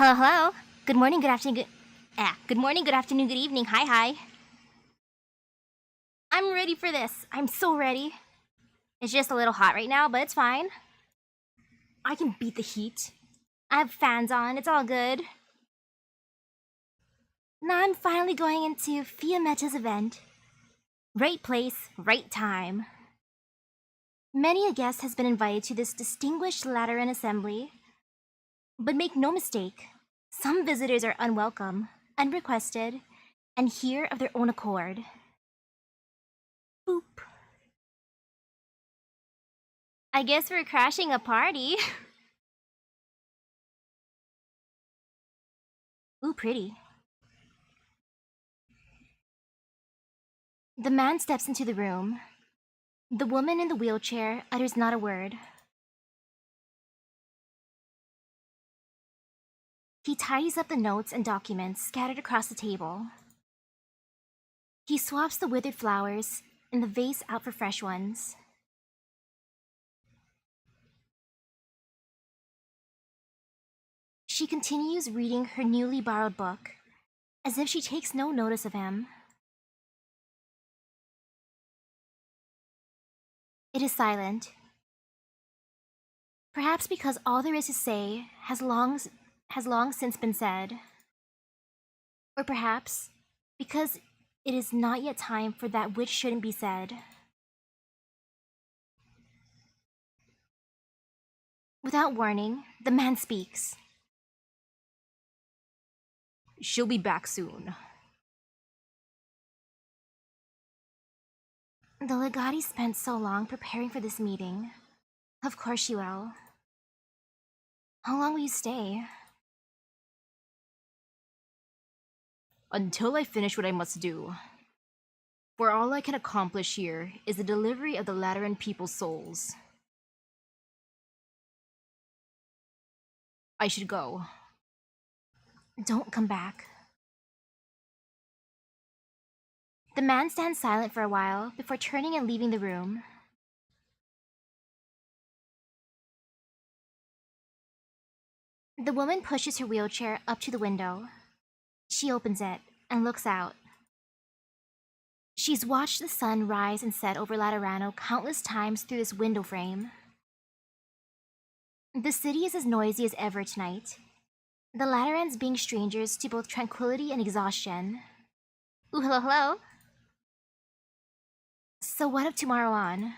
Hello, hello. Good morning, good afternoon, good morning, good afternoon, good evening. Hi, hi. I'm ready for this. I'm so ready. It's just a little hot right now, but it's fine. I can beat the heat. I have fans on. It's all good. Now I'm finally going into Fiametta's event. Right place, right time. Many a guest has been invited to this distinguished Lateran assembly. But make no mistake, some visitors are unwelcome, unrequested, and here of their own accord. Boop. I guess we're crashing a party. Ooh, pretty. The man steps into the room. The woman in the wheelchair utters not a word. He tidies up the notes and documents scattered across the table. He swaps the withered flowers in the vase out for fresh ones. She continues reading her newly borrowed book, as if she takes no notice of him. It is silent. Perhaps because all there is to say has long since been said. Or perhaps because it is not yet time for that which shouldn't be said. Without warning, the man speaks. She'll be back soon. The Legati spent so long preparing for this meeting. Of course she will. How long will you stay? Until I finish what I must do. For all I can accomplish here is the delivery of the Lateran people's souls. I should go. Don't come back. The man stands silent for a while before turning and leaving the room. The woman pushes her wheelchair up to the window. She opens it and looks out. She's watched the sun rise and set over Laterano countless times through this window frame. The city is as noisy as ever tonight, the Laterans being strangers to both tranquility and exhaustion. Ooh, hello, hello. So what of tomorrow on?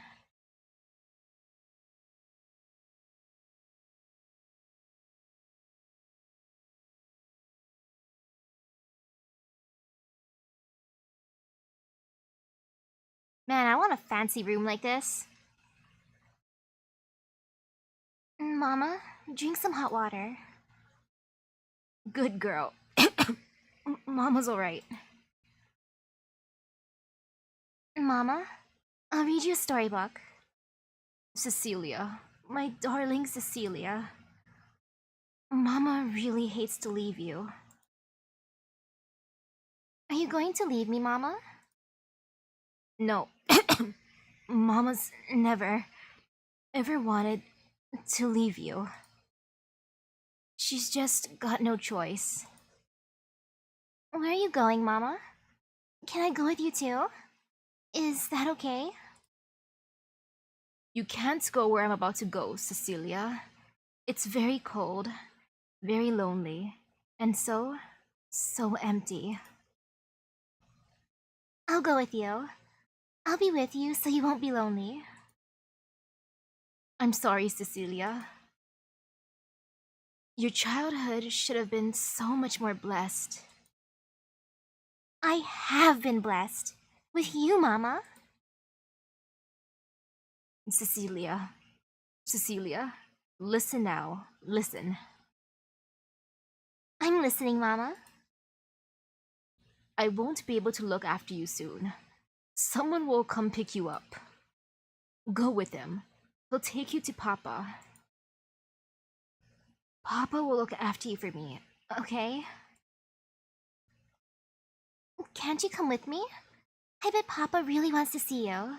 Man, I want a fancy room like this. Mama, drink some hot water. Good girl. Mama's alright. Mama, I'll read you a storybook. Cecilia, my darling Cecilia. Mama really hates to leave you. Are you going to leave me, Mama? No. Mama's never, ever wanted to leave you. She's just got no choice. Where are you going, Mama? Can I go with you too? Is that okay? You can't go where I'm about to go, Cecilia. It's very cold, very lonely, and so empty. I'll go with you. I'll be with you so you won't be lonely. I'm sorry, Cecilia. Your childhood should have been so much more blessed. I have been blessed. With you, Mama. Cecilia. Cecilia, listen now. Listen. I'm listening, Mama. I won't be able to look after you soon. Someone will come pick you up. Go with him. He'll take you to Papa. Papa will look after you for me, okay? Can't you come with me? I bet Papa really wants to see you.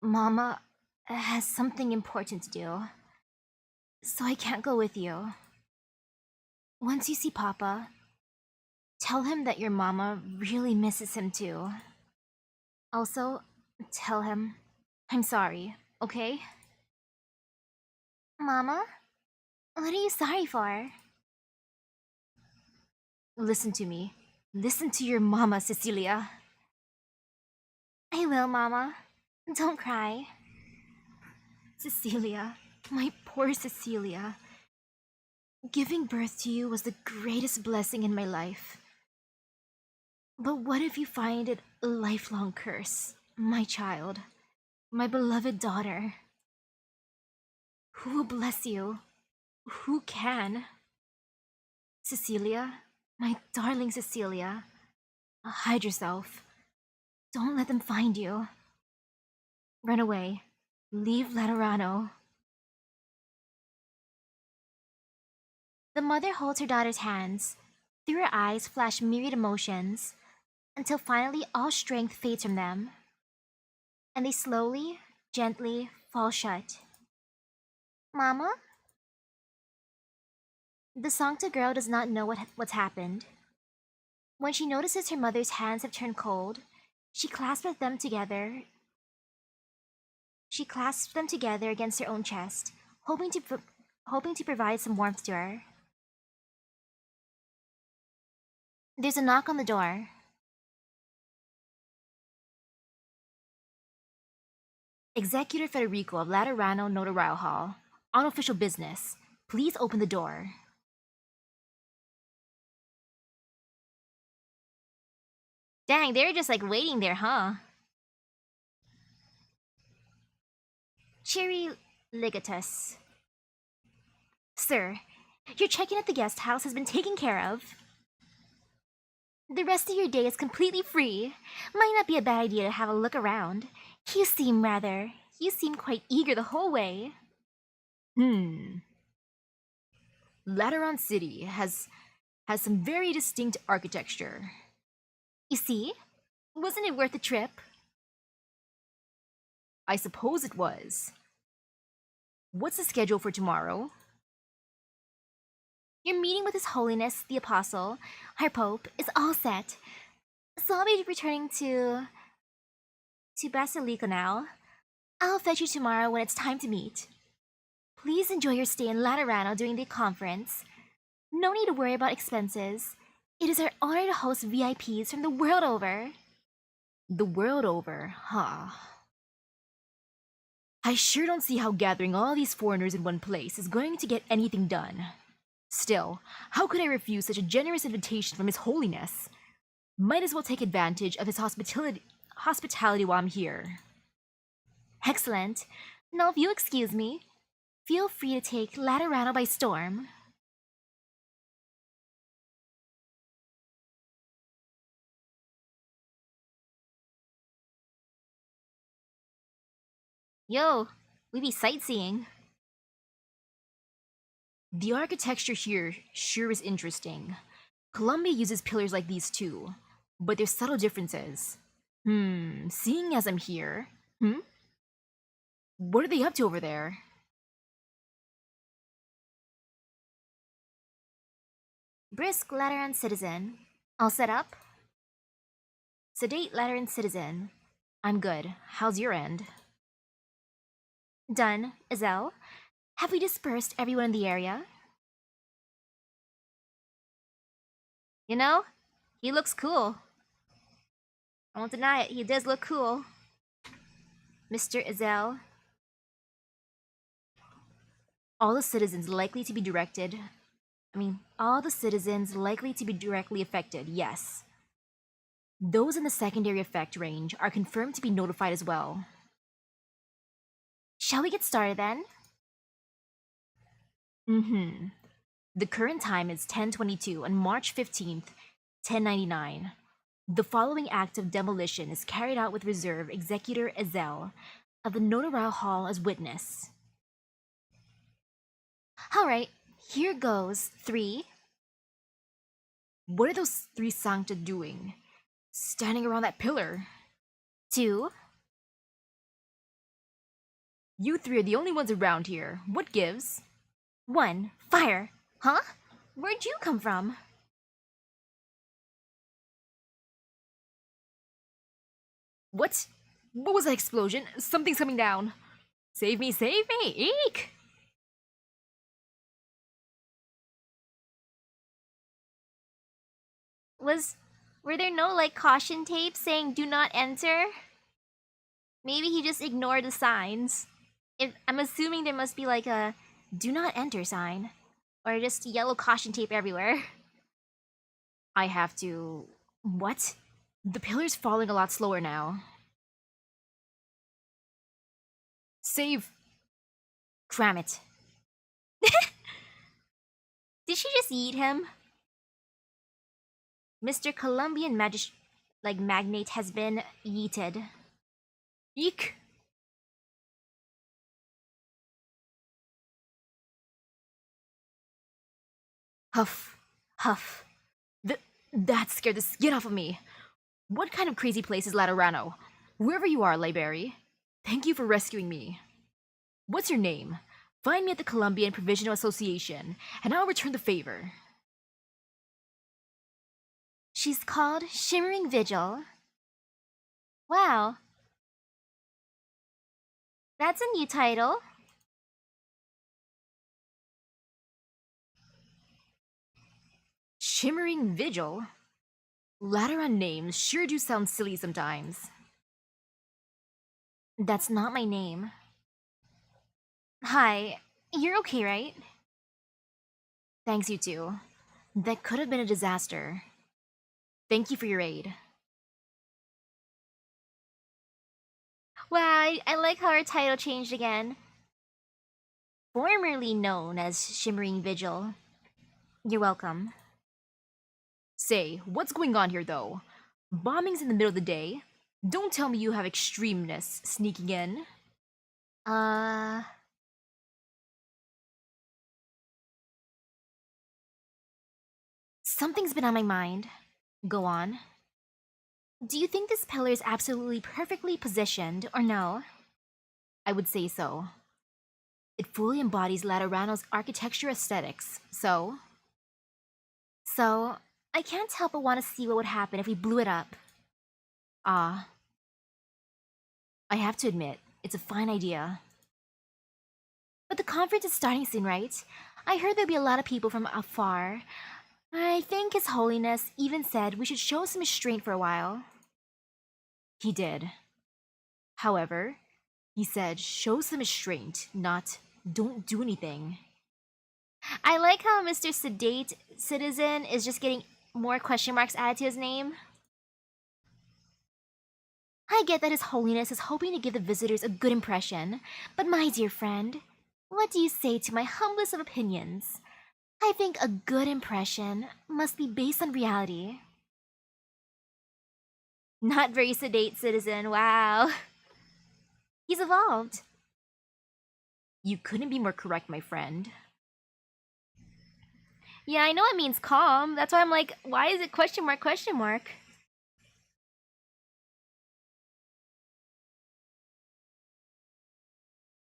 Mama has something important to do, so I can't go with you. Once you see Papa, tell him that your mama really misses him too. Also, tell him I'm sorry, okay? Mama? What are you sorry for? Listen to me. Listen to your mama, Cecilia. I will, Mama. Don't cry. Cecilia, my poor Cecilia. Giving birth to you was the greatest blessing in my life. But what if you find it a lifelong curse, my child, my beloved daughter? Who will bless you? Who can? Cecilia, my darling Cecilia, hide yourself. Don't let them find you. Run away. Leave Laterano. The mother holds her daughter's hands. Through her eyes flash myriad emotions, until finally all strength fades from them, and they slowly, gently fall shut. Mama? The Sancta girl does not know what's happened. When she notices her mother's hands have turned cold, she clasps them together. She clasps them together against her own chest, hoping to provide some warmth to her. There's a knock on the door. Executor Federico of Laterano Notarial Hall. On official business. Please open the door. Dang, they were just like waiting there, huh? Cherry Legatus. Sir, your check-in at the guest house has been taken care of. The rest of your day is completely free. Might not be a bad idea to have a look around. You seem quite eager the whole way. Lateran City has some very distinct architecture. You see? Wasn't it worth the trip? I suppose it was. What's the schedule for tomorrow? Your meeting with His Holiness, the Apostle, our Pope, is all set. So I'll be returning to Basilica now. I'll fetch you tomorrow when it's time to meet. Please enjoy your stay in Laterano during the conference. No need to worry about expenses. It is our honor to host VIPs from the world over. The world over, huh? I sure don't see how gathering all these foreigners in one place is going to get anything done. Still, how could I refuse such a generous invitation from His Holiness? Might as well take advantage of his hospitality while I'm here. Excellent. Now, if you'll excuse me, feel free to take Laterano by storm. Yo, we be sightseeing. The architecture here sure is interesting. Colombia uses pillars like these too, but there's subtle differences. Seeing as I'm here, what are they up to over there? Brisk Lateran citizen. All set up? Sedate Lateran citizen. I'm good. How's your end? Done. Azel, have we dispersed everyone in the area? You know, he looks cool. I won't deny it, he does look cool. Mr. Azel. All the citizens likely to be directly affected, yes. Those in the secondary effect range are confirmed to be notified as well. Shall we get started then? The current time is 10:22 on March 15th, 1099. The following act of demolition is carried out with reserve Executor Ezel of the Notarial Hall as witness. Alright, here goes. 3. What are those 3 Sancta doing? Standing around that pillar? 2. You 3 are the only ones around here. What gives? 1. Fire! Huh? Where'd you come from? What? What was that explosion? Something's coming down. Save me, save me! Eek! Were there no like caution tapes saying do not enter? Maybe he just ignored the signs. I'm assuming there must be like a do not enter sign. Or just yellow caution tape everywhere. I have to. What? The pillar's falling a lot slower now. Save. Cram it. Did she just eat him? Mr. Colombian magnate has been yeeted. Eek! Huff. Huff. That scared the skin off of me. What kind of crazy place is Laterano? Wherever you are, Libery. Thank you for rescuing me. What's your name? Find me at the Colombian Provisional Association, and I'll return the favor. She's called Shimmering Vigil. Wow. That's a new title. Shimmering Vigil? Lateran names sure do sound silly sometimes. That's not my name. Hi, you're okay, right? Thanks, you two. That could have been a disaster. Thank you for your aid. Wow, I like how her title changed again. Formerly known as Shimmering Vigil. You're welcome. Say, what's going on here though? Bombings in the middle of the day? Don't tell me you have extremeness sneaking in. Something's been on my mind. Go on. Do you think this pillar is absolutely perfectly positioned, or no? I would say so. It fully embodies Laterano's architecture aesthetics, so... So, I can't help but want to see what would happen if we blew it up. Ah. I have to admit, it's a fine idea. But the conference is starting soon, right? I heard there'll be a lot of people from afar. I think His Holiness even said we should show some restraint for a while. He did. However, he said show some restraint, not don't do anything. I like how Mr. Sedate Citizen is just getting more question marks added to his name. I get that His Holiness is hoping to give the visitors a good impression, but my dear friend, what do you say to my humblest of opinions? I think a good impression must be based on reality. Not very sedate, citizen, wow. He's evolved. You couldn't be more correct, my friend. Yeah, I know it means calm. That's why I'm like, why is it question mark, question mark?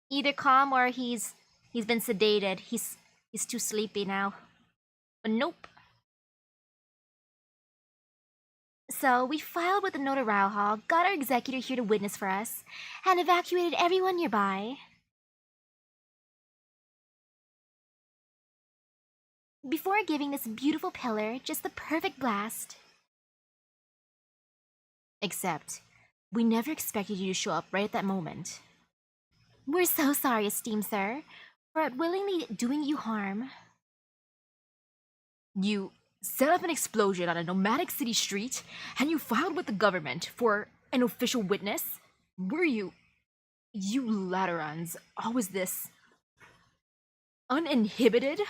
Either calm or he's been sedated. He's too sleepy now. But nope. So we filed with the Notarao Hall, got our executor here to witness for us, and evacuated everyone nearby. Before giving this beautiful pillar just the perfect blast. Except, we never expected you to show up right at that moment. We're so sorry, esteemed sir, for unwillingly doing you harm. You set up an explosion on a nomadic city street, and you filed with the government for an official witness? Were you Laterans, always this uninhibited?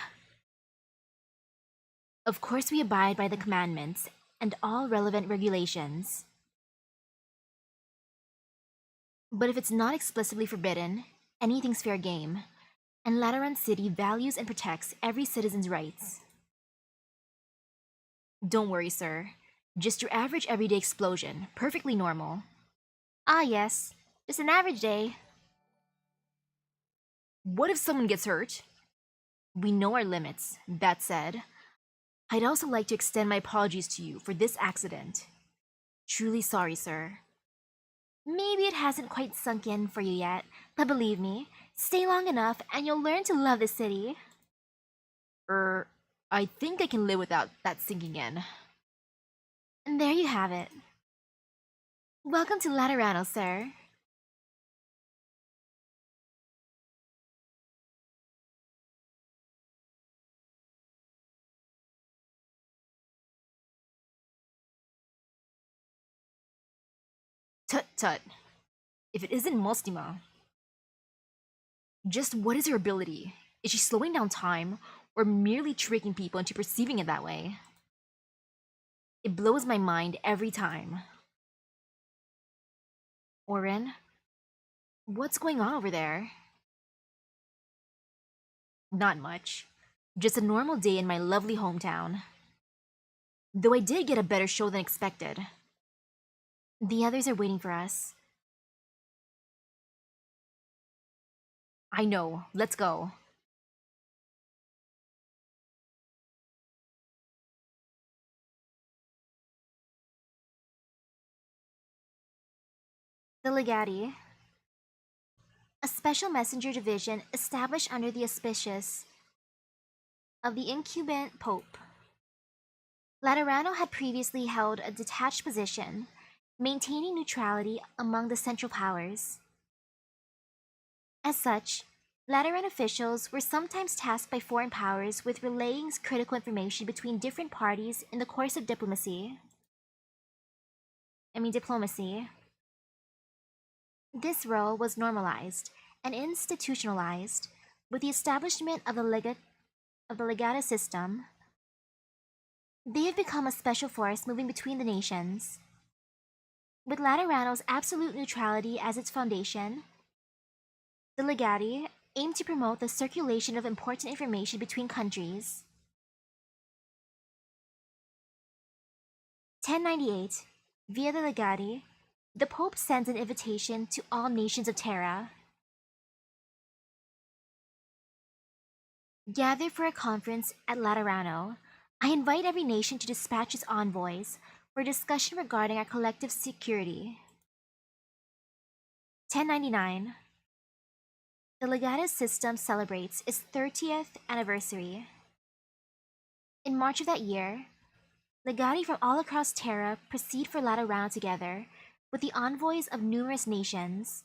Of course we abide by the commandments and all relevant regulations. But if it's not explicitly forbidden, anything's fair game, and Lateran City values and protects every citizen's rights. Don't worry, sir. Just your average everyday explosion, perfectly normal. Ah yes, just an average day. What if someone gets hurt? We know our limits. That said, I'd also like to extend my apologies to you for this accident. Truly sorry, sir. Maybe it hasn't quite sunk in for you yet, but believe me, stay long enough and you'll learn to love the city. I think I can live without that sinking in. And there you have it. Welcome to Laterano, sir. Tut tut. If it isn't Mostima, just what is her ability? Is she slowing down time, or merely tricking people into perceiving it that way? It blows my mind every time. Oren, what's going on over there? Not much. Just a normal day in my lovely hometown. Though I did get a better show than expected. The others are waiting for us. I know, let's go. The Legati, a special messenger division established under the auspices of the incumbent Pope. Laterano had previously held a detached position, maintaining neutrality among the central powers. As such, Lateran officials were sometimes tasked by foreign powers with relaying critical information between different parties in the course of diplomacy. This role was normalized and institutionalized with the establishment of the Legata system. They have become a special force moving between the nations. With Laterano's absolute neutrality as its foundation, the Legati aim to promote the circulation of important information between countries. 1098. Via the Legati, the Pope sends an invitation to all nations of Terra. Gather for a conference at Laterano. I invite every nation to dispatch its envoys for discussion regarding our collective security. 1099. The Legata system celebrates its 30th anniversary. In March of that year, Legati from all across Terra proceed for Laterano together with the envoys of numerous nations.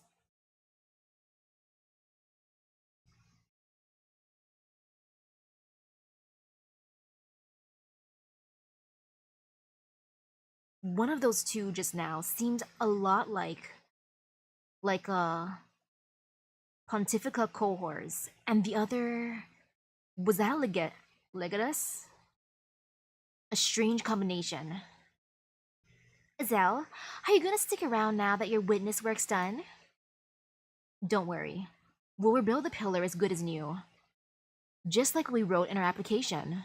One of those two just now seemed a lot like a Pontifica cohors, and the other was that Legatus? A strange combination. Zell, are you gonna stick around now that your witness work's done? Don't worry, we'll rebuild the pillar as good as new, just like we wrote in our application.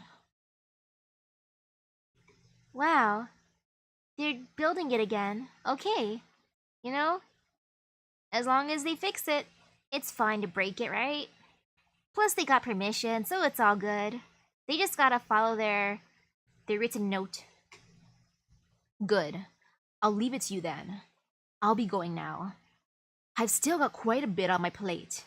Wow, they're building it again. Okay. You know, as long as they fix it, it's fine to break it, right? Plus, they got permission, so it's all good. They just gotta follow their written note. Good. I'll leave it to you then. I'll be going now. I've still got quite a bit on my plate.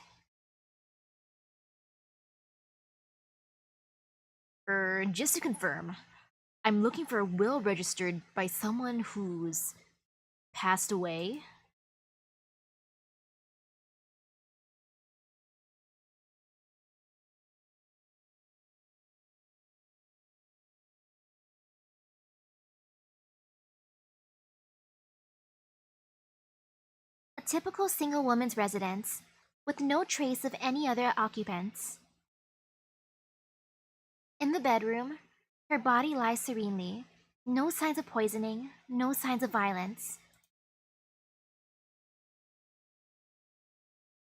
Just to confirm, I'm looking for a will registered by someone who's passed away. A typical single woman's residence, with no trace of any other occupants. In the bedroom, her body lies serenely, no signs of poisoning, no signs of violence.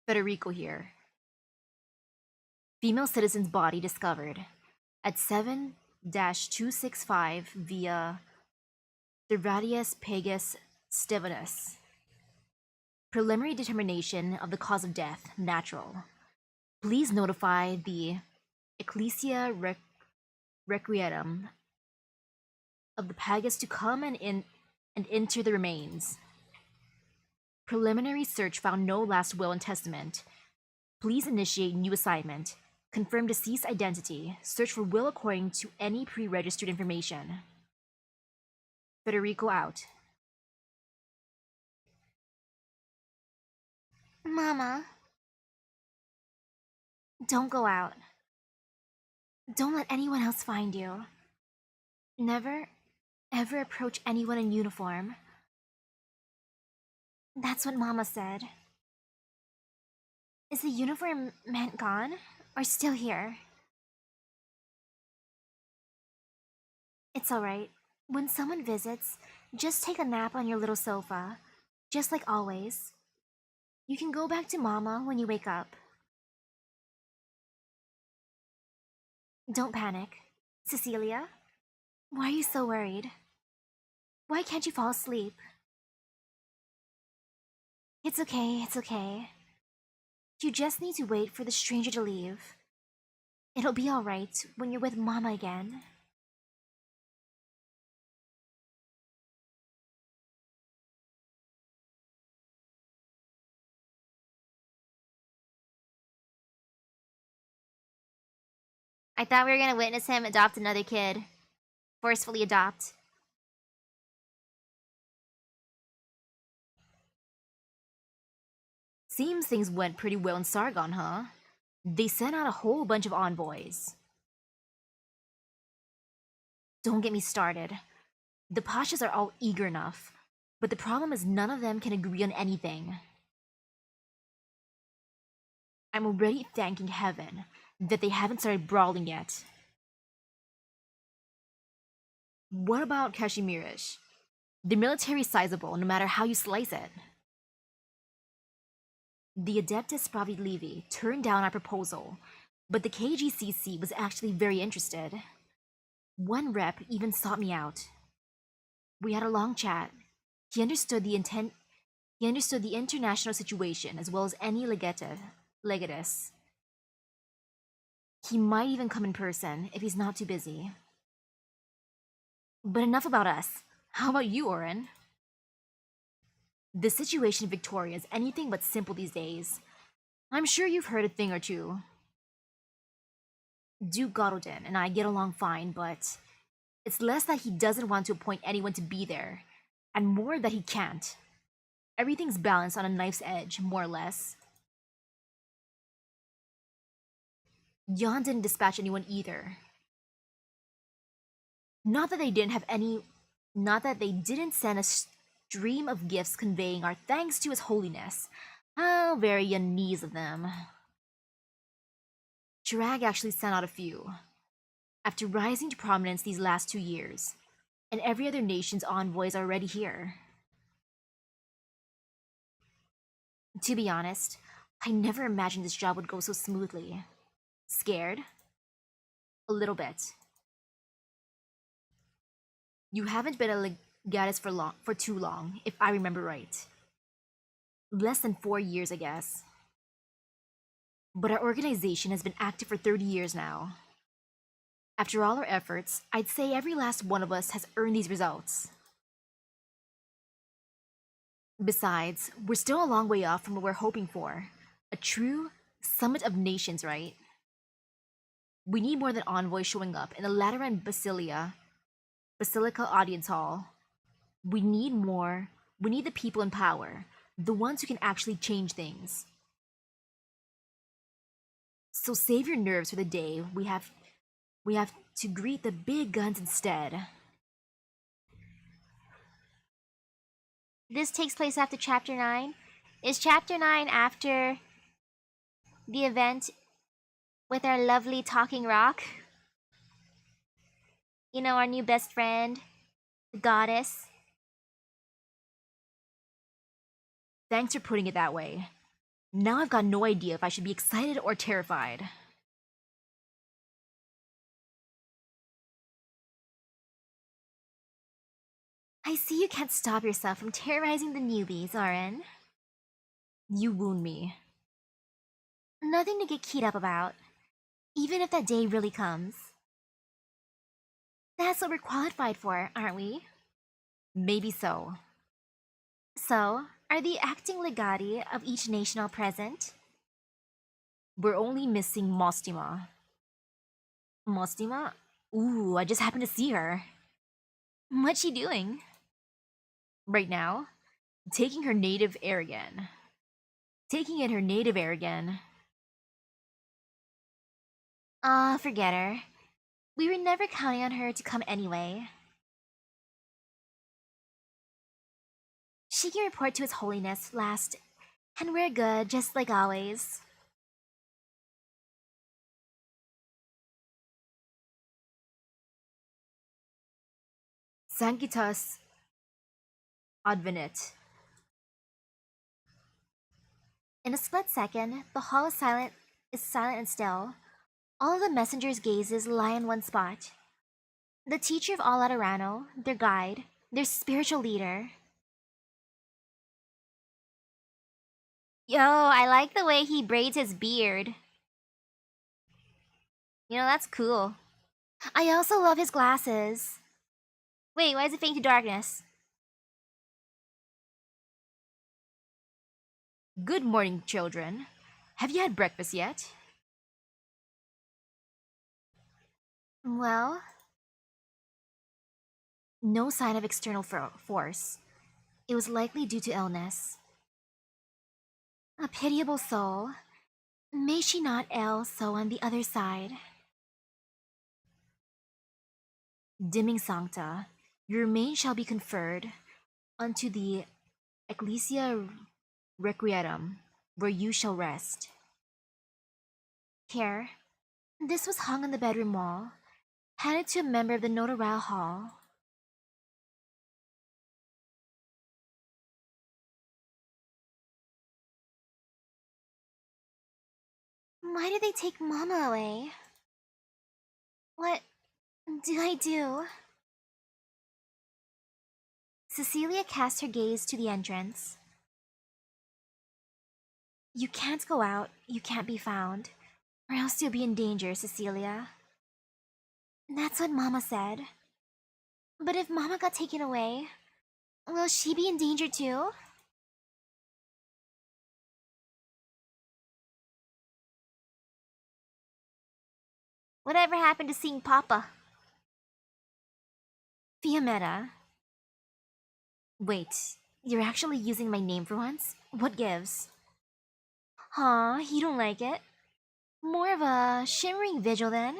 Federico here. Female citizen's body discovered at 7-265 via Servatius Pagus Stevanus. Preliminary determination of the cause of death, natural. Please notify the Ecclesia Requietum of the Pagas to come and enter the remains. Preliminary search found no last will and testament. Please initiate new assignment. Confirm deceased identity. Search for will according to any pre-registered information. Federico out. Mama, don't go out. Don't let anyone else find you. Never, ever approach anyone in uniform. That's what Mama said. Is the uniform man gone? Or still here? It's alright. When someone visits, just take a nap on your little sofa. Just like always. You can go back to Mama when you wake up. Don't panic. Cecilia? Why are you so worried? Why can't you fall asleep? It's okay, it's okay. You just need to wait for the stranger to leave. It'll be alright when you're with Mama again. I thought we were gonna witness him adopt another kid. Forcefully adopt. Seems things went pretty well in Sargon, huh? They sent out a whole bunch of envoys. Don't get me started. The Pashas are all eager enough, but the problem is none of them can agree on anything. I'm already thanking heaven that they haven't started brawling yet. What about Kashmirish? The military's sizable no matter how you slice it. The Adeptus Pravi turned down our proposal, but the KGCC was actually very interested. One rep even sought me out. We had a long chat. He understood the international situation as well as any legatus. He might even come in person if he's not too busy. But enough about us. How about you, Oren? The situation in Victoria is anything but simple these days. I'm sure you've heard a thing or two. Duke Gododin and I get along fine, but it's less that he doesn't want to appoint anyone to be there, and more that he can't. Everything's balanced on a knife's edge, more or less. Jan didn't dispatch anyone either. Not that they didn't send a stream of gifts conveying our thanks to His Holiness. How very Yanese of them. Chirag actually sent out a few. After rising to prominence these last 2 years, and every other nation's envoys are already here. To be honest, I never imagined this job would go so smoothly. Scared? A little bit. You haven't been a legatus for too long, if I remember right. Less than 4 years, I guess. But our organization has been active for 30 years now. After all our efforts, I'd say every last one of us has earned these results. Besides, we're still a long way off from what we're hoping for. A true summit of nations, right? We need more than envoys showing up in the Lateran Basilica Audience Hall. We need more. We need the people in power, the ones who can actually change things. So save your nerves for the day we have to greet the big guns instead. This takes place after Chapter 9. Is Chapter 9 after the event with our lovely talking rock? You know, our new best friend, the goddess. Thanks for putting it that way. Now I've got no idea if I should be excited or terrified. I see you can't stop yourself from terrorizing the newbies, Oren. You wound me. Nothing to get keyed up about, even if that day really comes. That's what we're qualified for, aren't we? Maybe so. So, are the acting legati of each nation all present? We're only missing Mostima. Mostima? Ooh, I just happened to see her. What's she doing? Right now, taking her native air again. Taking in her native air again. Forget her. We were never counting on her to come anyway. She can report to His Holiness last, and we're good, just like always. Sanctitas Advenit. In a split second, the hall is silent and still. All of the messengers' gazes lie in one spot. The teacher of all Laterano, their guide, their spiritual leader. Yo, I like the way he braids his beard. That's cool. I also love his glasses. Wait, why is it fading to darkness? Good morning, children. Have you had breakfast yet? Well, no sign of external force. It was likely due to illness. A pitiable soul. May she not ail so on the other side. Dimming Sancta, your remains shall be conferred unto the Ecclesia Requietum, where you shall rest. Here, this was hung on the bedroom wall, handed to a member of the notarial hall. Why did they take Mama away? What do I do? Cecilia cast her gaze to the entrance. You can't go out, you can't be found, or else you'll be in danger, Cecilia. That's what Mama said. But if Mama got taken away, will she be in danger too? Whatever happened to seeing Papa? Fiametta. Wait, you're actually using my name for once? What gives? Aw, you don't like it? More of a shimmering vigil then?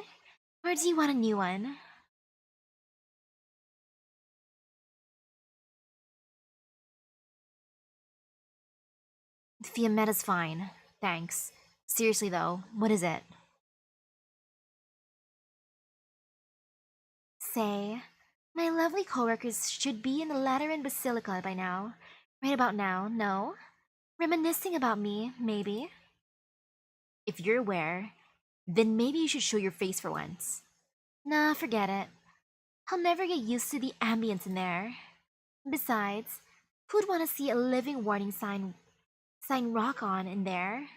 Or do you want a new one? Fiametta's fine. Thanks. Seriously though, what is it? Say, my lovely coworkers should be in the Lateran Basilica by now. Right about now, no? Reminiscing about me, maybe. If you're aware, then maybe you should show your face for once. Nah, forget it. I'll never get used to the ambience in there. Besides, who'd want to see a living warning sign rock on in there?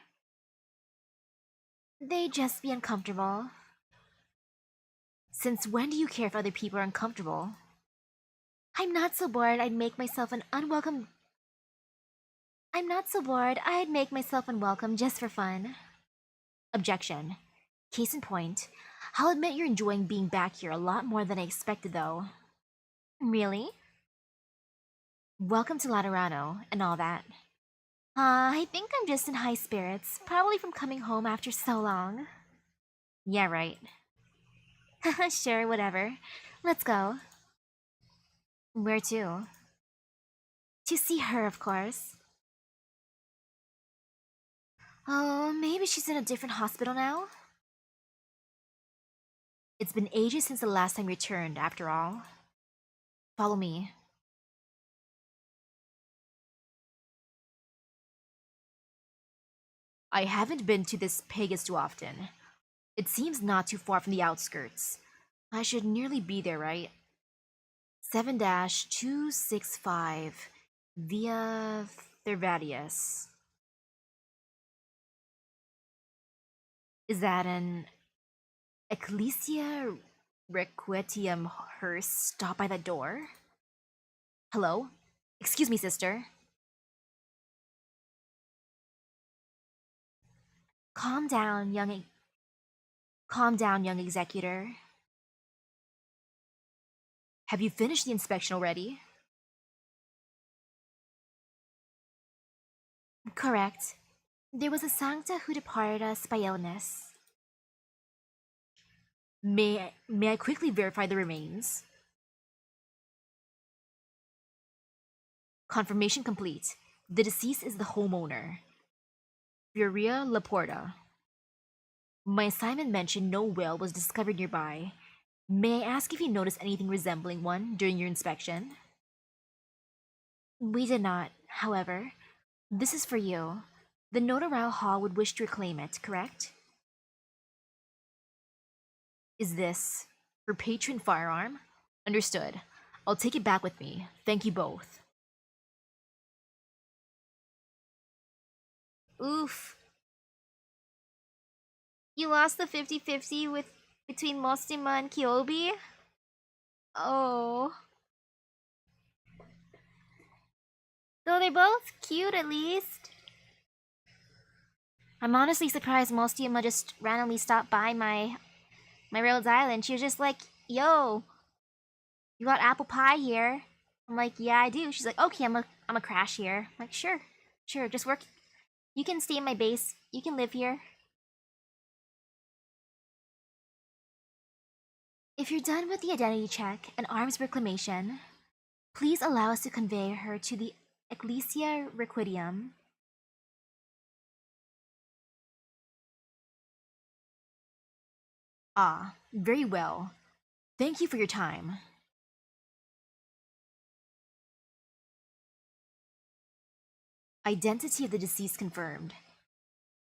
They'd just be uncomfortable. Since when do you care if other people are uncomfortable? I'm not so bored I'd make myself unwelcome just for fun. Objection. Case in point, I'll admit you're enjoying being back here a lot more than I expected though. Really? Welcome to Laterano and all that. I think I'm just in high spirits, probably from coming home after so long. Yeah, right. Sure, whatever. Let's go. Where to? To see her, of course. Oh, maybe she's in a different hospital now? It's been ages since the last time you returned, after all. Follow me. I haven't been to this Pegasus too often. It seems not too far from the outskirts. I should nearly be there, right? 7-265 via Thervadius. Is that an Ecclesia Requiem hearse stop by that door? Hello? Excuse me, sister. Calm down, calm down, young executor. Have you finished the inspection already? Correct. There was a sancta who departed us by illness. May I quickly verify the remains? Confirmation complete. The deceased is the homeowner, Furia Laporta. My assignment mentioned no will was discovered nearby. May I ask if you noticed anything resembling one during your inspection? We did not, however. This is for you. The Notarao Hall would wish to reclaim it, correct? Is this her patron firearm? Understood. I'll take it back with me. Thank you both. Oof. You lost the 50-50 with between Mostima and Kyobi? Oh. Though they're both cute at least. I'm honestly surprised Mostima just randomly stopped by my Rhodes Island. She was just like, yo, you got apple pie here? I'm like, yeah, I do. She's like, okay, I'm a crash here. I'm like, sure, just work. You can stay in my base. You can live here. If you're done with the identity check and arms reclamation, please allow us to convey her to the Ecclesia Requiem. Ah, very well. Thank you for your time. Identity of the deceased confirmed.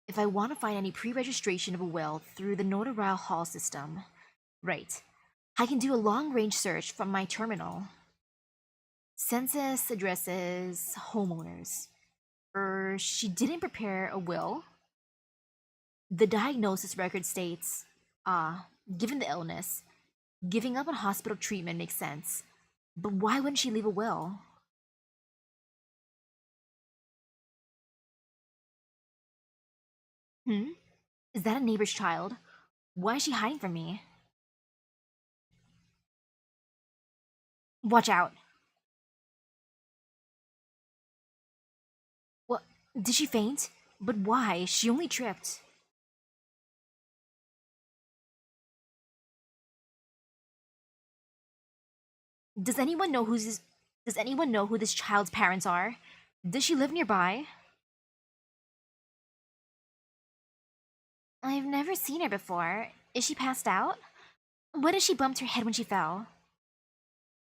If I want to find any pre-registration of a will through the Notarao Hall system, right, I can do a long-range search from my terminal. Census addresses homeowners. She didn't prepare a will. The diagnosis record states, given the illness, giving up on hospital treatment makes sense. But why wouldn't she leave a will? Is that a neighbor's child? Why is she hiding from me? Watch out. What? Did she faint? But why? She only tripped. Does anyone know Does anyone know who this child's parents are? Does she live nearby? I've never seen her before. Is she passed out? What if she bumped her head when she fell?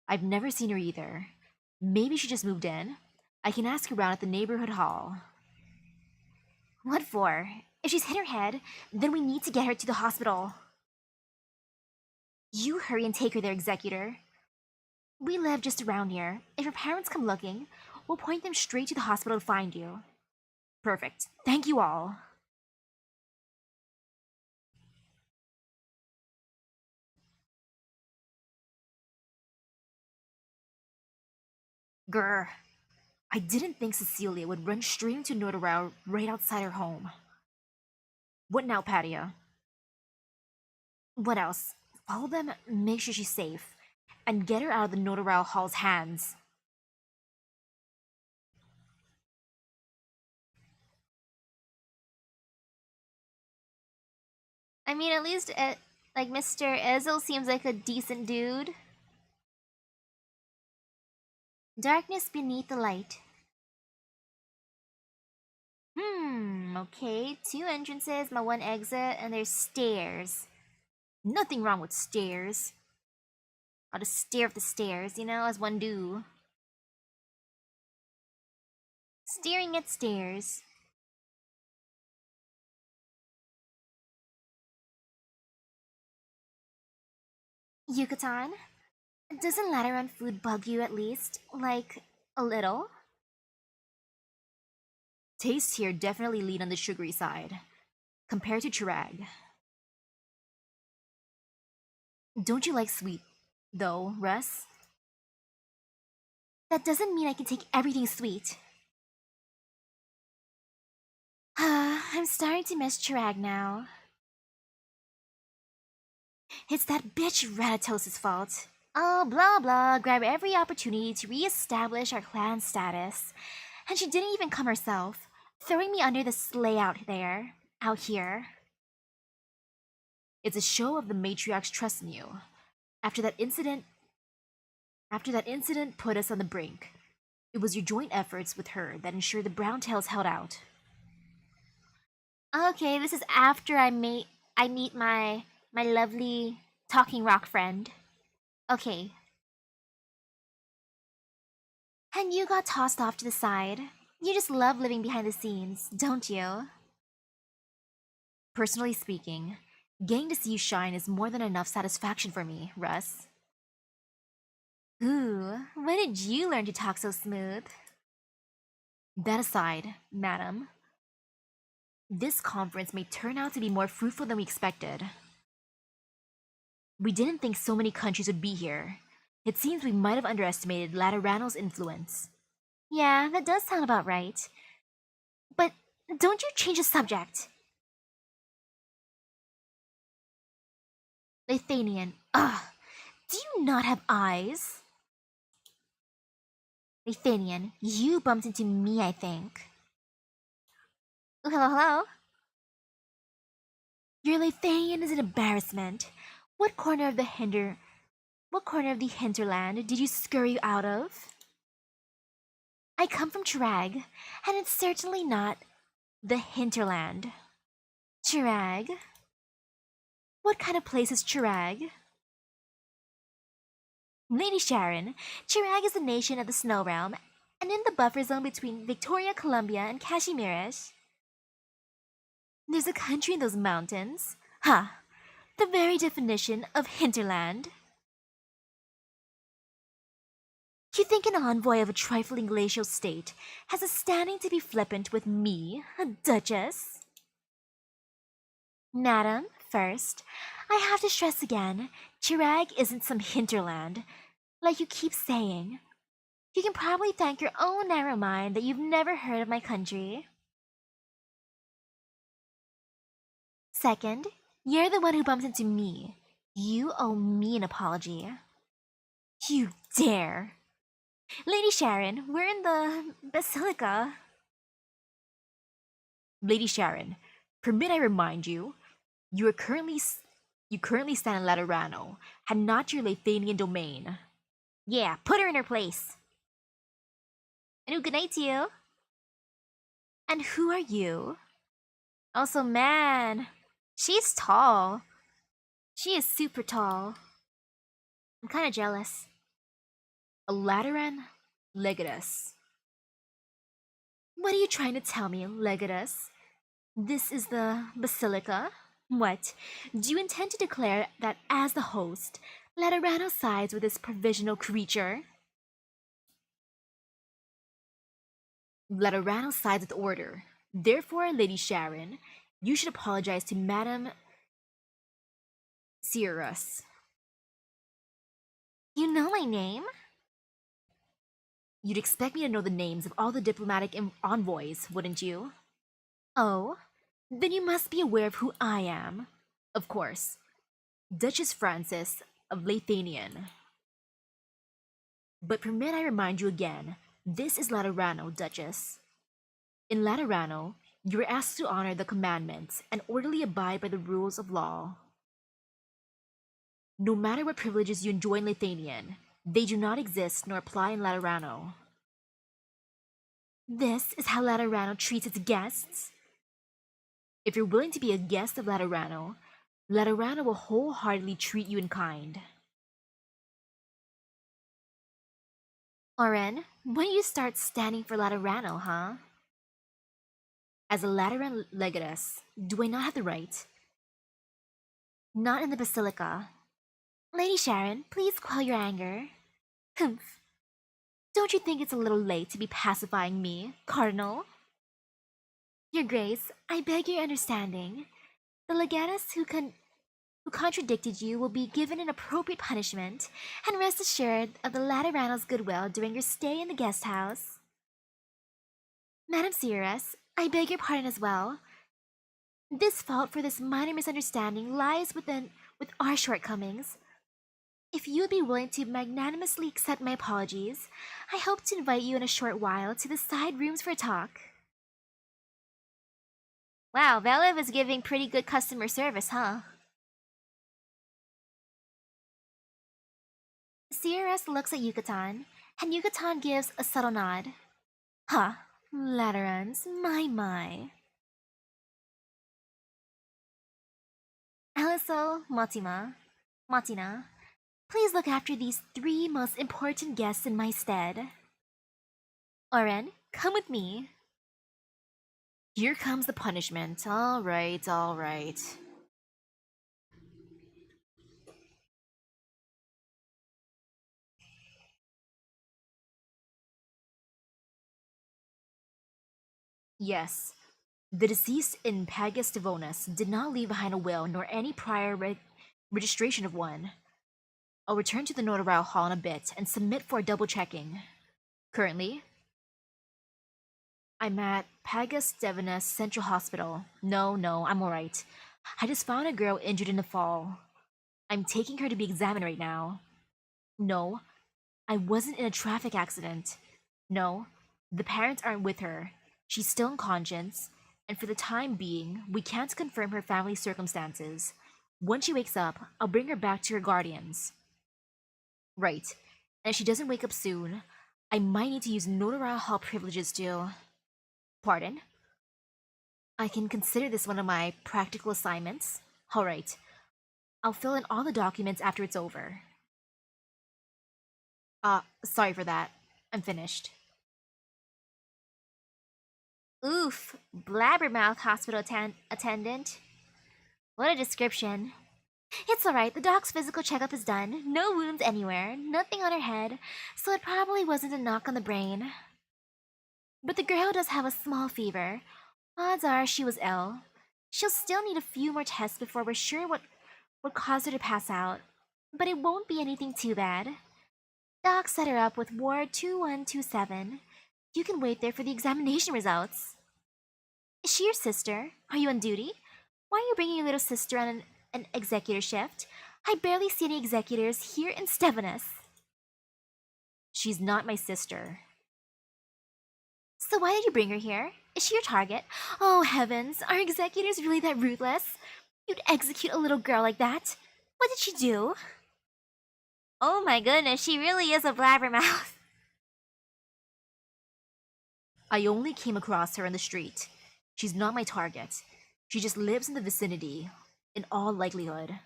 I've never seen her either. Maybe she just moved in. I can ask around at the neighborhood hall. What for? If she's hit her head, then we need to get her to the hospital. You hurry and take her there, Executor. We live just around here. If her parents come looking, we'll point them straight to the hospital to find you. Perfect. Thank you all. Grr. I didn't think Cecilia would run straight into Notarao right outside her home. What now, Patia? What else? Follow them, make sure she's safe, and get her out of the Notarao Hall's hands. I mean, at least, like, Mr. Ezel seems like a decent dude. Darkness beneath the light. Okay. 2 entrances, my 1 exit, and there's stairs. Nothing wrong with stairs. I'll just stare up the stairs, you know, as one do. Staring at stairs. Yucatan? Doesn't Lateran food bug you at least? Like, a little? Tastes here definitely lean on the sugary side, compared to Chirag. Don't you like sweet, though, Russ? That doesn't mean I can take everything sweet. I'm starting to miss Chirag now. It's that bitch Ratatos's fault. Oh, blah blah, grab every opportunity to re-establish our clan status. And she didn't even come herself, throwing me under the sleigh out here. It's a show of the matriarch's trust in you. After that incident put us on the brink. It was your joint efforts with her that ensured the Browntails held out. Okay, this is after I meet my lovely talking rock friend. Okay. And you got tossed off to the side. You just love living behind the scenes, don't you? Personally speaking, getting to see you shine is more than enough satisfaction for me, Russ. Ooh, when did you learn to talk so smooth? That aside, madam, this conference may turn out to be more fruitful than we expected. We didn't think so many countries would be here. It seems we might have underestimated Laterano's influence. Yeah, that does sound about right. But don't you change the subject. Lathanian, ugh, do you not have eyes? Lathanian, you bumped into me, I think. Ooh, hello, hello? Your Lathanian is an embarrassment. What corner of the hinterland did you scurry out of? I come from Chirag, and it's certainly not the hinterland. Chirag? What kind of place is Chirag? Lady Sharon, Chirag is a nation of the Snow Realm, and in the buffer zone between Victoria, Columbia, and Kashmirish. There's a country in those mountains. Ha! The very definition of hinterland. You think an envoy of a trifling glacial state has a standing to be flippant with me, a duchess? Madam, first, I have to stress again, Chirag isn't some hinterland, like you keep saying. You can probably thank your own narrow mind that you've never heard of my country. Second, you're the one who bumped into me. You owe me an apology. You dare! Lady Sharon, we're in the Basilica. Lady Sharon, permit I remind you, you currently stand in Laterano, and not your Lathanian domain. Yeah, put her in her place. And good night to you. And who are you? Also, man, she's tall. She is super tall. I'm kind of jealous. A Lateran Legatus. What are you trying to tell me, Legatus? This is the Basilica? What? Do you intend to declare that as the host, Laterano sides with this provisional creature? Laterano sides with order. Therefore, Lady Sharon, you should apologize to Madame Sirius. You know my name? You'd expect me to know the names of all the diplomatic envoys, wouldn't you? Oh, then you must be aware of who I am. Of course. Duchess Frances of Lathanian. But permit I remind you again, this is Laterano, Duchess. In Laterano, you are asked to honor the commandments and orderly abide by the rules of law. No matter what privileges you enjoy in Lathanian, they do not exist nor apply in Laterano. This is how Laterano treats its guests? If you're willing to be a guest of Laterano, Laterano will wholeheartedly treat you in kind. Oren, when do you start standing for Laterano, huh? As a Lateran Legatus, do I not have the right? Not in the Basilica. Lady Sharon, please quell your anger. Humph. Don't you think it's a little late to be pacifying me, Cardinal? Your Grace, I beg your understanding. The legatus who who contradicted you will be given an appropriate punishment, and rest assured of the Laterano's goodwill during your stay in the guest house. Madam Seeress, I beg your pardon as well. This fault for this minor misunderstanding lies with our shortcomings. If you would be willing to magnanimously accept my apologies, I hope to invite you in a short while to the side rooms for a talk. Wow, Velev is giving pretty good customer service, huh? Seeress looks at Yucatan, and Yucatan gives a subtle nod. Huh, Laterans, my. Aliso, Matina, please look after these 3 most important guests in my stead. Oren, come with me. Here comes the punishment. All right, all right. Yes, the deceased in Pagus Devonus did not leave behind a will nor any prior registration of one. I'll return to the notarial hall in a bit and submit for a double checking. Currently, I'm at Pagus Devonus Central Hospital. No, I'm alright. I just found a girl injured in the fall. I'm taking her to be examined right now. No, I wasn't in a traffic accident. No, the parents aren't with her. She's still unconscious, and for the time being, we can't confirm her family circumstances. Once she wakes up, I'll bring her back to her guardians. Right, and if she doesn't wake up soon, I might need to use notarial hall privileges to... Pardon? I can consider this one of my practical assignments. Alright, I'll fill in all the documents after it's over. Sorry for that. I'm finished. Oof, blabbermouth hospital attendant. What a description. It's alright, the doc's physical checkup is done. No wounds anywhere, nothing on her head, so it probably wasn't a knock on the brain. But the girl does have a small fever. Odds are she was ill. She'll still need a few more tests before we're sure what caused her to pass out. But it won't be anything too bad. Doc set her up with Ward 2127. You can wait there for the examination results. Is she your sister? Are you on duty? Why are you bringing your little sister on an executor shift? I barely see any executors here in Stevanus. She's not my sister. So why did you bring her here? Is she your target? Oh heavens, are executors really that ruthless? You'd execute a little girl like that? What did she do? Oh my goodness, she really is a blabbermouth. I only came across her in the street. She's not my target. She just lives in the vicinity, in all likelihood.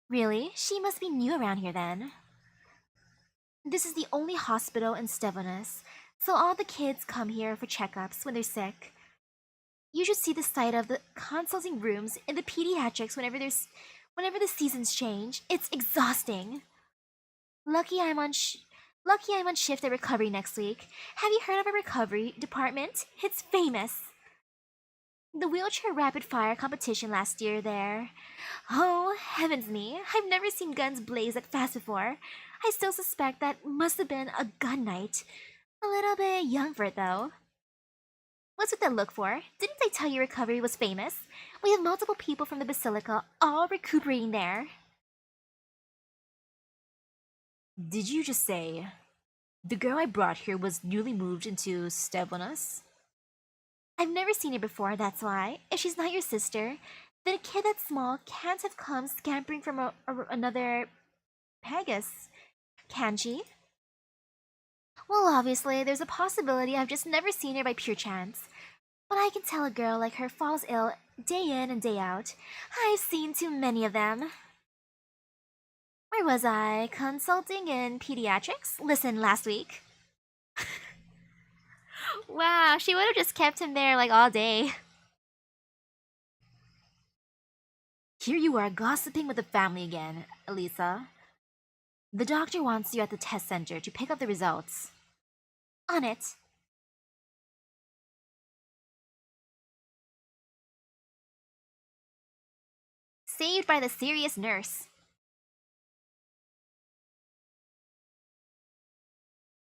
Really? She must be new around here then. This is the only hospital in Stevanus, so all the kids come here for checkups when they're sick. You should see the sight of the consulting rooms in the pediatrics whenever the seasons change. It's exhausting. Lucky I'm on shift at recovery next week. Have you heard of a recovery department? It's famous. The wheelchair rapid fire competition last year there. Oh, heavens me, I've never seen guns blaze that fast before. I still suspect that must have been a gun night. A little bit young for it though. What's with that look for? Didn't I tell you recovery was famous? We have multiple people from the Basilica all recuperating there. Did you just say the girl I brought here was newly moved into Stevanus? I've never seen her before, that's why. If she's not your sister, then a kid that small can't have come scampering from another Pegasus, can she? Well, obviously, there's a possibility I've just never seen her by pure chance. But I can tell a girl like her falls ill day in and day out. I've seen too many of them. Where was I? Consulting in pediatrics? Listen, last week. Wow, she would have just kept him there like all day. Here you are gossiping with the family again, Elisa. The doctor wants you at the test center to pick up the results. On it. Saved by the serious nurse.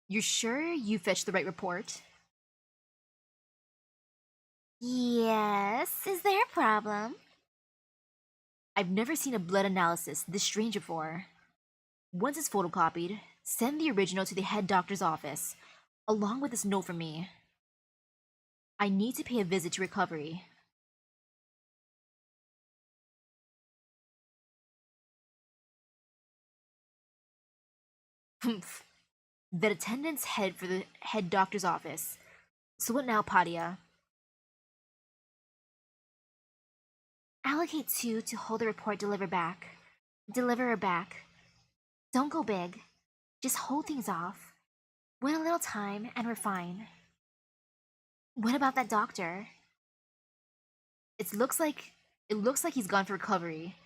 You're sure you fetched the right report? Yes, is there a problem? I've never seen a blood analysis this strange before. Once it's photocopied, send the original to the head doctor's office, along with this note from me. I need to pay a visit to recovery. Humph. That attendant's head for the head doctor's office. So what now, Padia? Allocate 2 to hold the report Deliver her back. Don't go big. Just hold things off. Wait a little time and we're fine. What about that doctor? It looks like he's gone for recovery.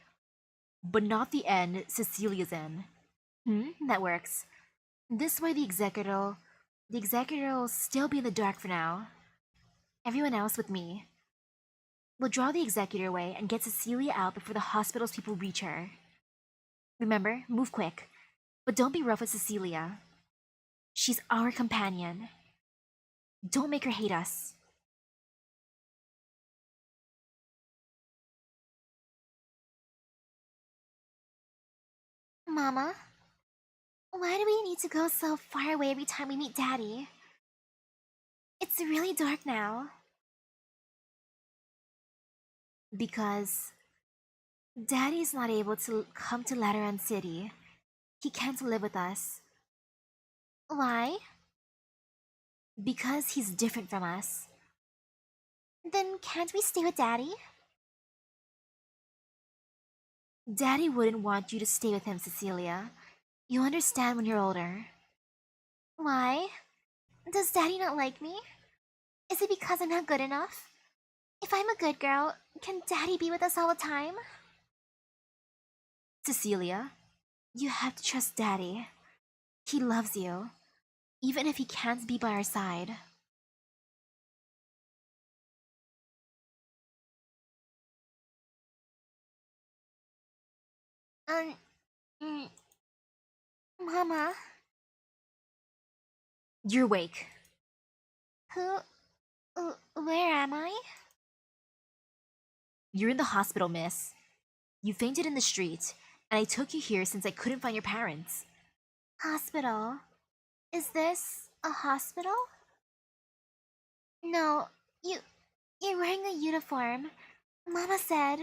But not the end Cecilia's in. That works. This way the executor will still be in the dark for now. Everyone else with me. We'll draw the executor away and get Cecilia out before the hospital's people reach her. Remember, move quick. But don't be rough with Cecilia. She's our companion. Don't make her hate us. Mama, why do we need to go so far away every time we meet Daddy? It's really dark now. Because Daddy's not able to come to Lateran City. He can't live with us. Why? Because he's different from us. Then can't we stay with Daddy? Daddy wouldn't want you to stay with him, Cecilia. You'll understand when you're older. Why? Does Daddy not like me? Is it because I'm not good enough? If I'm a good girl, can Daddy be with us all the time? Cecilia, you have to trust Daddy. He loves you, even if he can't be by our side. Um, mm, Mama, You're awake. where am I? You're in the hospital, miss. You fainted in the street, and I took you here since I couldn't find your parents. Hospital? Is this a hospital? No, you're wearing a uniform. Mama said.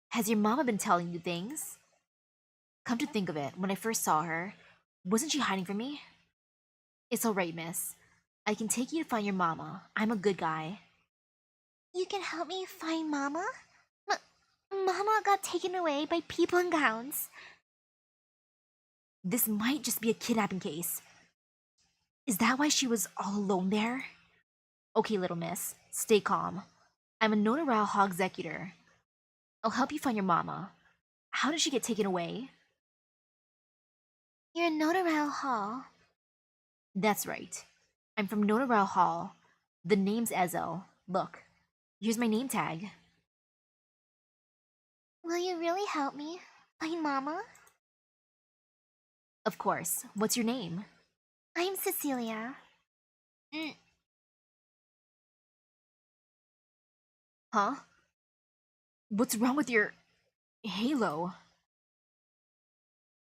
Has your mama been telling you things? Come to think of it, when I first saw her, wasn't she hiding from me? It's alright, miss. I can take you to find your mama. I'm a good guy. You can help me find Mama? Mama got taken away by people in gowns. This might just be a kidnapping case. Is that why she was all alone there? Okay, little miss, stay calm. I'm a Nobunaga Hall executor. I'll help you find your mama. How did she get taken away? You're in Notarao Hall. That's right. I'm from Nobunaga Hall. The name's Ezel. Look, here's my name tag. Will you really help me find Mama? Of course. What's your name? I'm Cecilia. Huh? What's wrong with your halo?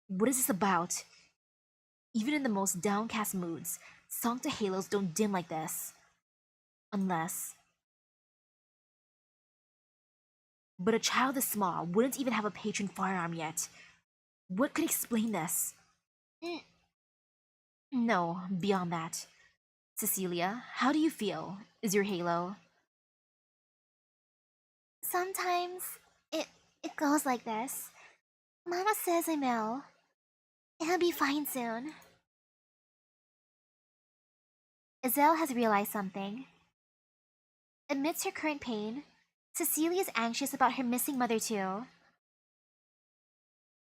What is this about? Even in the most downcast moods, Sancta halos don't dim like this. Unless... But a child this small wouldn't even have a patron firearm yet. What could explain this? No, beyond that. Cecilia, how do you feel? Is your halo? Sometimes it goes like this. Mama says I'm ill. It'll be fine soon. Azelle has realized something. Amidst her current pain, Cecilia is anxious about her missing mother too.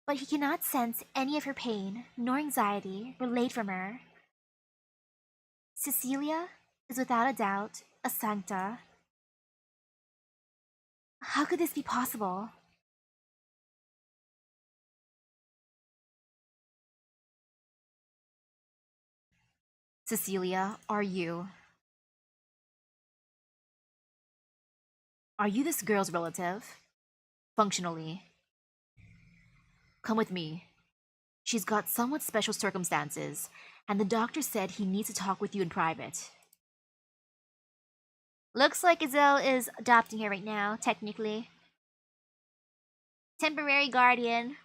But he cannot sense any of her pain nor anxiety relayed from her. Cecilia is without a doubt a sancta. How could this be possible? Cecilia, are you? Are you this girl's relative? Functionally. Come with me. She's got somewhat special circumstances, and the doctor said he needs to talk with you in private. Looks like Gazelle is adopting her right now, technically. Temporary guardian.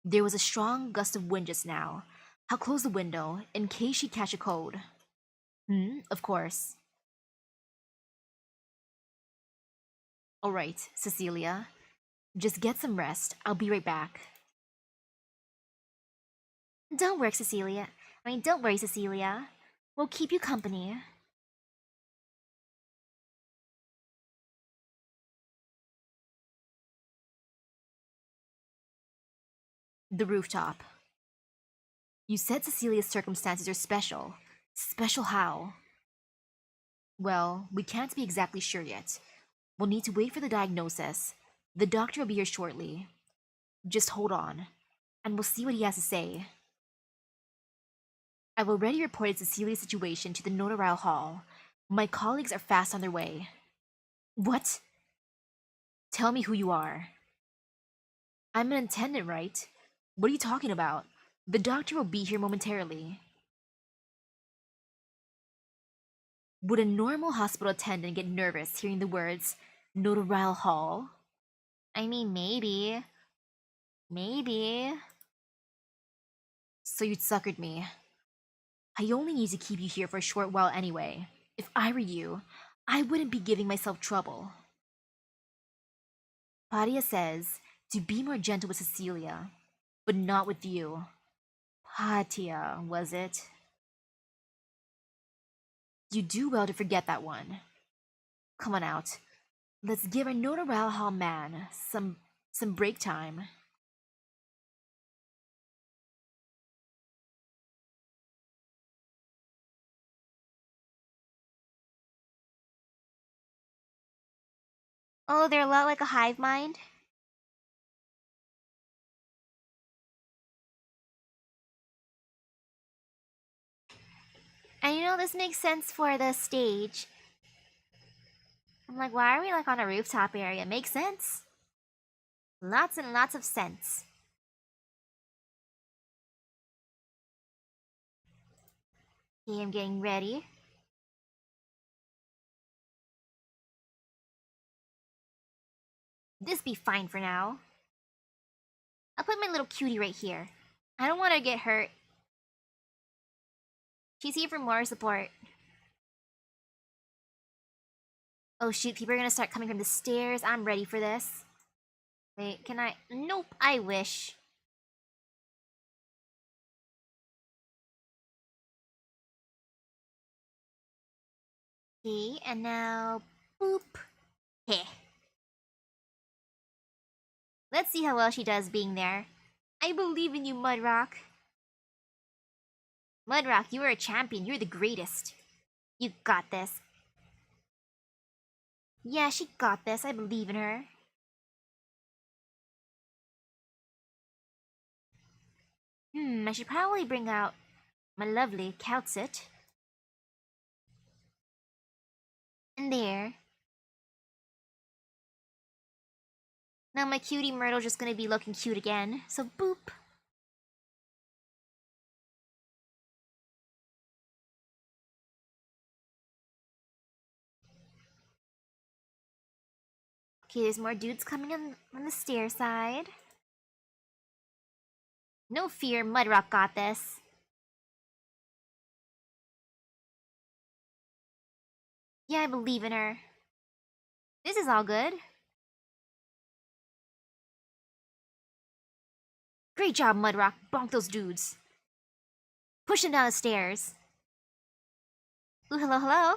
There was a strong gust of wind just now. I'll close the window in case she'd catch a cold. Of course. Alright, Cecilia. Just get some rest. I'll be right back. Don't worry, Cecilia. Don't worry, Cecilia. We'll keep you company. The rooftop. You said Cecilia's circumstances are special. Special how? Well, we can't be exactly sure yet. We'll need to wait for the diagnosis. The doctor will be here shortly. Just hold on, and we'll see what he has to say. I've already reported Cecilia's situation to the notarial hall. My colleagues are fast on their way. What? Tell me who you are. I'm an attendant, right? What are you talking about? The doctor will be here momentarily. Would a normal hospital attendant get nervous hearing the words notarial hall? Maybe. Maybe. So you'd suckered me. I only need to keep you here for a short while anyway. If I were you, I wouldn't be giving myself trouble. Padia says to be more gentle with Cecilia, but not with you. Patia, was it? You do well to forget that one. Come on out. Let's give our notarial hall man some break time. Oh, they're a lot like a hive mind. And this makes sense for the stage. I'm like, why are we on a rooftop area? Makes sense. Lots and lots of sense. Okay, I'm getting ready. This be fine for now. I'll put my little cutie right here. I don't want her to get hurt. She's here for more support. Oh shoot, people are gonna start coming from the stairs. I'm ready for this. Wait, can I? Nope, I wish. Okay, and now... boop. Heh. Let's see how well she does being there. I believe in you, Mudrock. Mudrock, you are a champion. You're the greatest. You got this. Yeah, she got this. I believe in her. I should probably bring out my lovely Calcit. And there. Now my cutie Myrtle's just gonna be looking cute again. So boop. Okay, there's more dudes coming on the stair side. No fear, Mudrock got this. Yeah, I believe in her. This is all good. Great job, Mudrock. Bonk those dudes. Push them down the stairs. Ooh, hello, hello.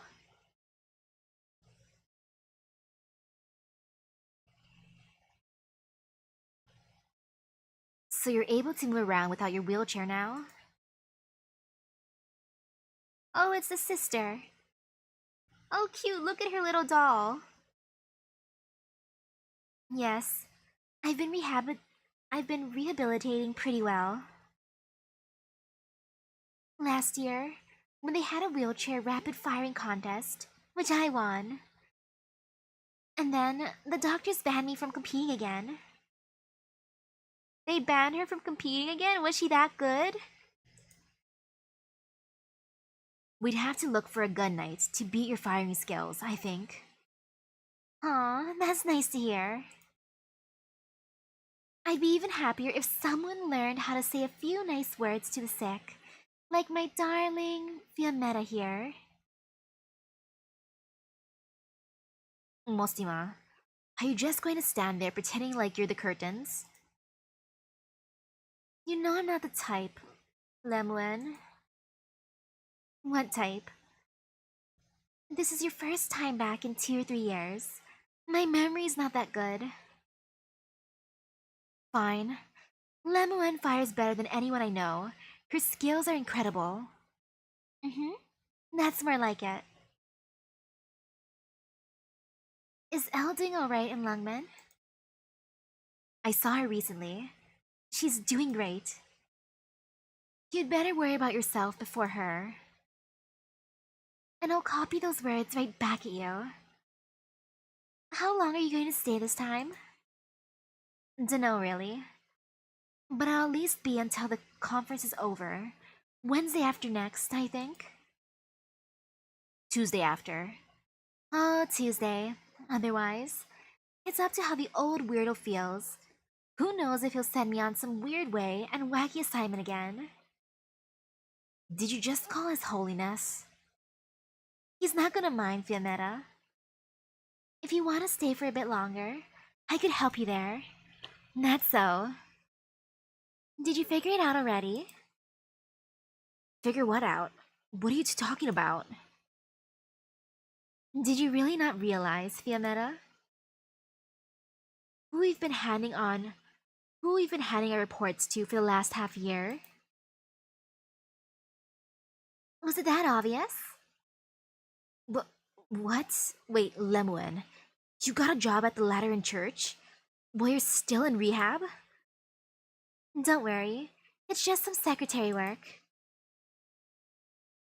So you're able to move around without your wheelchair now? Oh, it's the sister. Oh, cute. Look at her little doll. Yes, I've been I've been rehabilitating pretty well. Last year, when they had a wheelchair rapid firing contest, which I won. And then the doctors banned me from competing again. They banned her from competing again? Was she that good? We'd have to look for a gun knight to beat your firing skills, I think. Aw, that's nice to hear. I'd be even happier if someone learned how to say a few nice words to the sick, like my darling Fiametta here. Mostima, are you just going to stand there pretending like you're the curtains? You know I'm not the type, Lemuen. What type? This is your first time back in 2 or 3 years. My memory's not that good. Fine. Lemuen fires better than anyone I know. Her skills are incredible. That's more like it. Is Elle doing alright in Lungmen? I saw her recently. She's doing great. You'd better worry about yourself before her. And I'll copy those words right back at you. How long are you going to stay this time? Dunno, really. But I'll at least be until the conference is over. Wednesday after next, I think. Tuesday after. Oh, Tuesday. Otherwise, it's up to how the old weirdo feels. Who knows if he'll send me on some weird way and wacky assignment again? Did you just call His Holiness? He's not gonna mind, Fiametta. If you want to stay for a bit longer, I could help you there. That's so. Did you figure it out already? Figure what out? What are you two talking about? Did you really not realize, Fiametta? Who we've been handing our reports to for the last half year? Was it that obvious? What? Wait, Lemuen, you got a job at the Lateran Church? While you're still in rehab? Don't worry, it's just some secretary work.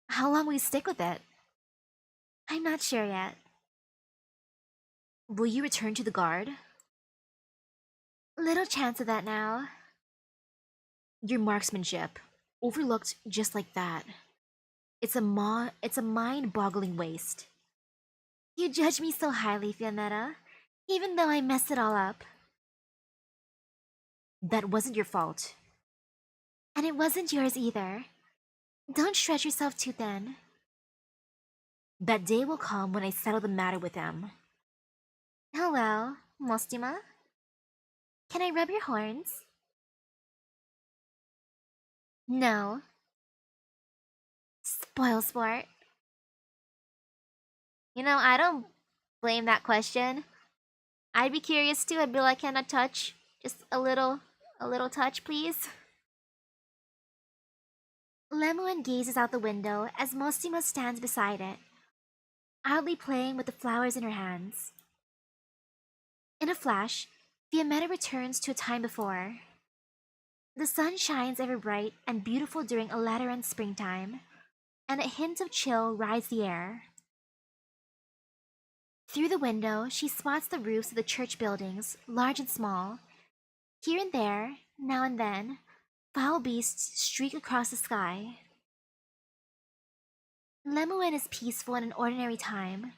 How long will you stick with it? I'm not sure yet. Will you return to the guard? Little chance of that now. Your marksmanship, overlooked just like that. It's a mind-boggling waste. You judge me so highly, Fiametta, even though I messed it all up. That wasn't your fault. And it wasn't yours either. Don't stretch yourself too thin. That day will come when I settle the matter with him. Oh well, Mostima? Can I rub your horns? No. Spoil sport. I don't blame that question. I'd be curious too. I'd be like, can I touch? Just a little touch, please. Lemuen gazes out the window as Mostima stands beside it, idly playing with the flowers in her hands. In a flash, Fiametta returns to a time before. The sun shines ever bright and beautiful during a Lateran springtime, and a hint of chill rides the air. Through the window, she spots the roofs of the church buildings, large and small. Here and there, now and then, foul beasts streak across the sky. Lemuen is peaceful in an ordinary time,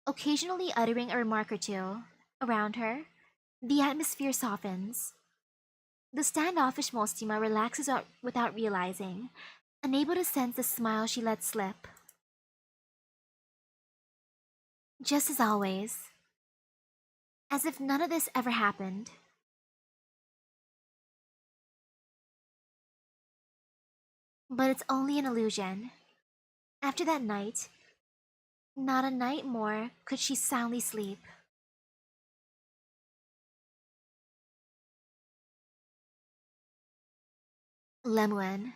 occasionally uttering a remark or two. Around her, the atmosphere softens. The standoffish Mostima relaxes without realizing, unable to sense the smile she let slip. Just as always. As if none of this ever happened. But it's only an illusion. After that night, not a night more could she soundly sleep. Lemuen.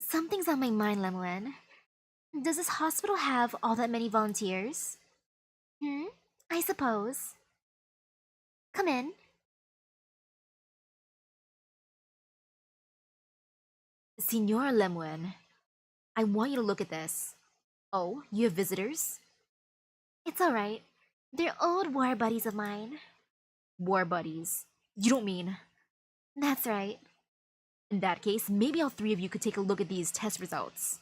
Something's on my mind, Lemuen. Does this hospital have all that many volunteers? I suppose. Come in. Signora Lemuen, I want you to look at this. Oh, you have visitors? It's alright. They're old war buddies of mine. War buddies. You don't mean. That's right. In that case, maybe all three of you could take a look at these test results.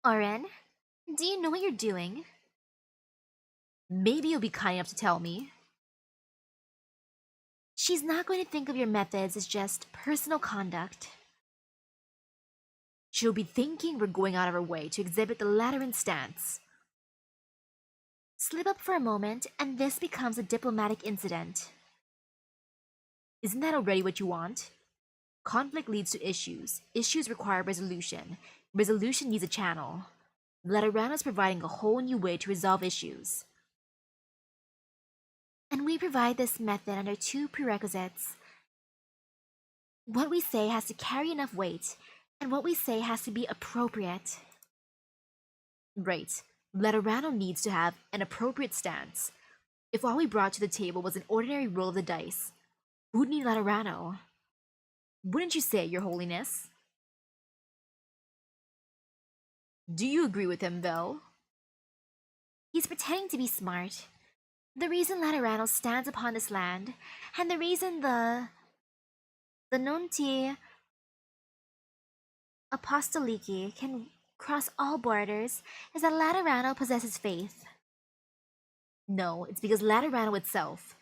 Oren, do you know what you're doing? Maybe you'll be kind enough to tell me. She's not going to think of your methods as just personal conduct. She'll be thinking we're going out of our way to exhibit the Lateran stance. Slip up for a moment, and this becomes a diplomatic incident. Isn't that already what you want? Conflict leads to issues. Issues require resolution. Resolution needs a channel. Laterano's providing a whole new way to resolve issues. And we provide this method under two prerequisites. What we say has to carry enough weight, and what we say has to be appropriate. Right. Laterano needs to have an appropriate stance. If all we brought to the table was an ordinary roll of the dice, who'd need Laterano? Wouldn't you say, Your Holiness? Do you agree with him, Vel? He's pretending to be smart. The reason Laterano stands upon this land, and the reason the Nunti Apostoliki can cross all borders is that Laterano possesses faith. No, it's because Laterano itself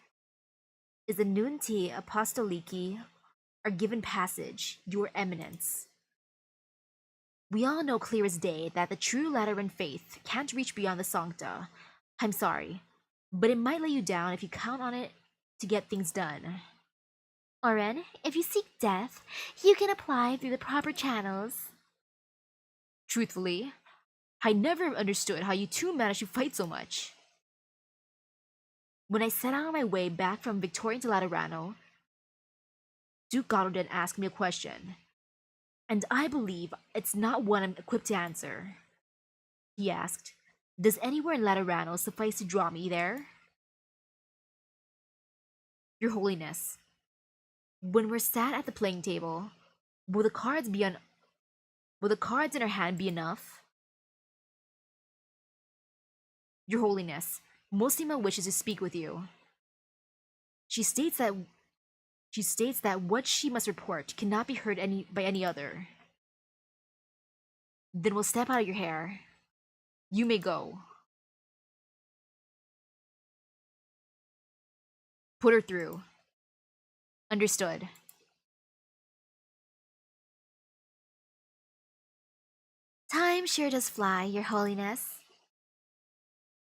is the Nunti Apostoliki are given passage, Your Eminence. We all know clear as day that the true Lateran faith can't reach beyond the Sancta. I'm sorry, but it might lay you down if you count on it to get things done. Oren, if you seek death, you can apply through the proper channels. Truthfully, I never understood how you two managed to fight so much. When I set out on my way back from Victorian to Laterano, Duke Goddard asked me a question, and I believe it's not one I'm equipped to answer. He asked, "Does anywhere in Laterano suffice to draw me there?" Your Holiness, when we're sat at the playing table, will the cards in our hand be enough? Your Holiness, Mosima wishes to speak with you. She states that what she must report cannot be heard by any other. Then we'll step out of your hair. You may go. Put her through. Understood. Time sure does fly, Your Holiness.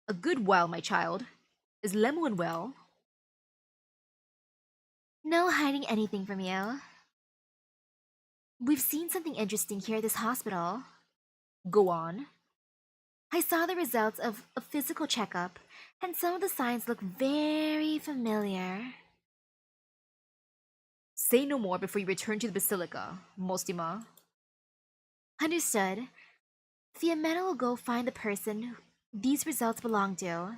A good while, my child. Is Lemuel well? No hiding anything from you. We've seen something interesting here at this hospital. Go on. I saw the results of a physical checkup, and some of the signs look very familiar. Say no more before you return to the Basilica, Mostima. Understood. Fiametta will go find the person these results belong to.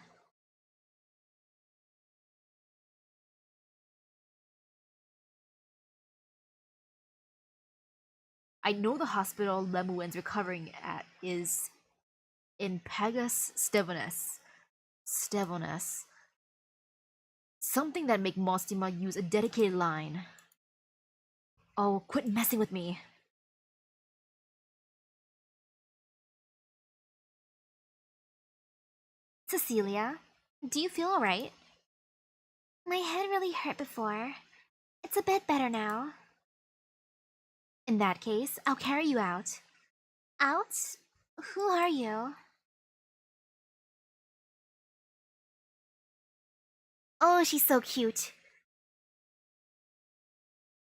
I know the hospital Lemuen's recovering at is in Pagus Stevonis. Stevonis. Something that make Mostima use a dedicated line. Oh, quit messing with me. Cecilia, do you feel alright? My head really hurt before. It's a bit better now. In that case, I'll carry you out. Out? Who are you? Oh, she's so cute.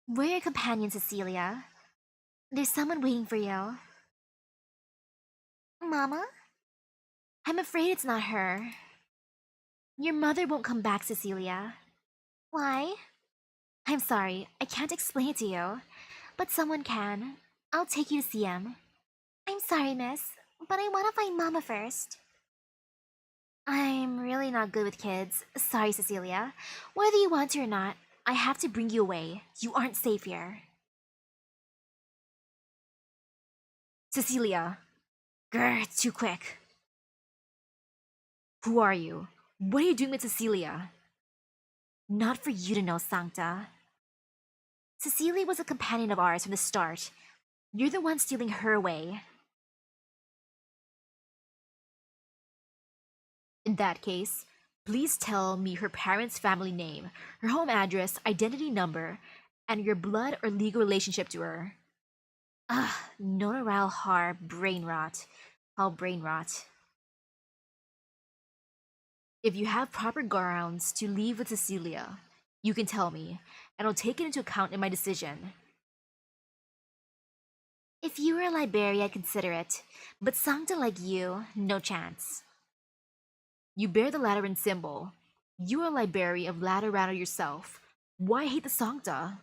We're your companion, Cecilia. There's someone waiting for you. Mama? I'm afraid it's not her. Your mother won't come back, Cecilia. Why? I'm sorry, I can't explain it to you, but someone can. I'll take you to see him. I'm sorry, miss, but I want to find Mama first. I'm really not good with kids. Sorry, Cecilia. Whether you want to or not, I have to bring you away. You aren't safe here. Cecilia, Grr, too quick. who are you? What are you doing with Cecilia? Not for you to know, Sancta. Cecilia was a companion of ours from the start. You're the one stealing her away. In that case, please tell me her parents' family name, her home address, identity number, and your blood or legal relationship to her. Notaral har brain rot. All brain rot. If you have proper grounds to leave with Cecilia, you can tell me, and I'll take it into account in my decision. If you were a Liberia, I'd consider it. But Sancta like you, no chance. You bear the Lateran symbol. You are a Liberi of Laterano yourself. Why hate the Sancta?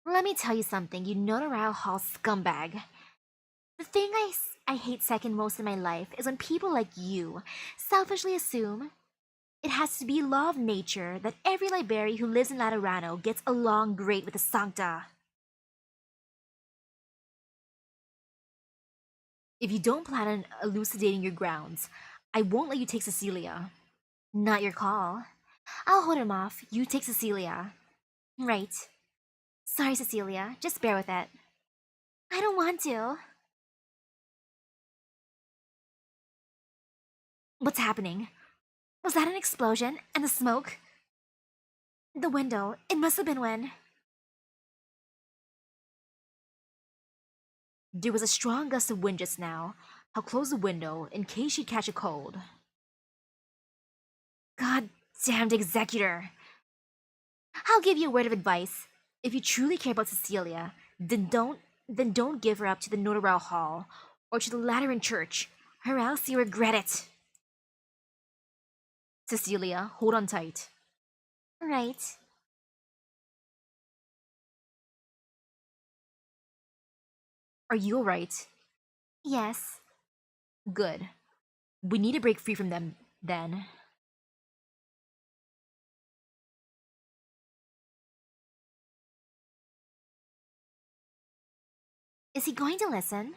Let me tell you something, you Notaral Hall scumbag. The thing I hate second most in my life is when people like you selfishly assume it has to be law of nature that every Liberi who lives in Laterano gets along great with the Sancta. If you don't plan on elucidating your grounds, I won't let you take Cecilia. Not your call. I'll hold him off, you take Cecilia. Right. Sorry, Cecilia, just bear with it. I don't want to. What's happening? Was that an explosion? And the smoke? The window. It must have been when. There was a strong gust of wind just now. I'll close the window in case she'd catch a cold. God damned executor. I'll give you a word of advice. If you truly care about Cecilia, then don't give her up to the Notaral Hall or to the Lateran Church, or else you regret it. Cecilia, hold on tight. Right. Are you alright? Yes. Good. We need to break free from them, then. Is he going to listen?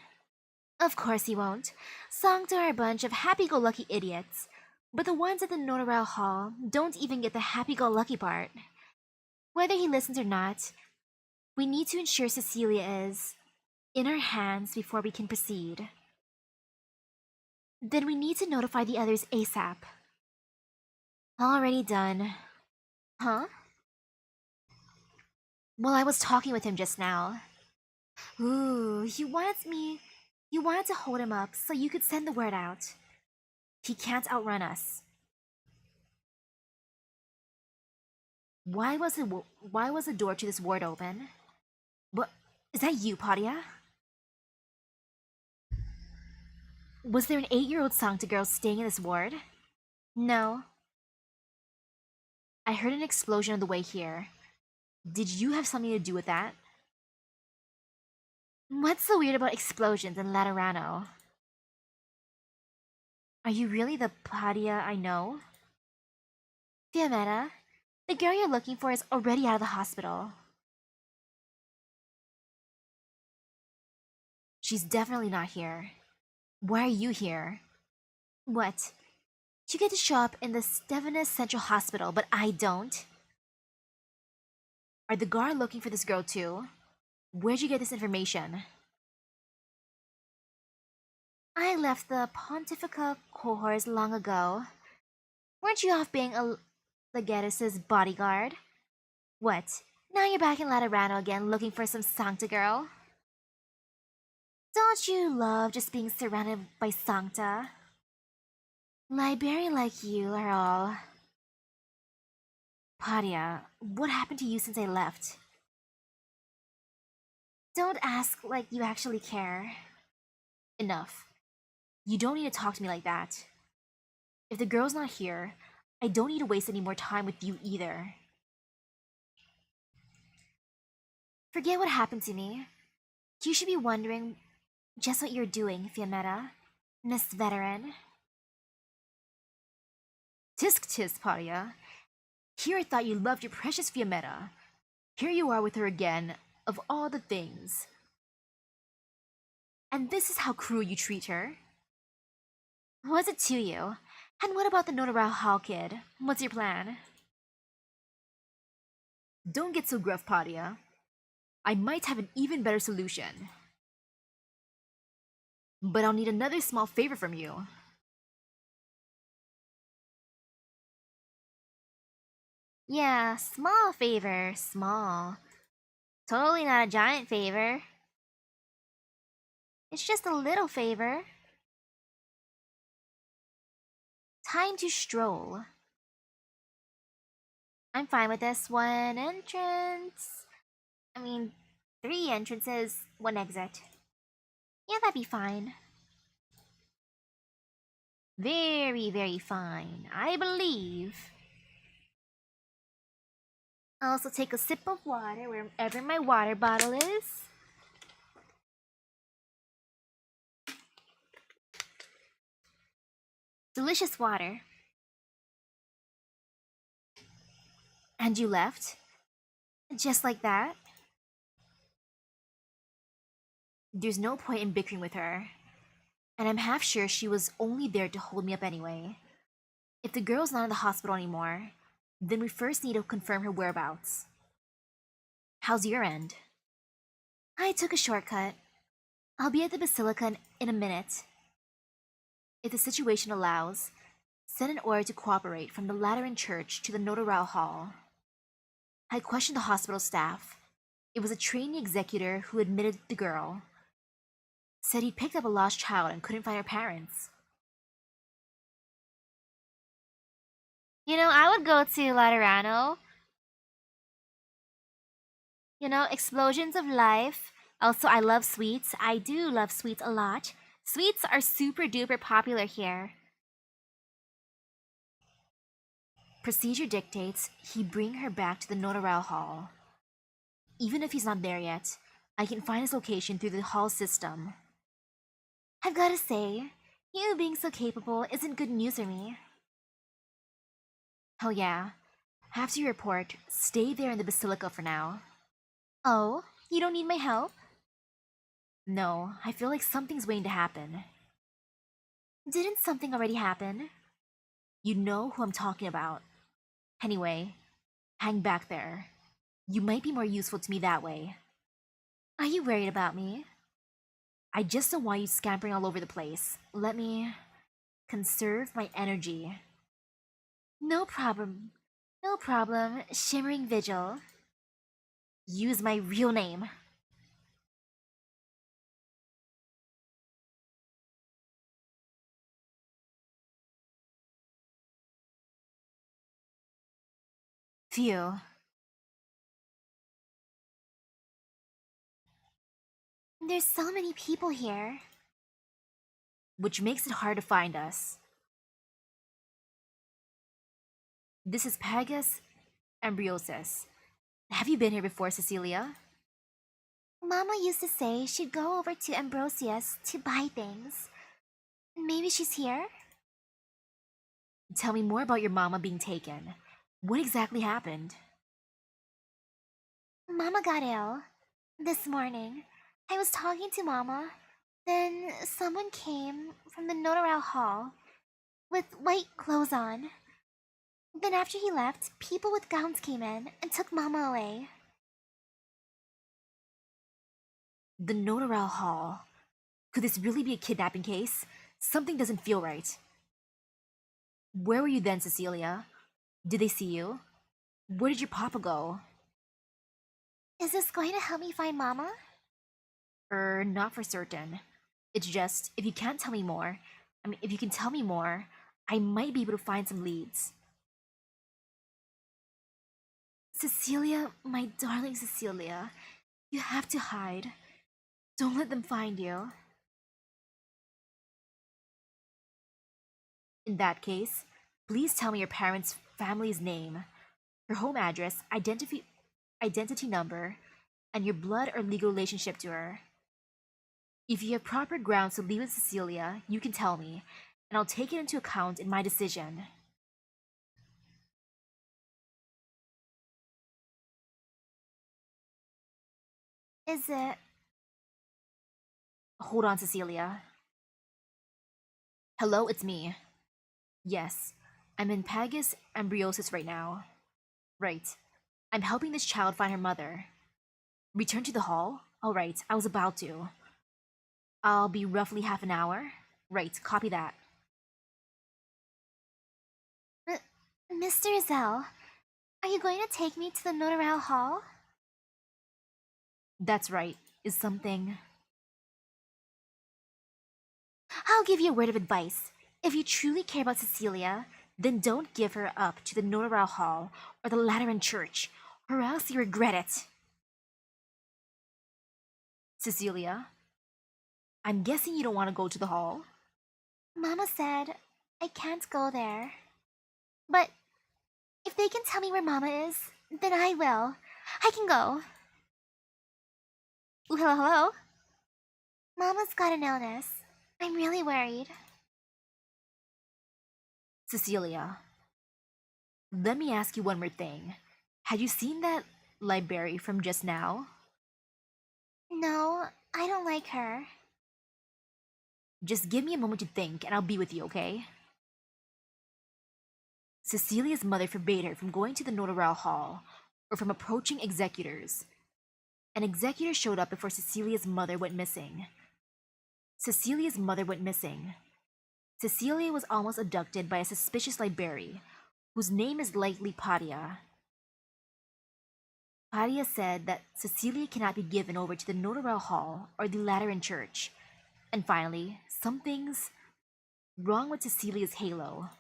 Of course he won't. Sancta are a bunch of happy-go-lucky idiots. But the ones at the Notaral Hall don't even get the happy-go-lucky part. Whether he listens or not, we need to ensure Cecilia is in our hands before we can proceed. Then we need to notify the others ASAP. Already done. Huh? Well, I was talking with him just now. Ooh, you wanted to hold him up so you could send the word out. He can't outrun us. Why was the door to this ward open? What? Is that you, Padia? Was there an 8-year-old Sancta girl staying in this ward? No. I heard an explosion on the way here. Did you have something to do with that? What's so weird about explosions in Laterano? Are you really the Padia I know? Fiametta, the girl you're looking for is already out of the hospital. She's definitely not here. Why are you here? What? You get to show up in the Stevenus Central Hospital, but I don't? Are the guard looking for this girl too? Where'd you get this information? I left the Pontifica cohorts long ago. Weren't you off being a Legatus's bodyguard? What? Now you're back in Laterano again looking for some Sancta girl? Don't you love just being surrounded by Sancta? Librarian like you are all. Padia, what happened to you since I left? Don't ask like you actually care. Enough. You don't need to talk to me like that. If the girl's not here, I don't need to waste any more time with you either. Forget what happened to me. You should be wondering just what you're doing, Fiametta, Miss Veteran. Tisk tisk, Paria. Here I thought you loved your precious Fiametta. Here you are with her again, of all the things. And this is how cruel you treat her? What's it to you? And what about the Notarao Hall kid? What's your plan? Don't get so gruff, Paria. I might have an even better solution. But I'll need another small favor from you. Yeah, small favor, small. Totally not a giant favor. It's just a little favor. Time to stroll. I'm fine with this. One entrance. I mean, 3 entrances, 1 exit. Yeah, that'd be fine. Very, very fine, I believe. I'll also take a sip of water wherever my water bottle is. Delicious water. And you left? Just like that? There's no point in bickering with her. And I'm half sure she was only there to hold me up anyway. If the girl's not in the hospital anymore, then we first need to confirm her whereabouts. How's your end? I took a shortcut. I'll be at the Basilica in a minute. If the situation allows, send an order to cooperate from the Lateran Church to the Notarao Hall. I questioned the hospital staff. It was a trainee executor who admitted the girl. Said he picked up a lost child and couldn't find her parents. You know, I would go to Laterano. You know, explosions of life. Also, I love sweets. I do love sweets a lot. Sweets are super duper popular here. Procedure dictates he bring her back to the Notarao Hall. Even if he's not there yet, I can find his location through the hall system. I've gotta say, you being so capable isn't good news for me. Oh yeah. After your report, stay there in the Basilica for now. Oh, you don't need my help? No, I feel like something's waiting to happen. Didn't something already happen? You know who I'm talking about. Anyway, hang back there. You might be more useful to me that way. Are you worried about me? I just don't want you scampering all over the place. Let me conserve my energy. No problem. No problem, Shimmering Vigil. Use my real name. Phew. There's so many people here. Which makes it hard to find us. This is Pagus Ambriosus. Have you been here before, Cecilia? Mama used to say she'd go over to Ambrosius to buy things. Maybe she's here? Tell me more about your mama being taken. What exactly happened? Mama got ill. This morning, I was talking to Mama. Then someone came from the Notarao Hall with white clothes on. Then after he left, people with gowns came in and took Mama away. The Notarao Hall. Could this really be a kidnapping case? Something doesn't feel right. Where were you then, Cecilia? Did they see you? Where did your papa go? Is this going to help me find Mama? Not for certain. It's just, if you can't tell me more, if you can tell me more, I might be able to find some leads. Cecilia, my darling Cecilia, you have to hide. Don't let them find you. In that case, please tell me your parents' family's name, her home address, identity number, and your blood or legal relationship to her. If you have proper grounds to leave with Cecilia, you can tell me, and I'll take it into account in my decision. Is it? Hold on, Cecilia. Hello, it's me. Yes, I'm in Pagus Ambriosis right now. Right. I'm helping this child find her mother. Return to the hall? Alright, I was about to. I'll be roughly half an hour. Right, copy that. Mr. Zell, are you going to take me to the Notarao Hall? That's right. Is something. I'll give you a word of advice. If you truly care about Cecilia, then don't give her up to the Notarao Hall or the Lateran Church, or else you regret it. Cecilia? I'm guessing you don't want to go to the hall? Mama said I can't go there. But if they can tell me where Mama is, then I will. I can go. Ooh, hello, hello? Mama's got an illness. I'm really worried. Cecilia, let me ask you one more thing. Had you seen that library from just now? No, I don't like her. Just give me a moment to think and I'll be with you, okay? Cecilia's mother forbade her from going to the Notaral Hall or from approaching executors. An executor showed up before Cecilia's mother went missing. Cecilia's mother went missing. Cecilia was almost abducted by a suspicious library, whose name is likely Padia. Padia said that Cecilia cannot be given over to the Notaral Hall or the Lateran Church. And finally, something's wrong with Cecilia's halo.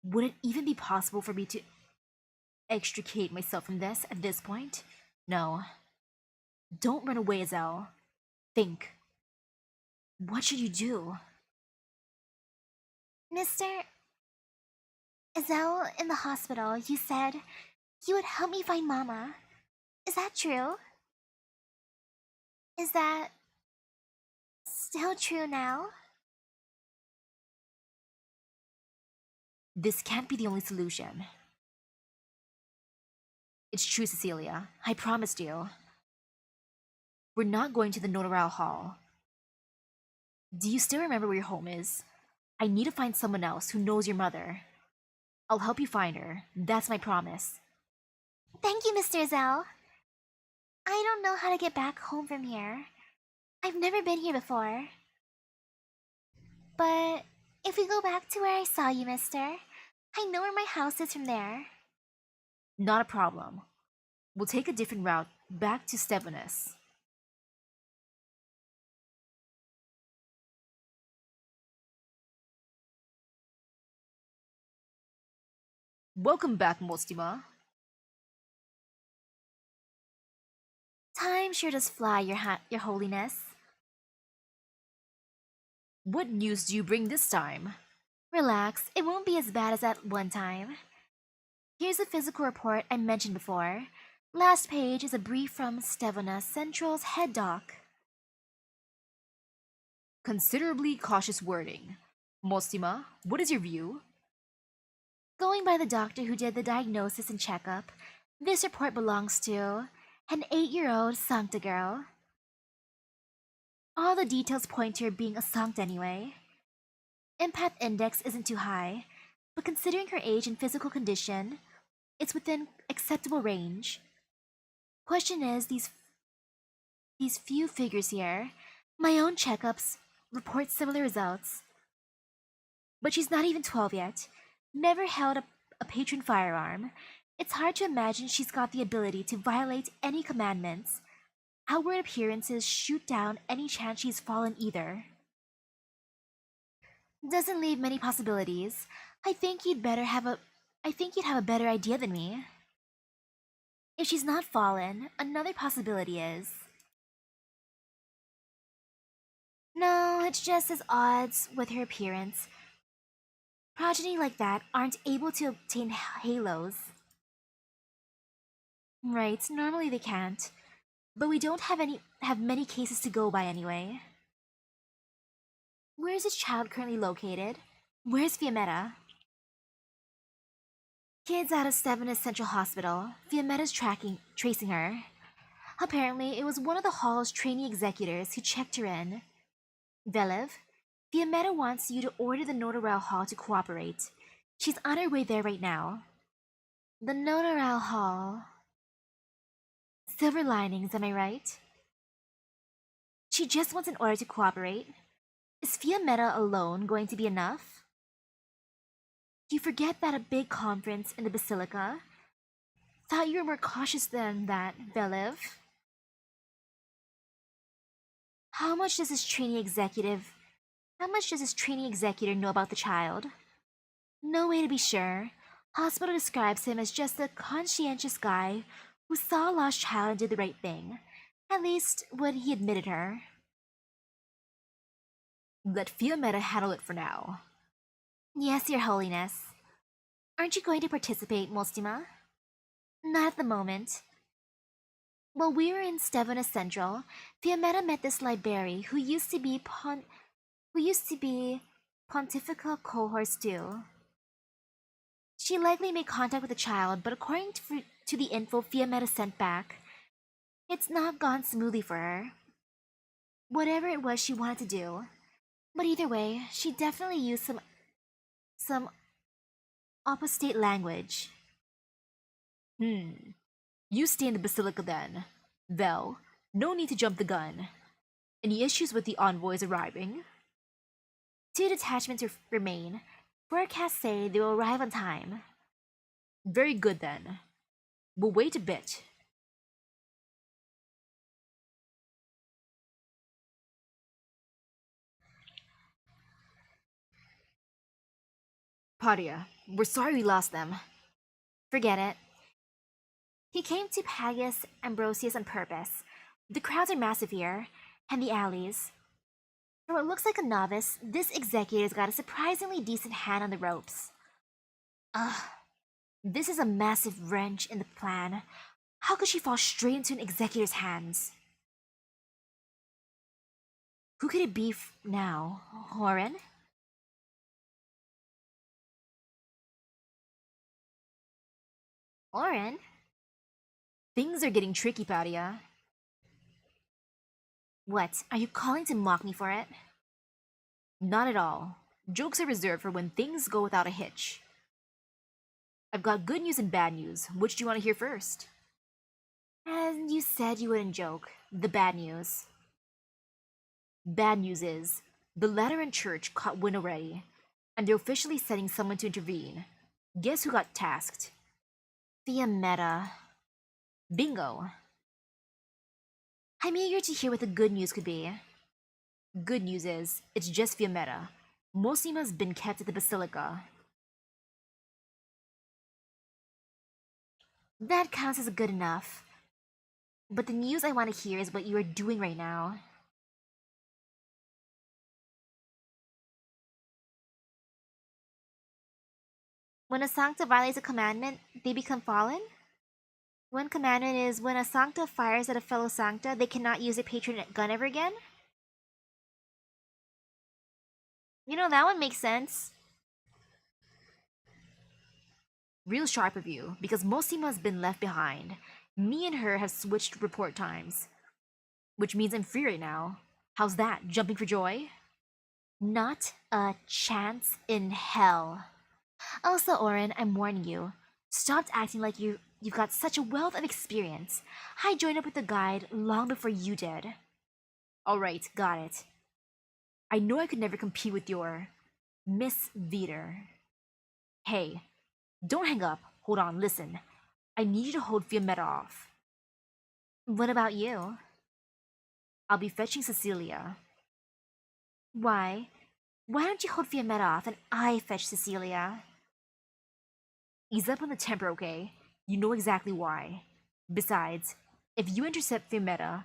Would it even be possible for me to extricate myself from this at this point? No. Don't run away, Azelle. Think. What should you do? Mr. Zell, in the hospital, you said you would help me find Mama. Is that true? Is that still true now? This can't be the only solution. It's true, Cecilia. I promised you. We're not going to the Notaral Hall. Do you still remember where your home is? I need to find someone else who knows your mother. I'll help you find her. That's my promise. Thank you, Mr. Zell. I don't know how to get back home from here. I've never been here before. But if we go back to where I saw you, mister, I know where my house is from there. Not a problem. We'll take a different route back to Stefanus. Welcome back, Mostima. Time sure does fly, your holiness. What news do you bring this time? Relax, it won't be as bad as that one time. Here's the physical report I mentioned before. Last page is a brief from Stevana Central's head doc. Considerably cautious wording. Mostima, what is your view? Going by the doctor who did the diagnosis and checkup, this report belongs to an 8-year-old Sancta girl. All the details point to her being a Sancta anyway. Empath index isn't too high, but considering her age and physical condition, it's within acceptable range. Question is, these few figures here, my own checkups report similar results. But she's not even 12 yet, never held a patron firearm. It's hard to imagine she's got the ability to violate any commandments. Outward appearances shoot down any chance she's fallen either. Doesn't leave many possibilities. I think you'd have a better idea than me. If she's not fallen, another possibility is. No, it's just as odds with her appearance. Progeny like that aren't able to obtain halos. Right, normally they can't. But we don't have many cases to go by anyway. Where is this child currently located? Where's Fiammetta? Kid's out of Stevenus Central Hospital. Fiammetta's tracing her. Apparently, it was one of the hall's trainee executors who checked her in. Velev, Fiammetta wants you to order the Notaral Hall to cooperate. She's on her way there right now. The Notaral Hall. Silver linings, am I right? She just wants an order to cooperate. Is Fiammetta alone going to be enough? You forget that a big conference in the Basilica? Thought you were more cautious than that, Velev. How much does this trainee executor know about the child? No way to be sure. Hospital describes him as just a conscientious guy who saw a lost child and did the right thing. At least, what he admitted her. Let Fiammetta handle it for now. Yes, Your Holiness. Aren't you going to participate, Mostima? Not at the moment. While we were in Stevenus Central, Fiammetta met this library who used to be Pontifical Cohort too. She likely made contact with the child, but according to the info Fiammetta sent back, it's not gone smoothly for her. Whatever it was she wanted to do. But either way, she definitely used some apostate language. You stay in the Basilica then. Vel, no need to jump the gun. Any issues with the envoys arriving? 2 detachments remain. Forecasts say they will arrive on time. Very good then. We'll wait a bit. Padia, we're sorry we lost them. Forget it. He came to Pagus Ambrosius on purpose. The crowds are massive here, and the alleys. For what looks like a novice, this executor's got a surprisingly decent hand on the ropes. Ugh. This is a massive wrench in the plan. How could she fall straight into an executor's hands? Who could it be now? Horan? Oren? Things are getting tricky, Padia. What, are you calling to mock me for it? Not at all. Jokes are reserved for when things go without a hitch. I've got good news and bad news. Which do you want to hear first? And you said you wouldn't joke. The bad news. Bad news is, the Lateran Church caught wind already, and they're officially sending someone to intervene. Guess who got tasked? Fiammetta. Bingo! I'm eager to hear what the good news could be. Good news is, it's just Fiammetta. Mosima's been kept at the Basilica. That counts as good enough. But the news I want to hear is what you are doing right now. When a Sancta violates a commandment, they become fallen? One commandment is when a Sancta fires at a fellow Sancta, they cannot use a patron gun ever again? You know, that one makes sense. Real sharp of you, because Mosima's been left behind. Me and her have switched report times. Which means I'm free right now. How's that? Jumping for joy? Not a chance in hell. Also, Oren, I'm warning you. Stop acting like you've got such a wealth of experience. I joined up with the guide long before you did. Alright, got it. I know I could never compete with your Miss Veter. Hey, don't hang up. Hold on, listen. I need you to hold Fiammetta off. What about you? I'll be fetching Cecilia. Why? Why don't you hold Fiammetta off and I fetch Cecilia? Ease up on the temper, okay? You know exactly why. Besides, if you intercept Fiammetta,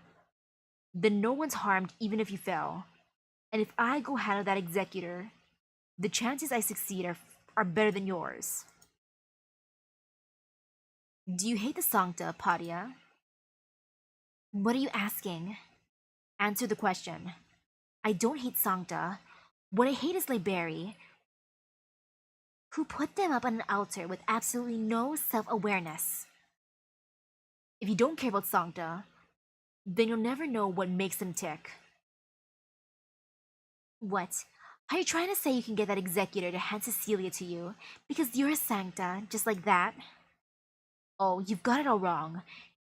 then no one's harmed even if you fell. And if I go handle that executor, the chances I succeed are better than yours. Do you hate the Sancta, Padia? What are you asking? Answer the question. I don't hate Sancta. What I hate is Libery, who put them up on an altar with absolutely no self-awareness. If you don't care about Sancta, then you'll never know what makes them tick. What? Are you trying to say you can get that executor to hand Cecilia to you because you're a Sancta, just like that? Oh, you've got it all wrong.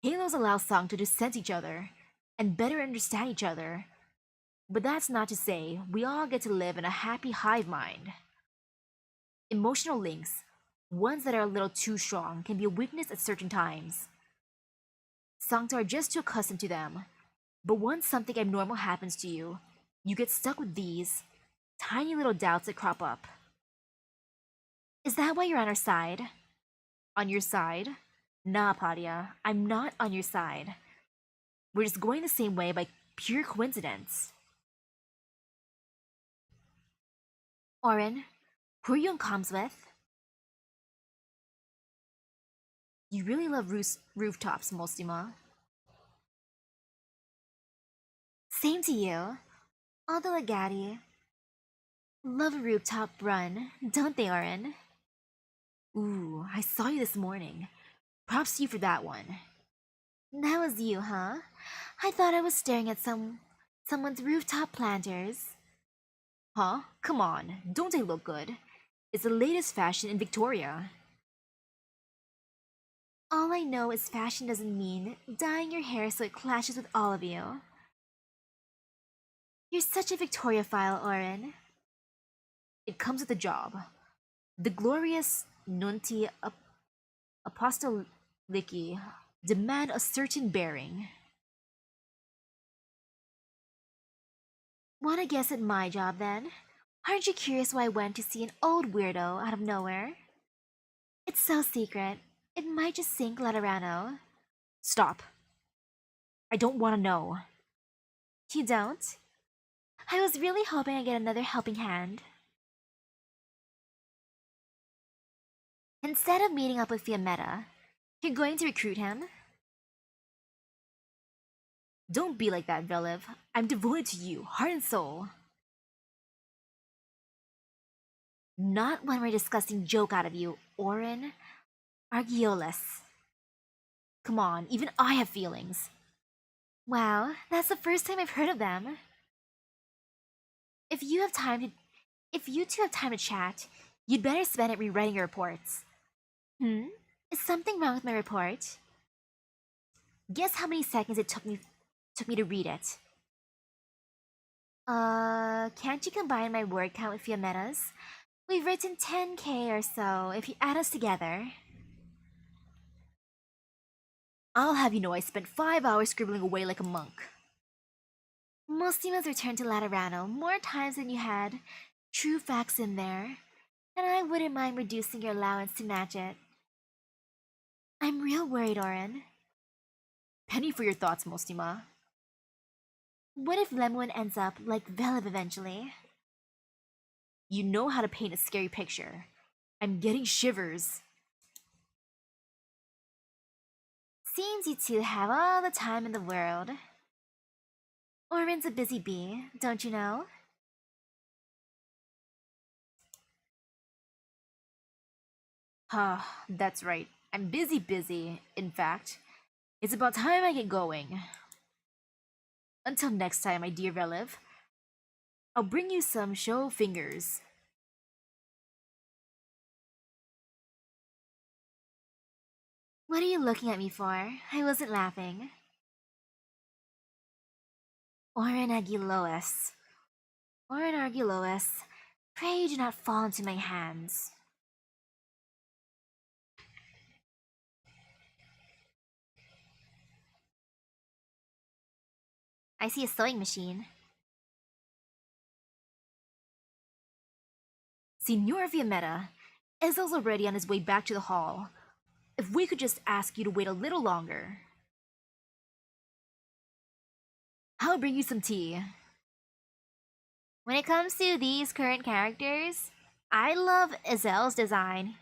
Halos allow Sancta to sense each other and better understand each other. But that's not to say we all get to live in a happy hive mind. Emotional links, ones that are a little too strong, can be a weakness at certain times. Sancta are just too accustomed to them. But once something abnormal happens to you, you get stuck with these tiny little doubts that crop up. Is that why you're on our side? On your side? Nah, Padia, I'm not on your side. We're just going the same way by pure coincidence. Oren, who are you on comms with? You really love rooftops, Mostima. Same to you. All the Legati love a rooftop run, don't they, Oren? Ooh, I saw you this morning. Props to you for that one. That was you, huh? I thought I was staring at someone's rooftop planters. Huh? Come on, don't they look good? It's the latest fashion in Victoria. All I know is fashion doesn't mean dyeing your hair so it clashes with all of you. You're such a Victoriophile, Oren. It comes with the job. The glorious Nunti Apostoliki demand a certain bearing. Wanna guess at my job then? Aren't you curious why I went to see an old weirdo out of nowhere? It's so secret. It might just sink Laterano. Stop. I don't want to know. You don't? I was really hoping I'd get another helping hand. Instead of meeting up with Fiametta, you're going to recruit him? Don't be like that, Velev. I'm devoted to you, heart and soul. Not when we're discussing joke out of you, Oren Argiolis. Come on, even I have feelings. Wow, that's the first time I've heard of them. If you have time to If you two have time to chat, you'd better spend it rewriting your reports. Is something wrong with my report? Guess how many seconds it took me to read it. Can't you combine my word count with Fiametta's? We've written 10K or so if you add us together. I'll have you know I spent 5 hours scribbling away like a monk. Mostima's returned to Laterano more times than you had true facts in there, and I wouldn't mind reducing your allowance to match it. I'm real worried, Oren. Penny for your thoughts, Mostima. What if Lemon ends up like Velev eventually? You know how to paint a scary picture. I'm getting shivers. Seems you two have all the time in the world. Oren's a busy bee, don't you know? That's right. I'm busy, in fact. It's about time I get going. Until next time, my dear Velev, I'll bring you some show fingers. What are you looking at me for? I wasn't laughing. Oren Aguiloes. Oren Aguiloes, pray do not fall into my hands. I see a sewing machine. Signor Fiametta, Ezel's already on his way back to the hall. If we could just ask you to wait a little longer. I'll bring you some tea. When it comes to these current characters, I love Ezel's design.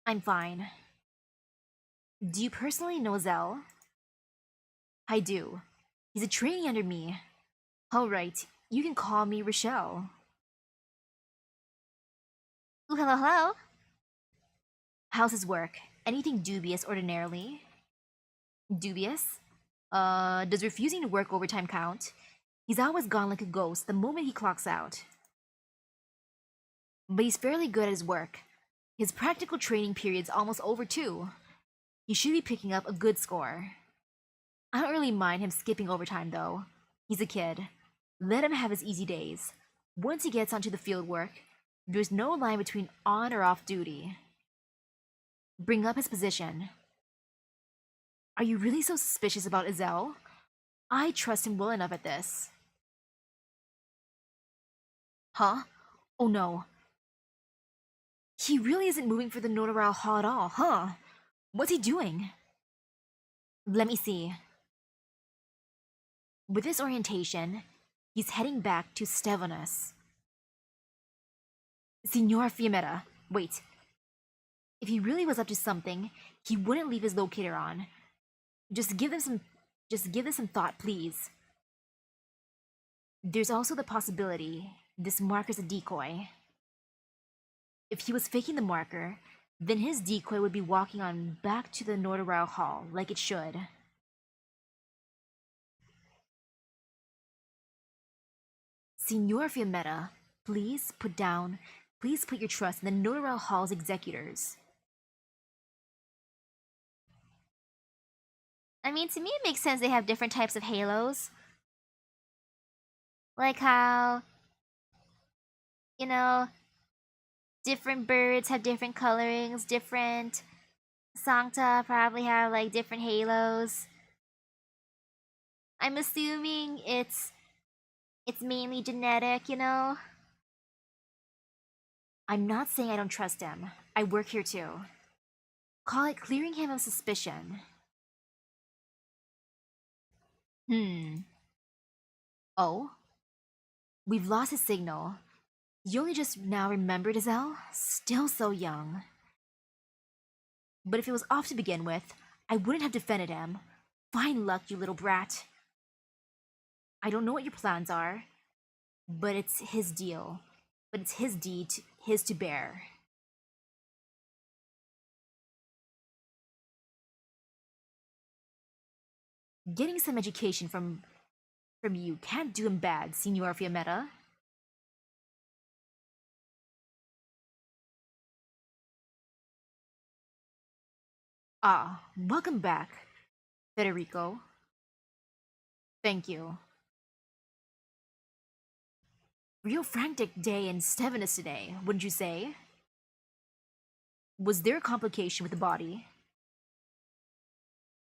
I'm fine. Do you personally know Zell? I do. He's a trainee under me. Alright, you can call me Rochelle. Ooh, hello, hello. How's his work? Anything dubious ordinarily? Dubious? Does refusing to work overtime count? He's always gone like a ghost the moment he clocks out. But he's fairly good at his work. His practical training period's almost over too. He should be picking up a good score. I don't really mind him skipping overtime though. He's a kid. Let him have his easy days. Once he gets onto the field work, there's no line between on or off duty. Bring up his position. Are you really so suspicious about Izelle? I trust him well enough at this. Huh? Oh no. He really isn't moving for the Notarao Hall at all, huh? What's he doing? Let me see. With this orientation, he's heading back to Stevanus. Signor Fiametta, wait. If he really was up to something, he wouldn't leave his locator on. Just give this some thought, please. There's also the possibility this marker's a decoy. If he was faking the marker, then his decoy would be walking on back to the Norderau Hall like it should. Signor Fiametta, please put your trust in the Norderau Hall's executors. I mean, to me, it makes sense they have different types of halos. Like how, you know, different birds have different colorings, different Sancta probably have like different halos. I'm assuming it's mainly genetic, you know? I'm not saying I don't trust him. I work here too. Call it clearing him of suspicion. Oh? We've lost his signal. You only just now remembered Azelle? Still so young. But if it was off to begin with, I wouldn't have defended him. Fine luck, you little brat. I don't know what your plans are, but it's his deal. But it's his deed, his to bear. Getting some education from you can't do him bad, Signor Fiametta. Ah, welcome back, Federico. Thank you. Real frantic day in Stevenus today, wouldn't you say? Was there a complication with the body?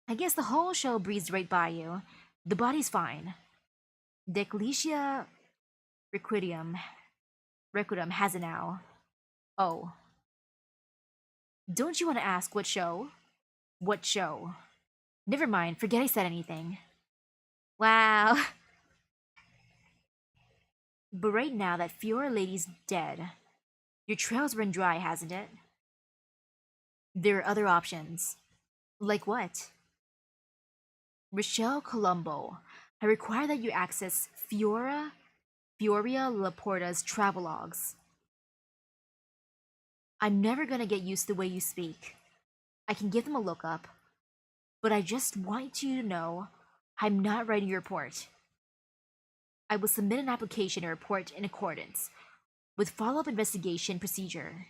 I guess the whole show breezed right by you. The body's fine. Declicia Requiem has it now. Oh. Don't you want to ask what show? What show? Never mind, forget I said anything. Wow. But right now that Fiora lady's dead, your trail's run dry, hasn't it? There are other options. Like what? Rochelle Colombo, I require that you access Fioria Laporta's travelogues. I'm never gonna get used to the way you speak. I can give them a lookup, but I just want you to know I'm not writing your report. I will submit an application and report in accordance with follow-up investigation procedure.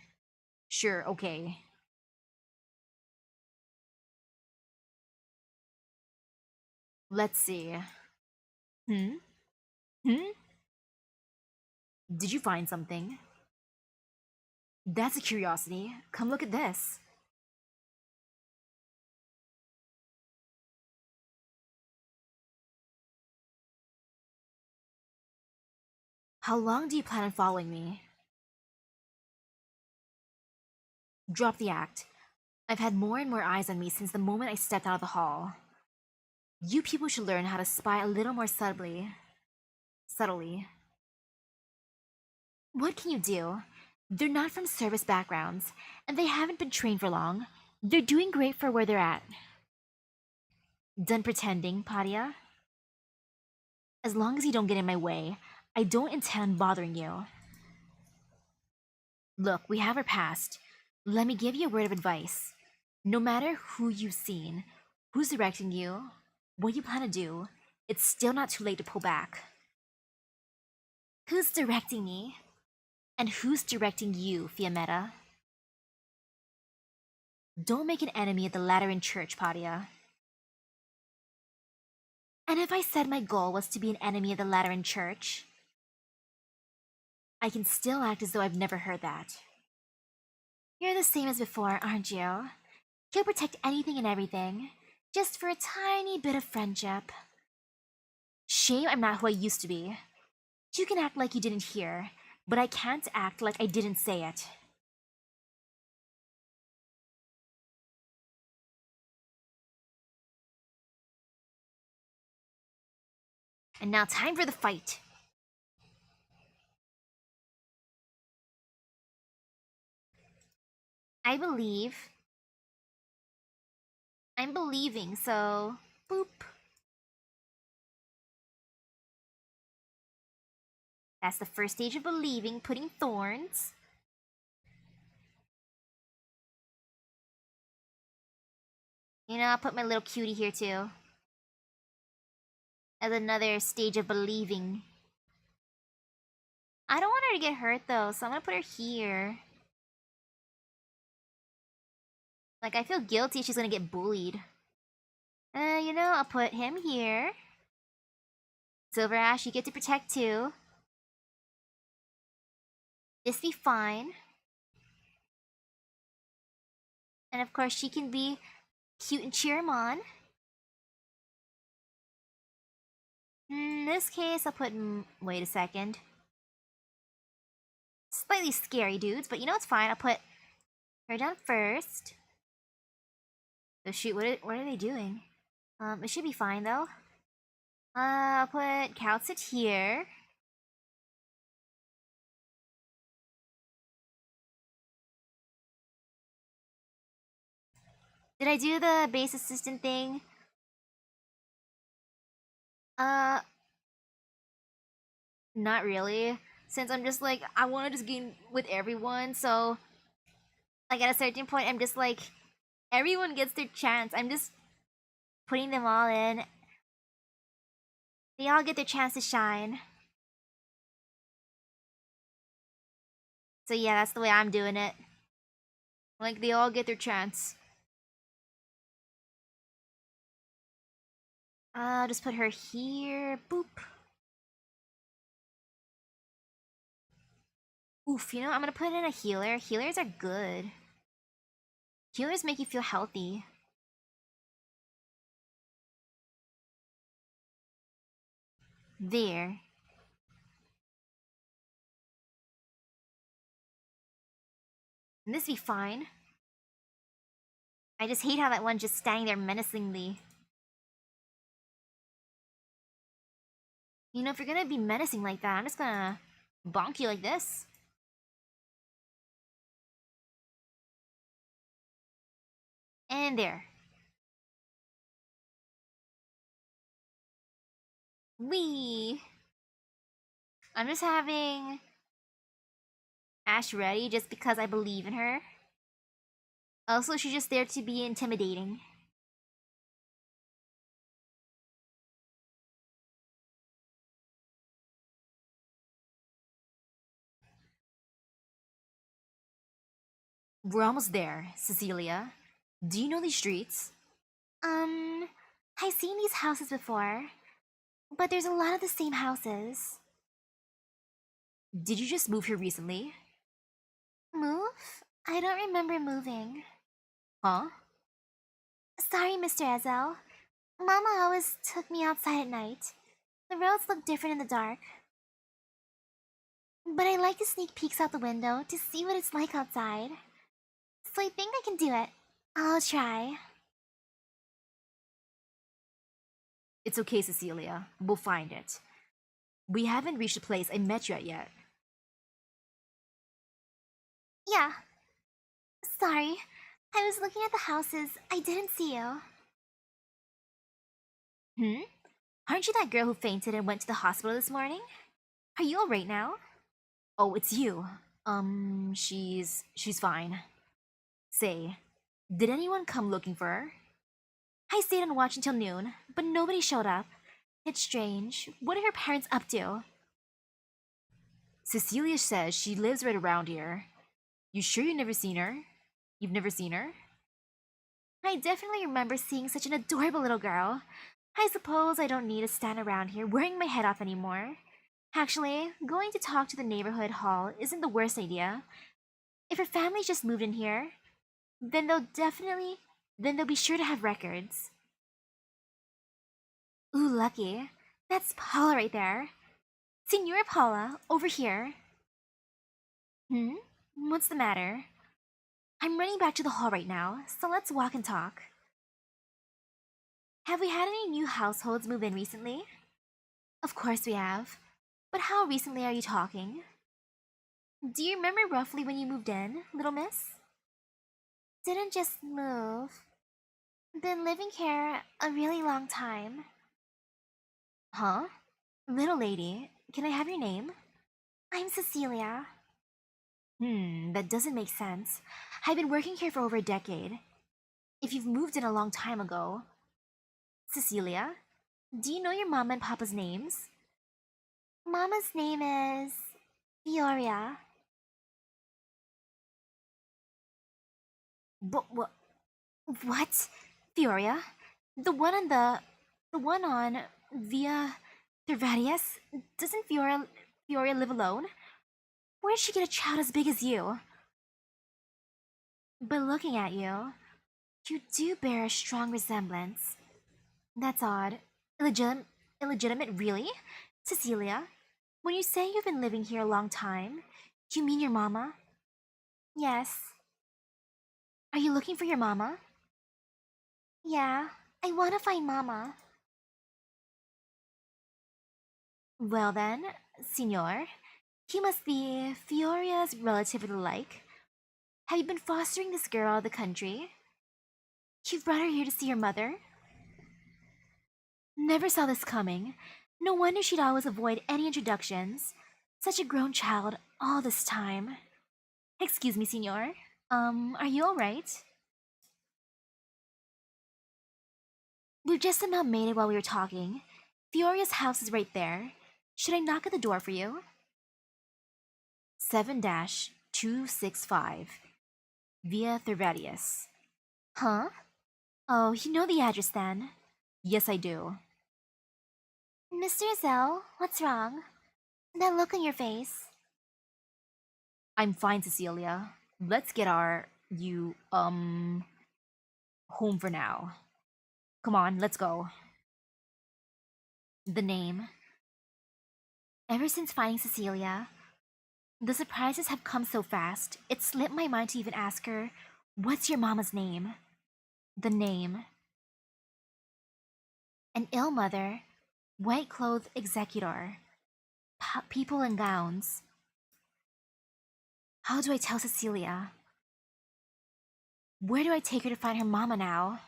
Sure, okay. Let's see. Hmm? Did you find something? That's a curiosity. Come look at this. How long do you plan on following me? Drop the act. I've had more and more eyes on me since the moment I stepped out of the hall. You people should learn how to spy a little more subtly. What can you do? They're not from service backgrounds, and they haven't been trained for long. They're doing great for where they're at. Done pretending, Padia? As long as you don't get in my way, I don't intend bothering you. Look, we have our past. Let me give you a word of advice. No matter who you've seen, who's directing you, what you plan to do, it's still not too late to pull back. Who's directing me? And who's directing you, Fiammetta? Don't make an enemy of the Lateran Church, Padia. And if I said my goal was to be an enemy of the Lateran Church? I can still act as though I've never heard that. You're the same as before, aren't you? You'll protect anything and everything, just for a tiny bit of friendship. Shame I'm not who I used to be. You can act like you didn't hear, but I can't act like I didn't say it. And now time for the fight. I believe. I'm believing, so boop. That's the first stage of believing, putting thorns. You know, I'll put my little cutie here too. As another stage of believing. I don't want her to get hurt though, so I'm gonna put her here. Like, I feel guilty she's gonna get bullied. You know, I'll put him here. Silver Ash, you get to protect too. This be fine. And of course, she can be cute and cheer him on. In this case, I'll put... wait a second. Slightly scary dudes, but you know it's fine. I'll put her down first. Oh shoot, what are they doing? It should be fine though. I'll put Calcit here. Did I do the base assistant thing? Not really. Since I'm just like, I want to just game with everyone, so... like, at a certain point, I'm just like, everyone gets their chance. I'm just putting them all in. They all get their chance to shine. So yeah, that's the way I'm doing it. Like, they all get their chance. I'll just put her here. Boop. Oof, you know, I'm gonna put in a healer. Healers are good. Healers make you feel healthy. There. And this be fine. I just hate how that one's just standing there menacingly. You know, if you're gonna be menacing like that, I'm just gonna bonk you like this. And there. Wee! I'm just having Ash ready just because I believe in her. Also, she's just there to be intimidating. We're almost there, Cecilia. Do you know these streets? I've seen these houses before, but there's a lot of the same houses. Did you just move here recently? Move? I don't remember moving. Huh? Sorry, Mr. Ezel. Mama always took me outside at night. The roads look different in the dark. But I like to sneak peeks out the window to see what it's like outside. So I think I can do it. I'll try. It's okay, Cecilia. We'll find it. We haven't reached the place I met you at yet. Yeah. Sorry. I was looking at the houses. I didn't see you. Hmm? Aren't you that girl who fainted and went to the hospital this morning? Are you alright now? Oh, it's you. She's fine. Say, did anyone come looking for her? I stayed on watch until noon, but nobody showed up. It's strange. What are her parents up to? Cecilia says she lives right around here. You sure you've never seen her? You've never seen her? I definitely remember seeing such an adorable little girl. I suppose I don't need to stand around here worrying my head off anymore. Actually, going to talk to the neighborhood hall isn't the worst idea. If her family just moved in here, then they'll be sure to have records. Ooh, lucky. That's Paula right there. Senora Paula, over here. Hmm? What's the matter? I'm running back to the hall right now, so let's walk and talk. Have we had any new households move in recently? Of course we have. But how recently are you talking? Do you remember roughly when you moved in, little miss? Didn't just move. Been living here a really long time. Huh? Little lady, can I have your name? I'm Cecilia. That doesn't make sense. I've been working here for over a decade. If you've moved in a long time ago. Cecilia, do you know your mama and papa's names? Mama's name is Fioria. But what? Fioria? The one on Via Thervadius? Doesn't Fioria live alone? Where'd she get a child as big as you? But looking at you, you do bear a strong resemblance. That's odd. Illegitimate, really? Cecilia, when you say you've been living here a long time, you mean your mama? Yes. Are you looking for your mama? Yeah, I want to find mama. Well then, Signor, he must be Fioria's relative like. Have you been fostering this girl out of the country? You've brought her here to see your mother? Never saw this coming. No wonder she'd always avoid any introductions. Such a grown child all this time. Excuse me, Signor. Are you alright? We've just about made it while we were talking. Fioria's house is right there. Should I knock at the door for you? 7-265 Via Thervadius. Huh? Oh, you know the address then? Yes, I do. Mr. Zell, what's wrong? That look on your face. I'm fine, Cecilia. Let's get home for now. Come on, let's go. The name. Ever since finding Cecilia, the surprises have come so fast, it slipped my mind to even ask her, what's your mama's name? The name. An ill mother, white clothed executor, people in gowns. How do I tell Cecilia? Where do I take her to find her mama now?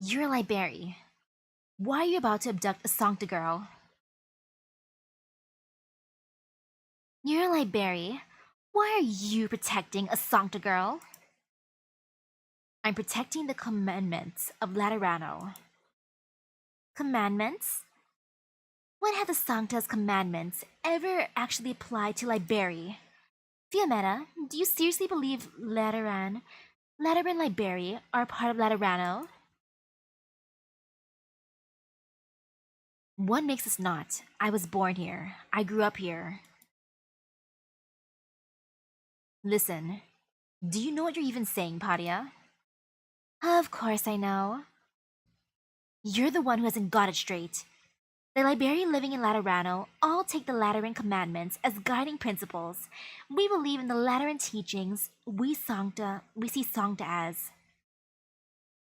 You're a library. Why are you about to abduct a Sancta girl? You're a library. Why are you protecting a Sancta girl? I'm protecting the commandments of Laterano. Commandments? When have the Sancta's commandments ever actually applied to Liberi? Fiametta, do you seriously believe Lateran Liberi are part of Laterano? What makes us not? I was born here. I grew up here. Listen, do you know what you're even saying, Paria? Of course I know. You're the one who hasn't got it straight. The Liberi living in Laterano all take the Lateran commandments as guiding principles. We believe in the Lateran teachings we see Sancta as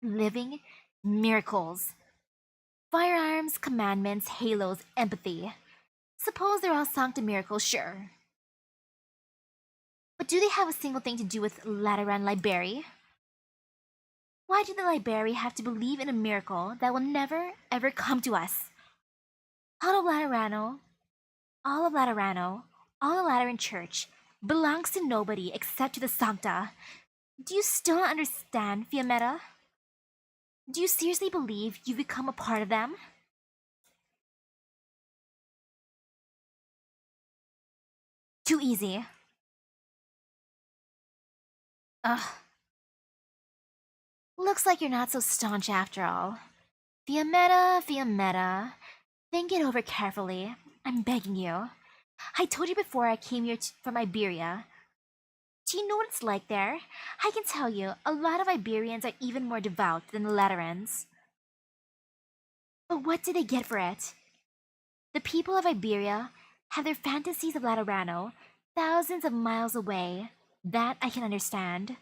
living miracles. Firearms, commandments, halos, empathy. Suppose they're all sancta miracles, sure. But do they have a single thing to do with Lateran Liberi? Why do the Liberi have to believe in a miracle that will never, ever come to us? All of Laterano, all of Laterano, all the Lateran Church belongs to nobody except to the Sancta. Do you still not understand, Fiammetta? Do you seriously believe you've become a part of them? Too easy. Ugh. Looks like you're not so staunch after all. Fiammetta, Fiammetta. Think it over carefully. I'm begging you. I told you before I came here from Iberia. Do you know what it's like there? I can tell you, a lot of Iberians are even more devout than the Laterans. But what did they get for it? The people of Iberia have their fantasies of Laterano thousands of miles away. That I can understand.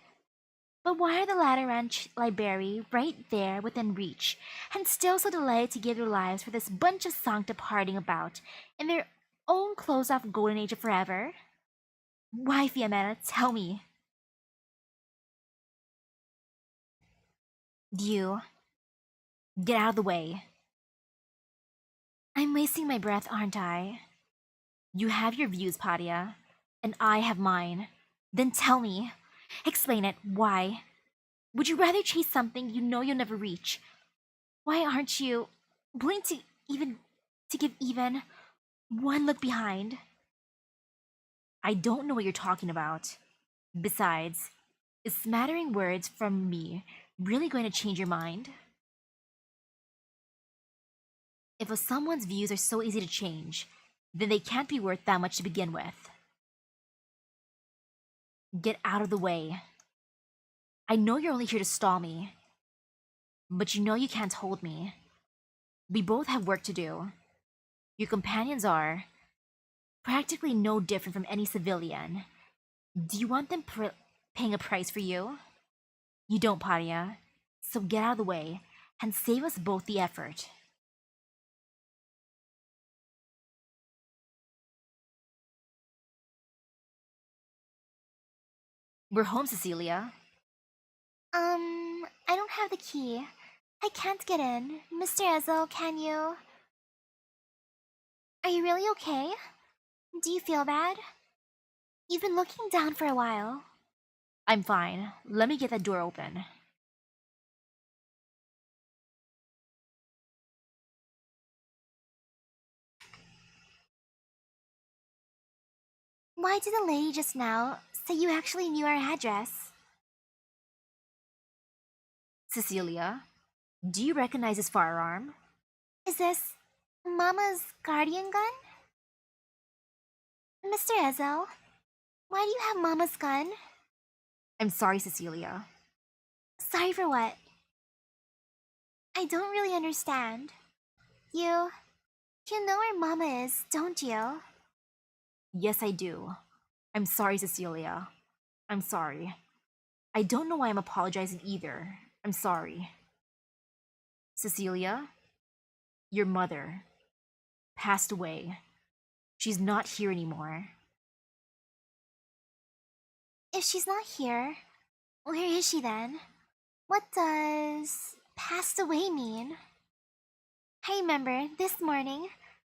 But why are the Lateran Liberi right there within reach, and still so delighted to give their lives for this bunch of sancta partying about in their own closed-off golden age of forever? Why, Fiammetta, tell me. You, get out of the way. I'm wasting my breath, aren't I? You have your views, Padia, and I have mine. Then tell me. Explain it. Why? Would you rather chase something you know you'll never reach? Why aren't you willing to give even one look behind? I don't know what you're talking about. Besides, is smattering words from me really going to change your mind? If someone's views are so easy to change, then they can't be worth that much to begin with. Get out of the way. I know you're only here to stall me, but you know you can't hold me. We both have work to do. Your companions are practically no different from any civilian. Do you want them paying a price for you? You don't, Padia. So get out of the way and save us both the effort. We're home, Cecilia. I don't have the key. I can't get in. Mr. Ezel, can you? Are you really okay? Do you feel bad? You've been looking down for a while. I'm fine. Let me get that door open. Why did the lady just now say you actually knew our address? Cecilia, do you recognize this firearm? Is this Mama's guardian gun? Mr. Ezel, why do you have Mama's gun? I'm sorry, Cecilia. Sorry for what? I don't really understand. You know where Mama is, don't you? Yes, I do. I'm sorry, Cecilia. I'm sorry. I don't know why I'm apologizing either. I'm sorry. Cecilia, your mother passed away. She's not here anymore. If she's not here, where is she then? What does passed away mean? I remember this morning,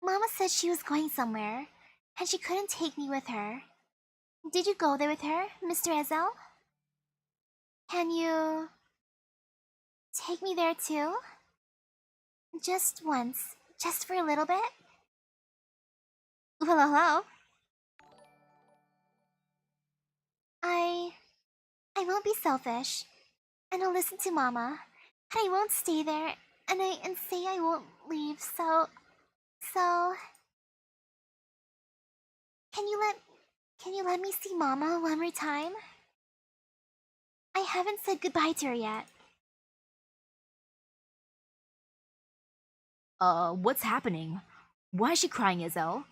Mama said she was going somewhere, and she couldn't take me with her. Did you go there with her, Mr. Ezel? Can you take me there too? Just once, just for a little bit? Well, hello. I I won't be selfish, and I'll listen to Mama, and I won't stay there, and say I won't leave. So can you let me see Mama one more time? I haven't said goodbye to her yet. What's happening? Why is she crying, Isel?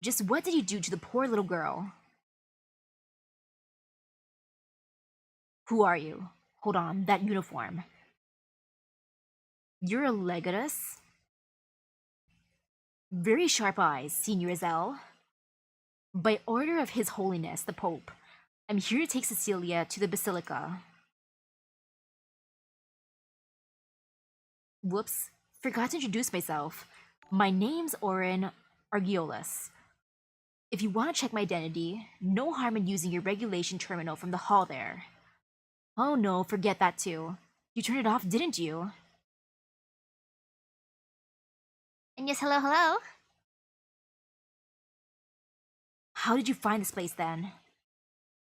Just what did you do to the poor little girl? Who are you? Hold on, that uniform. You're a legatus? Very sharp eyes, Senior Zell. By order of His Holiness, the Pope, I'm here to take Cecilia to the Basilica. Whoops, forgot to introduce myself. My name's Oren Argiolus. If you want to check my identity, no harm in using your regulation terminal from the hall there. Oh no, forget that too. You turned it off, didn't you? And yes, hello, hello. How did you find this place then?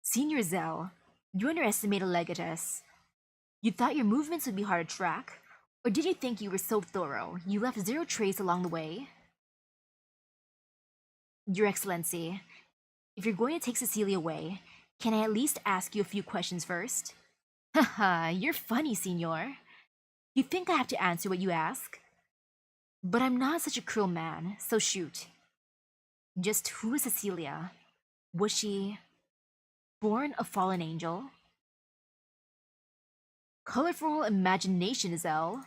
Senior Zell, you underestimated Legatus. You thought your movements would be hard to track? Or did you think you were so thorough, you left zero trace along the way? Your Excellency, if you're going to take Cecilia away, can I at least ask you a few questions first? Haha, you're funny, Senor. You think I have to answer what you ask? But I'm not such a cruel man, so shoot. Just who is Cecilia? Was she born a fallen angel? Colorful imagination, Zell.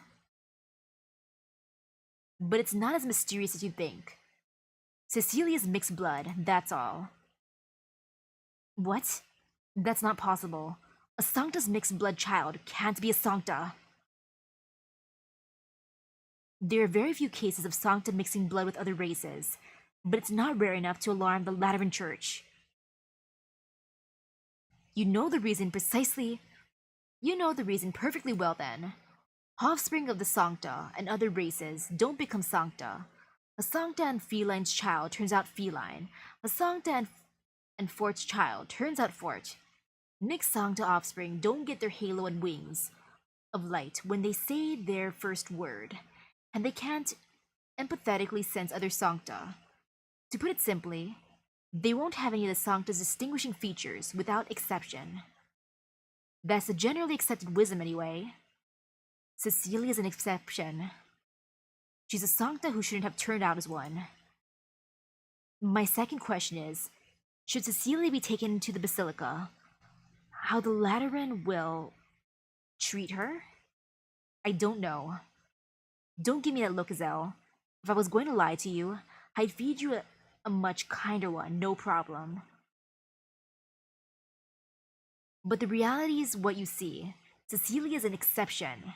But it's not as mysterious as you think. Cecilia's mixed blood, that's all. What? That's not possible. A Sancta's mixed blood child can't be a Sancta. There are very few cases of Sancta mixing blood with other races, but it's not rare enough to alarm the Lateran Church. You know the reason perfectly well then. Offspring of the Sancta and other races don't become Sancta. A Sancta and feline's child turns out feline. A Sancta and fort's child turns out fort. Mixed Sancta offspring don't get their halo and wings of light when they say their first word, and they can't empathetically sense other Sancta. To put it simply, they won't have any of the Sancta's distinguishing features without exception. That's the generally accepted wisdom anyway. Cecilia's an exception. She's a Sancta who shouldn't have turned out as one. My second question is, should Cecilia be taken to the Basilica? How the Lateran will treat her? I don't know. Don't give me that look, Zell. If I was going to lie to you, I'd feed you a much kinder one, no problem. But the reality is what you see. Cecilia is an exception.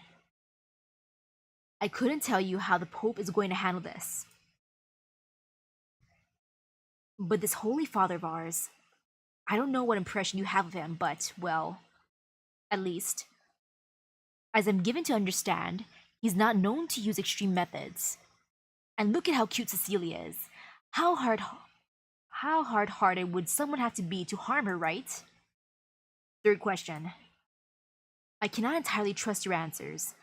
I couldn't tell you how the Pope is going to handle this. But this Holy Father of ours, I don't know what impression you have of him, but, well, at least, as I'm given to understand, he's not known to use extreme methods. And look at how cute Cecilia is. How hard-hearted would someone have to be to harm her, right? Third question. I cannot entirely trust your answers.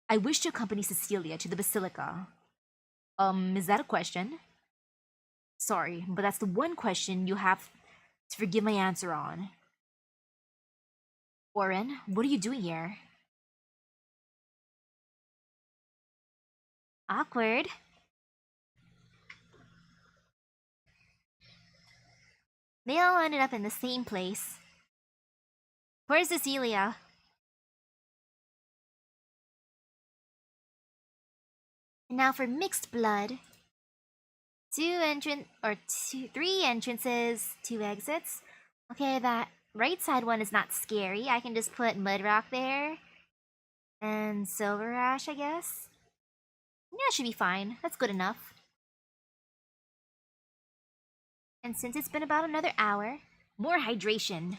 I wish to accompany Cecilia to the Basilica. Is that a question? Sorry, but that's the one question you'll have to forgive my answer on. Oren, what are you doing here? Awkward. They all ended up in the same place. Where's Cecilia? And now for mixed blood. Three entrances, 2 exits. Okay, that right side one is not scary. I can just put Mudrock there. And Silver Ash, I guess. Yeah, it should be fine. That's good enough. And since it's been about another hour, more hydration.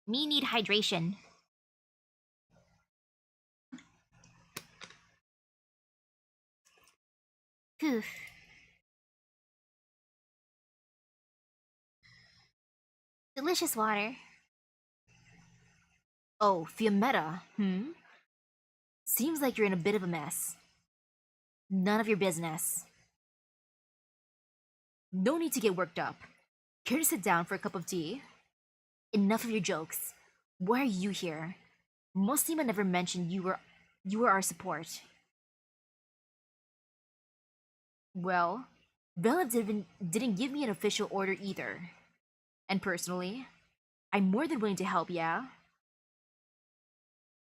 Me need hydration. Phew. Delicious water. Oh, Fiammetta, Seems like you're in a bit of a mess. None of your business. No need to get worked up. Care to sit down for a cup of tea? Enough of your jokes. Why are you here? Muslima never mentioned you were our support. Well, Bella didn't give me an official order either. And personally, I'm more than willing to help, yeah?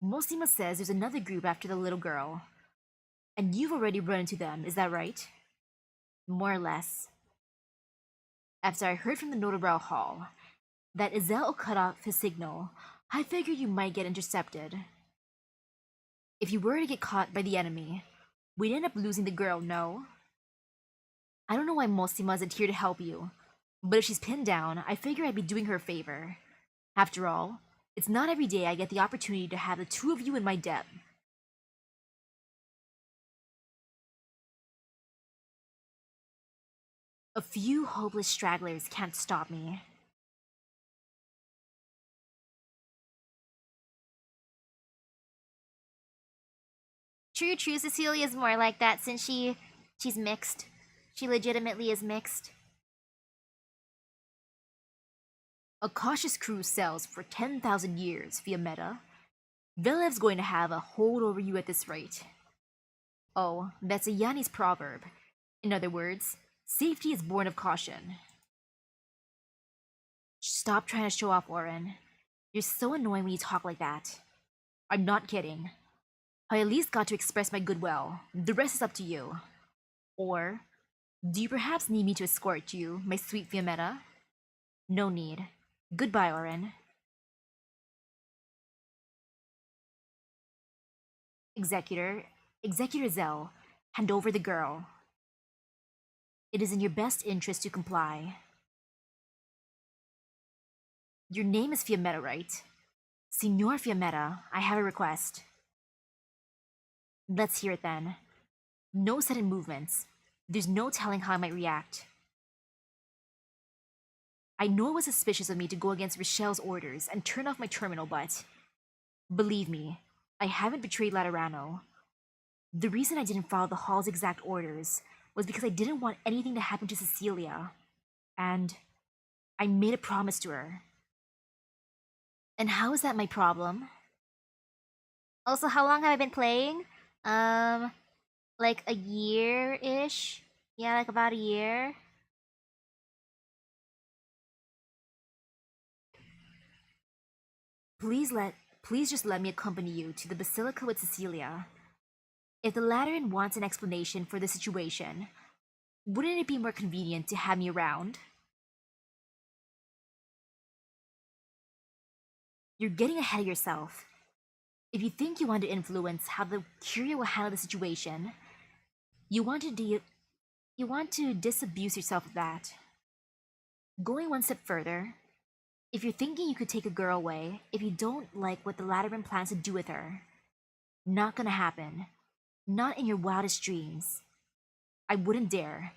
Muslima says there's another group after the little girl. And you've already run into them, is that right? More or less. After I heard from the Notobrow Hall that Ezel cut off his signal, I figured you might get intercepted. If you were to get caught by the enemy, we'd end up losing the girl, no? I don't know why Mosima isn't here to help you, but if she's pinned down, I figure I'd be doing her a favor. After all, it's not every day I get the opportunity to have the two of you in my debt. A few hopeless stragglers can't stop me. True, Cecilia is more like that since she's mixed. She legitimately is mixed. A cautious crew sells for 10,000 years via meta. Velev's going to have a hold over you at this rate. Oh, that's a Yanni's proverb. In other words, safety is born of caution. Stop trying to show off, Oren. You're so annoying when you talk like that. I'm not kidding. I at least got to express my goodwill. The rest is up to you. Or, do you perhaps need me to escort you, my sweet Fiametta? No need. Goodbye, Oren. Executor Zell, hand over the girl. It is in your best interest to comply. Your name is Fiametta, right? Signor Fiametta, I have a request. Let's hear it then. No sudden movements. There's no telling how I might react. I know it was suspicious of me to go against Rochelle's orders and turn off my terminal, but believe me, I haven't betrayed Laterano. The reason I didn't follow the Hall's exact orders was because I didn't want anything to happen to Cecilia. And I made a promise to her. And how is that my problem? Also, how long have I been playing? Like a year-ish? Yeah, like about a year. Please just let me accompany you to the Basilica with Cecilia. If the Lateran wants an explanation for the situation, wouldn't it be more convenient to have me around? You're getting ahead of yourself. If you think you want to influence how the Curia will handle the situation, you want to disabuse yourself of that. Going one step further, if you're thinking you could take a girl away if you don't like what the Lateran plans to do with her, not gonna happen. Not in your wildest dreams. I wouldn't dare.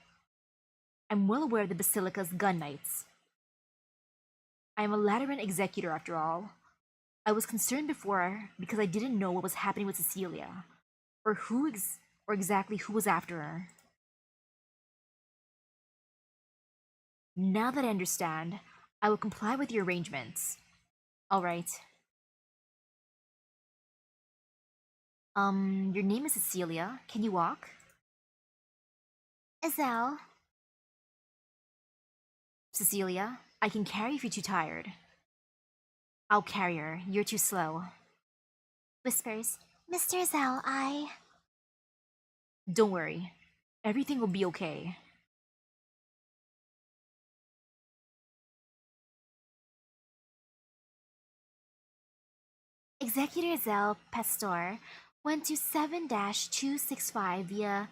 I'm well aware of the Basilica's gun knights. I am a Lateran executor after all. I was concerned before because I didn't know what was happening with Cecilia, or exactly who was after her. Now that I understand, I will comply with your arrangements. All right. Your name is Cecilia. Can you walk? Ezel. Cecilia, I can carry if you're too tired. I'll carry her. You're too slow. Whispers. Mr. Ezel, I... Don't worry. Everything will be okay. Executor Ezel Pastor went to 7-265 via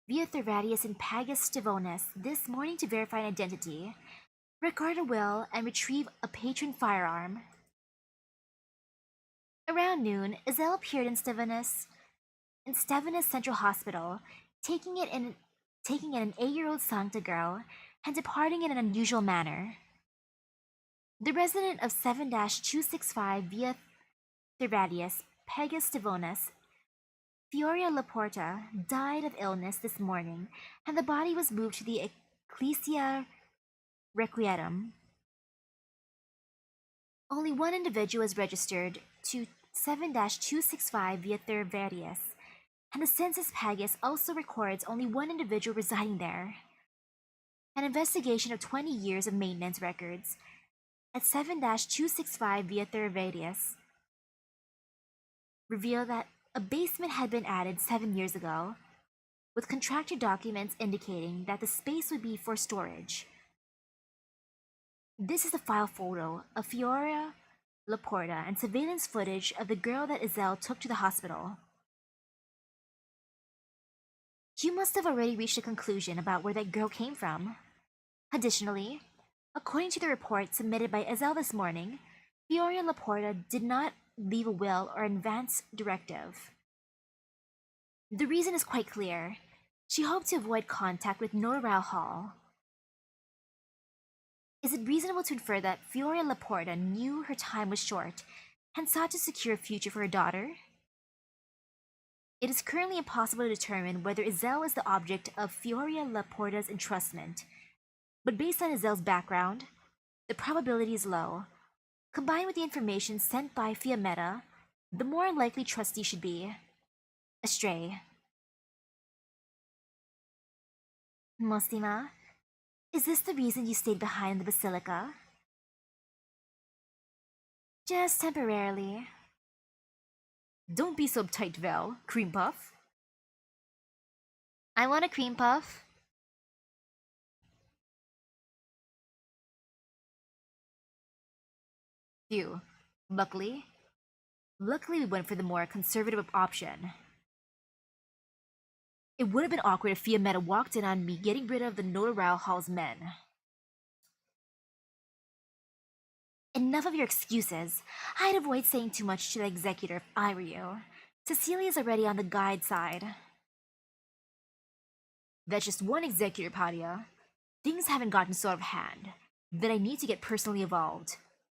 Thervadius and Pagus Stivonis this morning to verify an identity, record a will, and retrieve a patron firearm. Around noon, Ezel appeared in Stevinus Central Hospital, taking in an 8-year-old Sancta girl and departing in an unusual manner. The resident of 7-265 via Thervadius, Pagus Stivonis, Fioria Laporta, died of illness this morning, and the body was moved to the Ecclesia Requietum. Only one individual is registered to 7-265 via Thervadius, and the census Pagus also records only one individual residing there. An investigation of 20 years of maintenance records at 7-265 via Thervadius revealed that a basement had been added 7 years ago, with contractor documents indicating that the space would be for storage. This is a file photo of Fiora Laporta and surveillance footage of the girl that Iselle took to the hospital. You must have already reached a conclusion about where that girl came from. Additionally, according to the report submitted by Iselle this morning, Fiora Laporta did not leave a will or advance directive. The reason is quite clear. She hoped to avoid contact with Norral Hall. Is it reasonable to infer that Fiora Laporta knew her time was short and sought to secure a future for her daughter? It is currently impossible to determine whether Iselle is the object of Fiora Laporta's entrustment, but based on Iselle's background, the probability is low. Combined with the information sent by Fiametta, the more unlikely trustee should be Astray. Mostima, is this the reason you stayed behind the Basilica? Just temporarily. Don't be so uptight, Vel. Cream puff? I want a cream puff. Phew. Luckily we went for the more conservative option. It would have been awkward if Fiametta walked in on me getting rid of the Notaral Hall's men. Enough of your excuses. I'd avoid saying too much to the executor if I were you. Cecilia's already on the guide side. That's just one executor, Padia. Things haven't gotten so out of hand that I need to get personally involved.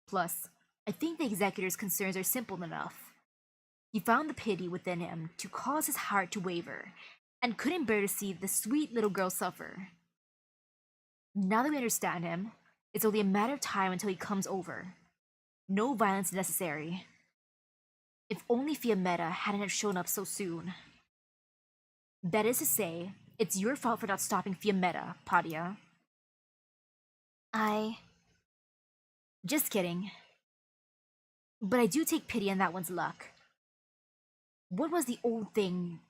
Plus, I think the executor's concerns are simple enough. He found the pity within him to cause his heart to waver, and couldn't bear to see the sweet little girl suffer. Now that we understand him, it's only a matter of time until he comes over. No violence necessary. If only Fiametta hadn't have shown up so soon. That is to say, it's your fault for not stopping Fiametta, Padia. Just kidding. But I do take pity on that one's luck. What was the old thing?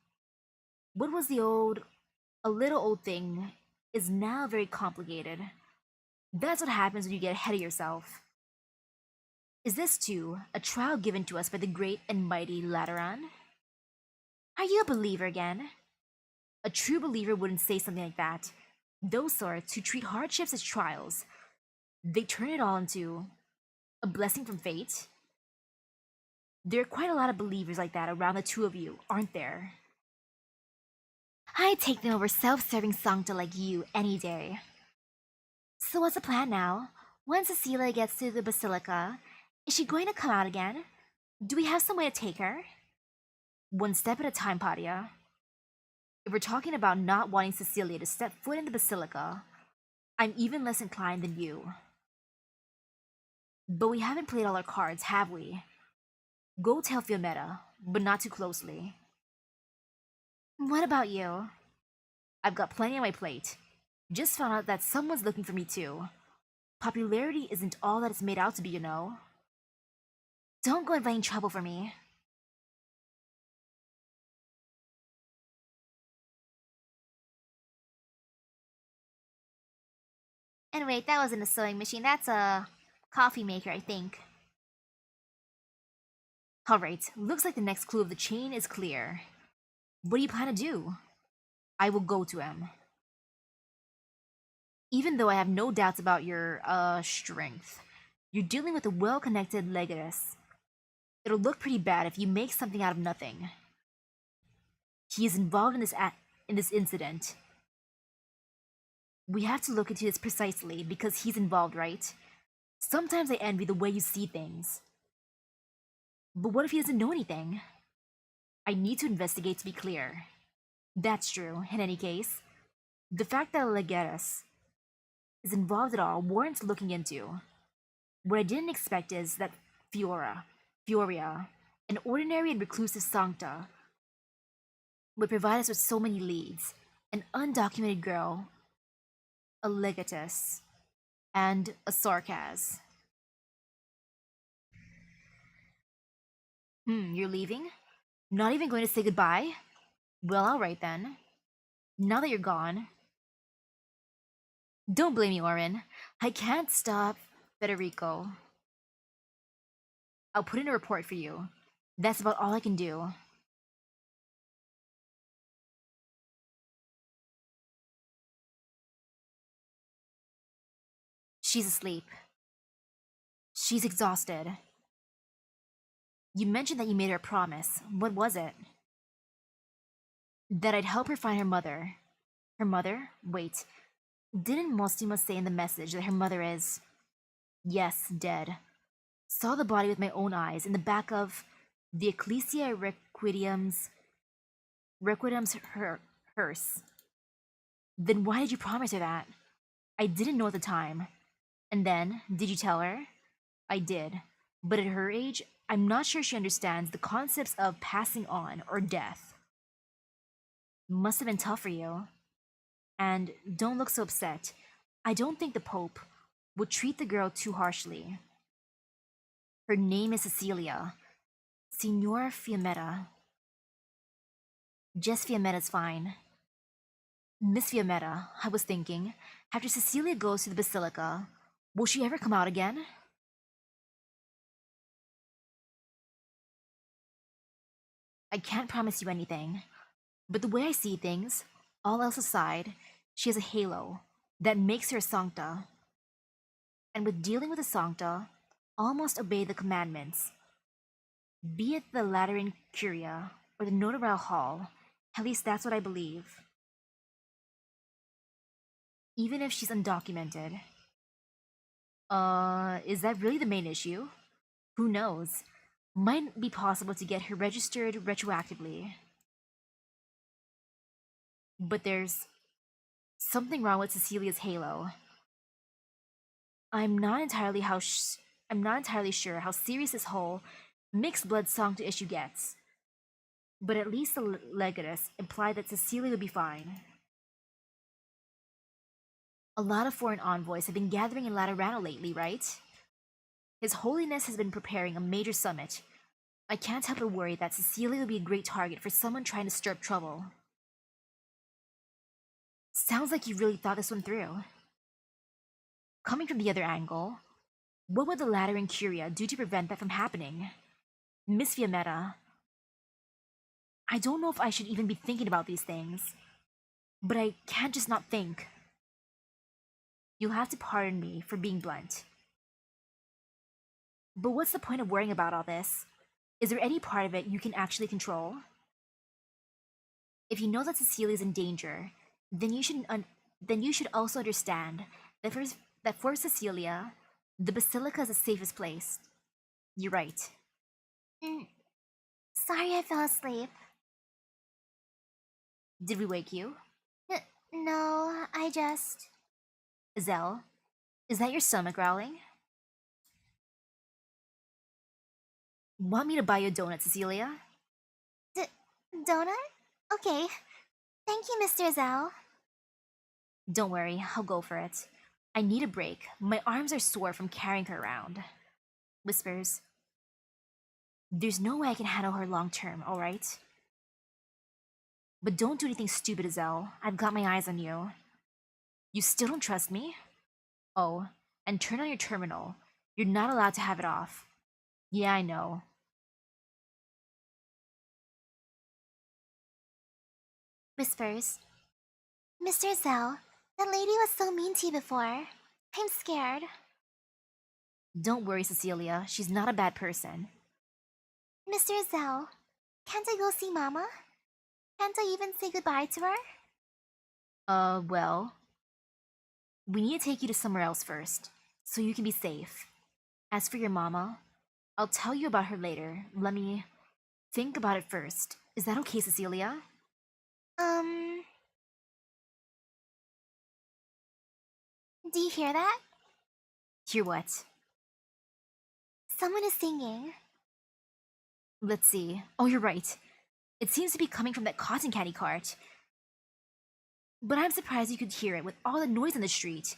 A little old thing is now very complicated. That's what happens when you get ahead of yourself. Is this, too, a trial given to us by the great and mighty Lateran? Are you a believer again? A true believer wouldn't say something like that. Those sorts who treat hardships as trials, they turn it all into a blessing from fate. There are quite a lot of believers like that around the two of you, aren't there? I'd take them over self-serving Sancta like you any day. So what's the plan now? When Cecilia gets to the Basilica, is she going to come out again? Do we have some way to take her? One step at a time, Padia. If we're talking about not wanting Cecilia to step foot in the Basilica, I'm even less inclined than you. But we haven't played all our cards, have we? Go tell Fiametta, but not too closely. What about you? I've got plenty on my plate. Just found out that someone's looking for me too. Popularity isn't all that it's made out to be, you know. Don't go inviting trouble for me. And wait, that wasn't a sewing machine, that's a coffee maker, I think. Alright, looks like the next clue of the chain is clear. What do you plan to do? I will go to him. Even though I have no doubts about your, strength, you're dealing with a well-connected Legatus. It'll look pretty bad if you make something out of nothing. He is involved in this incident. We have to look into this precisely because he's involved, right? Sometimes I envy the way you see things. But what if he doesn't know anything? I need to investigate to be clear. That's true, in any case. The fact that Legatus is involved at all warrants looking into. What I didn't expect is that Fioria, an ordinary and reclusive Sancta, would provide us with so many leads. An undocumented girl, a Legatus, and a Sarkaz. You're leaving? Not even going to say goodbye? Well, alright then. Now that you're gone, don't blame me, Orin. I can't stop Federico. I'll put in a report for you. That's about all I can do. She's asleep. She's exhausted. You mentioned that you made her a promise. What was it? That I'd help her find her mother. Her mother? Wait. Didn't Mostima say in the message that her mother is... Yes, dead. Saw the body with my own eyes in the back of the Ecclesia Requiem's hearse. Then why did you promise her that? I didn't know at the time. And then, did you tell her? I did. But at her age, I'm not sure she understands the concepts of passing on or death. Must have been tough for you. And don't look so upset. I don't think the Pope would treat the girl too harshly. Her name is Cecilia. Signora Fiammetta. Just Fiammetta's fine. Miss Fiammetta, I was thinking, after Cecilia goes to the Basilica, will she ever come out again? I can't promise you anything, but the way I see things, all else aside, she has a halo that makes her a sancta. And with dealing with a sancta, almost obey the commandments. Be it the Lateran Curia or the Notarial Hall, at least that's what I believe. Even if she's undocumented. Is that really the main issue? Who knows? Might be possible to get her registered retroactively. But there's something wrong with Cecilia's halo. I'm not entirely sure how serious this whole mixed blood sancta issue gets. But at least the legatus implied that Cecilia would be fine. A lot of foreign envoys have been gathering in Laterano lately, right? His Holiness has been preparing a major summit. I can't help but worry that Cecilia will be a great target for someone trying to stir up trouble. Sounds like you really thought this one through. Coming from the other angle, what would the Lateran Curia do to prevent that from happening? Miss Fiammetta, I don't know if I should even be thinking about these things, but I can't just not think. You'll have to pardon me for being blunt. But what's the point of worrying about all this? Is there any part of it you can actually control? If you know that Cecilia's in danger, then you should also understand that for Cecilia, the Basilica is the safest place. You're right. Sorry I fell asleep. Did we wake you? No, I just... Zell, is that your stomach growling? Want me to buy you a donut, Cecilia? Donut? Okay. Thank you, Mr. Zell. Don't worry, I'll go for it. I need a break. My arms are sore from carrying her around. Whispers. There's no way I can handle her long term, alright? But don't do anything stupid, Zell. I've got my eyes on you. You still don't trust me? Oh, and turn on your terminal. You're not allowed to have it off. Yeah, I know. Whispers. Mr. Zell, that lady was so mean to you before. I'm scared. Don't worry, Cecilia. She's not a bad person. Mr. Zell, can't I go see Mama? Can't I even say goodbye to her? Well, we need to take you to somewhere else first, so you can be safe. As for your mama, I'll tell you about her later. Let me think about it first. Is that okay, Cecilia? Do you hear that? Hear what? Someone is singing. Let's see. Oh, you're right. It seems to be coming from that cotton candy cart. But I'm surprised you could hear it with all the noise in the street.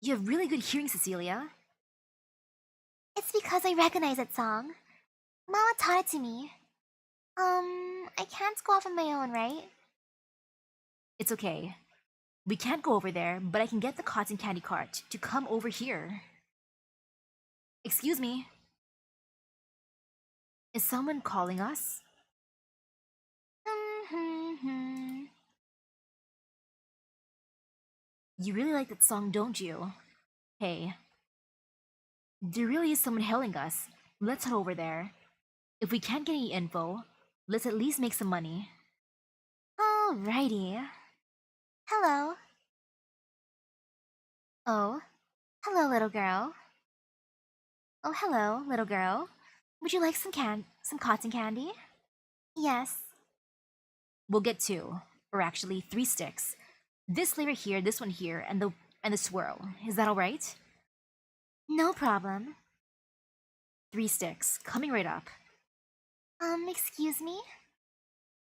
You have really good hearing, Cecilia. It's because I recognize that song. Mama taught it to me. I can't go off on my own, right? It's okay. We can't go over there, but I can get the cotton candy cart to come over here. Excuse me. Is someone calling us? You really like that song, don't you? Hey, there really is someone hailing us. Let's head over there. If we can't get any info, let's at least make some money. Alrighty. Hello. Oh, hello, little girl. Oh, hello, little girl. Would you like some cotton candy? Yes. We'll get two, or actually 3 sticks. This flavor here, this one here, and the swirl. Is that all right? No problem. 3 sticks, coming right up. Excuse me?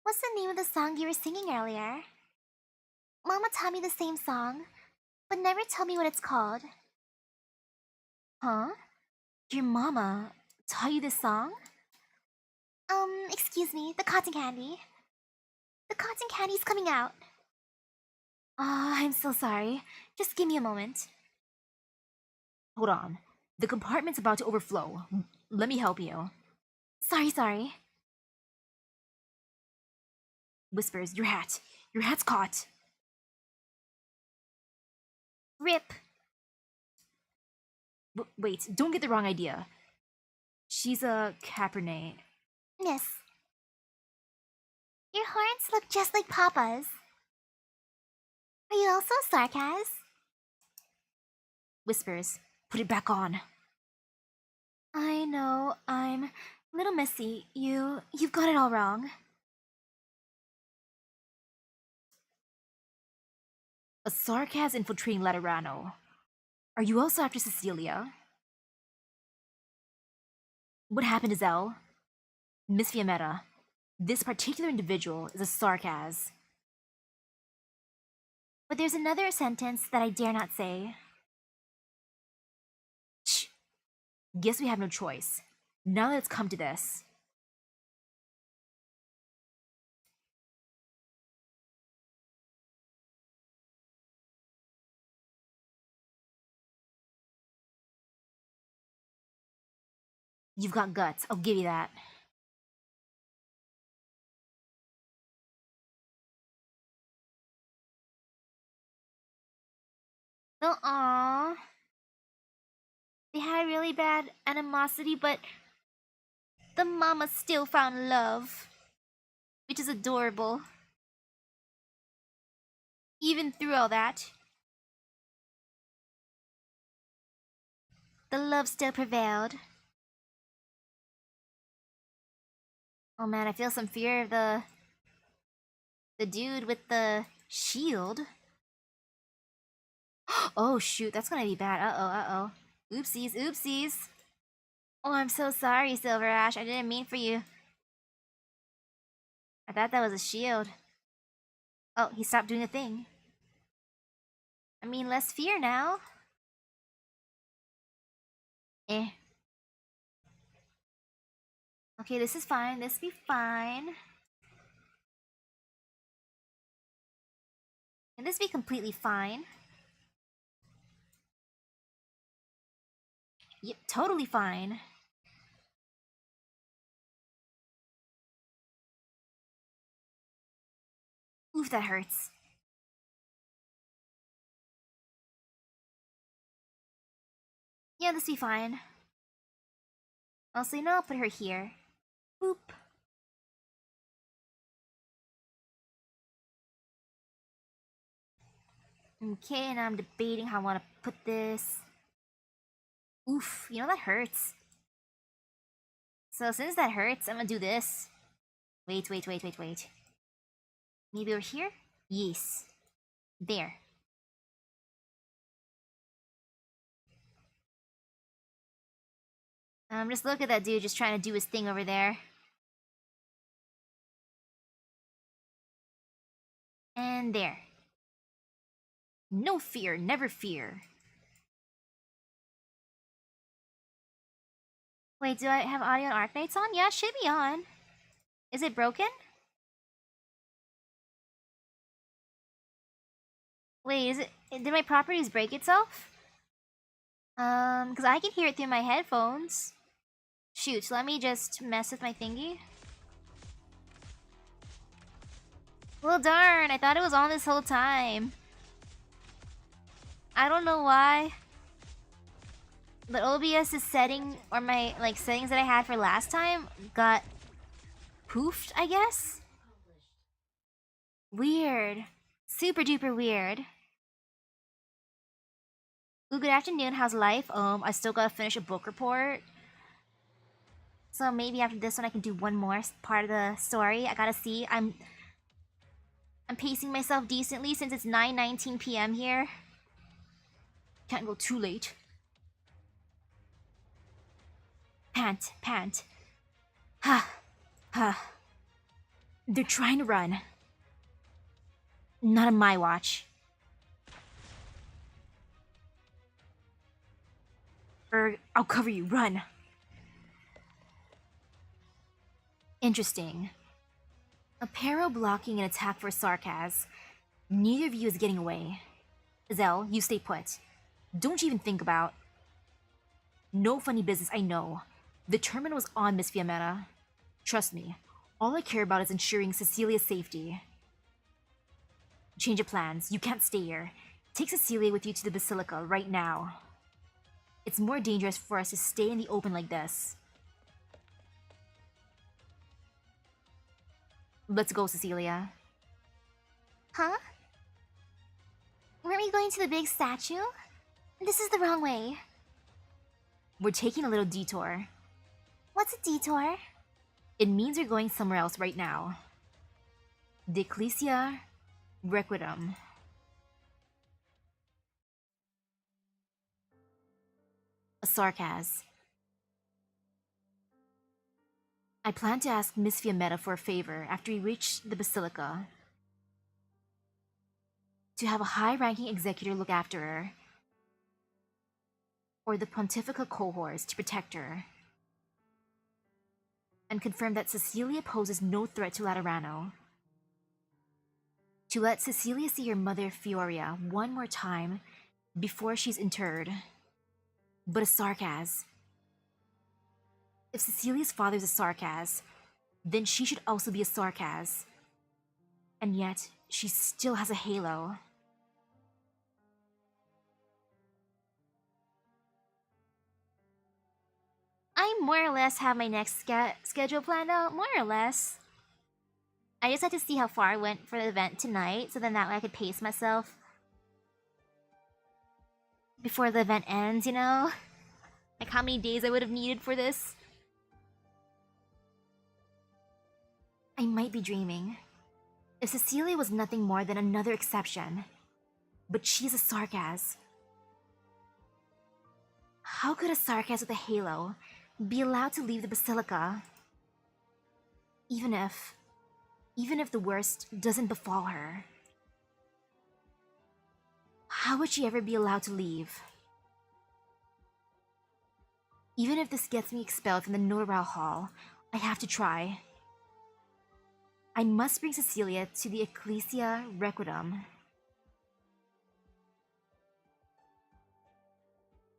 What's the name of the song you were singing earlier? Mama taught me the same song, but never told me what it's called. Huh? Your mama taught you this song? Excuse me, the cotton candy. The cotton candy's coming out. I'm so sorry. Just give me a moment. Hold on. The compartment's about to overflow. Let me help you. Sorry. Whispers, your hat. Your hat's caught. Rip. Wait, don't get the wrong idea. She's a Cabernet. Miss. Your horns look just like Papa's. Are you also sarcasm? Whispers, put it back on. I know, I'm little Missy. You've got it all wrong. A sarcasm infiltrating Laterano. Are you also after Cecilia? What happened to Zell? Miss Fiametta, this particular individual is a sarcasm. But there's another sentence that I dare not say. Shh. Guess we have no choice. Now that it's come to this. You've got guts, I'll give you that. Aww. They had really bad animosity, but the mama still found love, which is adorable. Even through all that, the love still prevailed. Oh man, I feel some fear of the dude with the shield. Oh shoot, that's gonna be bad. Uh-oh. Oopsies. Oh, I'm so sorry, Silver Ash. I didn't mean for you. I thought that was a shield. Oh, he stopped doing a thing. I mean, less fear now. Eh. Okay, this is fine. This be fine. And this be completely fine. Yep, totally fine. Oof, that hurts. Yeah, this be fine. Also, you know, I'll put her here. Boop. Okay, and I'm debating how I want to put this. Oof, you know that hurts. So since that hurts, I'm gonna do this. Wait. Maybe over here? Yes. There. Just look at that dude just trying to do his thing over there. And there. No fear, never fear. Wait, do I have audio on Arknights on? Yeah, it should be on. Is it broken? Wait, is it? Did my properties break itself? Because I can hear it through my headphones. Shoot, let me just mess with my thingy. Well, darn, I thought it was on this whole time. I don't know why. But OBS's setting, or my, like, settings that I had for last time got poofed, I guess? Weird. Super duper weird. Ooh, good afternoon, how's life? I still gotta finish a book report. So maybe after this one I can do one more part of the story. I gotta see. I'm pacing myself decently since it's 9:19 p.m. here. Can't go too late. Pant, pant. Ha, ha. They're trying to run. Not on my watch. I'll cover you, run. Interesting. A Pero blocking an attack for Sarkaz. Neither of you is getting away. Zell, you stay put. Don't you even think about... No funny business, I know. The terminal was on Miss Fiametta. Trust me, all I care about is ensuring Cecilia's safety. Change of plans. You can't stay here. Take Cecilia with you to the Basilica right now. It's more dangerous for us to stay in the open like this. Let's go, Cecilia. Huh? Weren't we going to the big statue? This is the wrong way. We're taking a little detour. What's a detour? It means you're going somewhere else right now. The Ecclesia Requiem. A Sarkaz. I plan to ask Miss Fiametta for a favor after we reach the Basilica. To have a high-ranking executor look after her. Or the Pontifical cohorts to protect her. And confirm that Cecilia poses no threat to Laterano. To let Cecilia see her mother Fioria one more time before she's interred. But a Sarkaz. If Cecilia's father's a Sarkaz, then she should also be a Sarkaz. And yet, she still has a halo. I more or less have my next schedule planned out, more or less. I just had to see how far I went for the event tonight, so then that way I could pace myself before the event ends, you know? Like how many days I would have needed for this. I might be dreaming. If Cecilia was nothing more than another exception, but she's a Sarkaz. How could a Sarkaz with a halo be allowed to leave the Basilica? Even if the worst doesn't befall her. How would she ever be allowed to leave? Even if this gets me expelled from the Norral Hall, I have to try. I must bring Cecilia to the Ecclesia Requiem.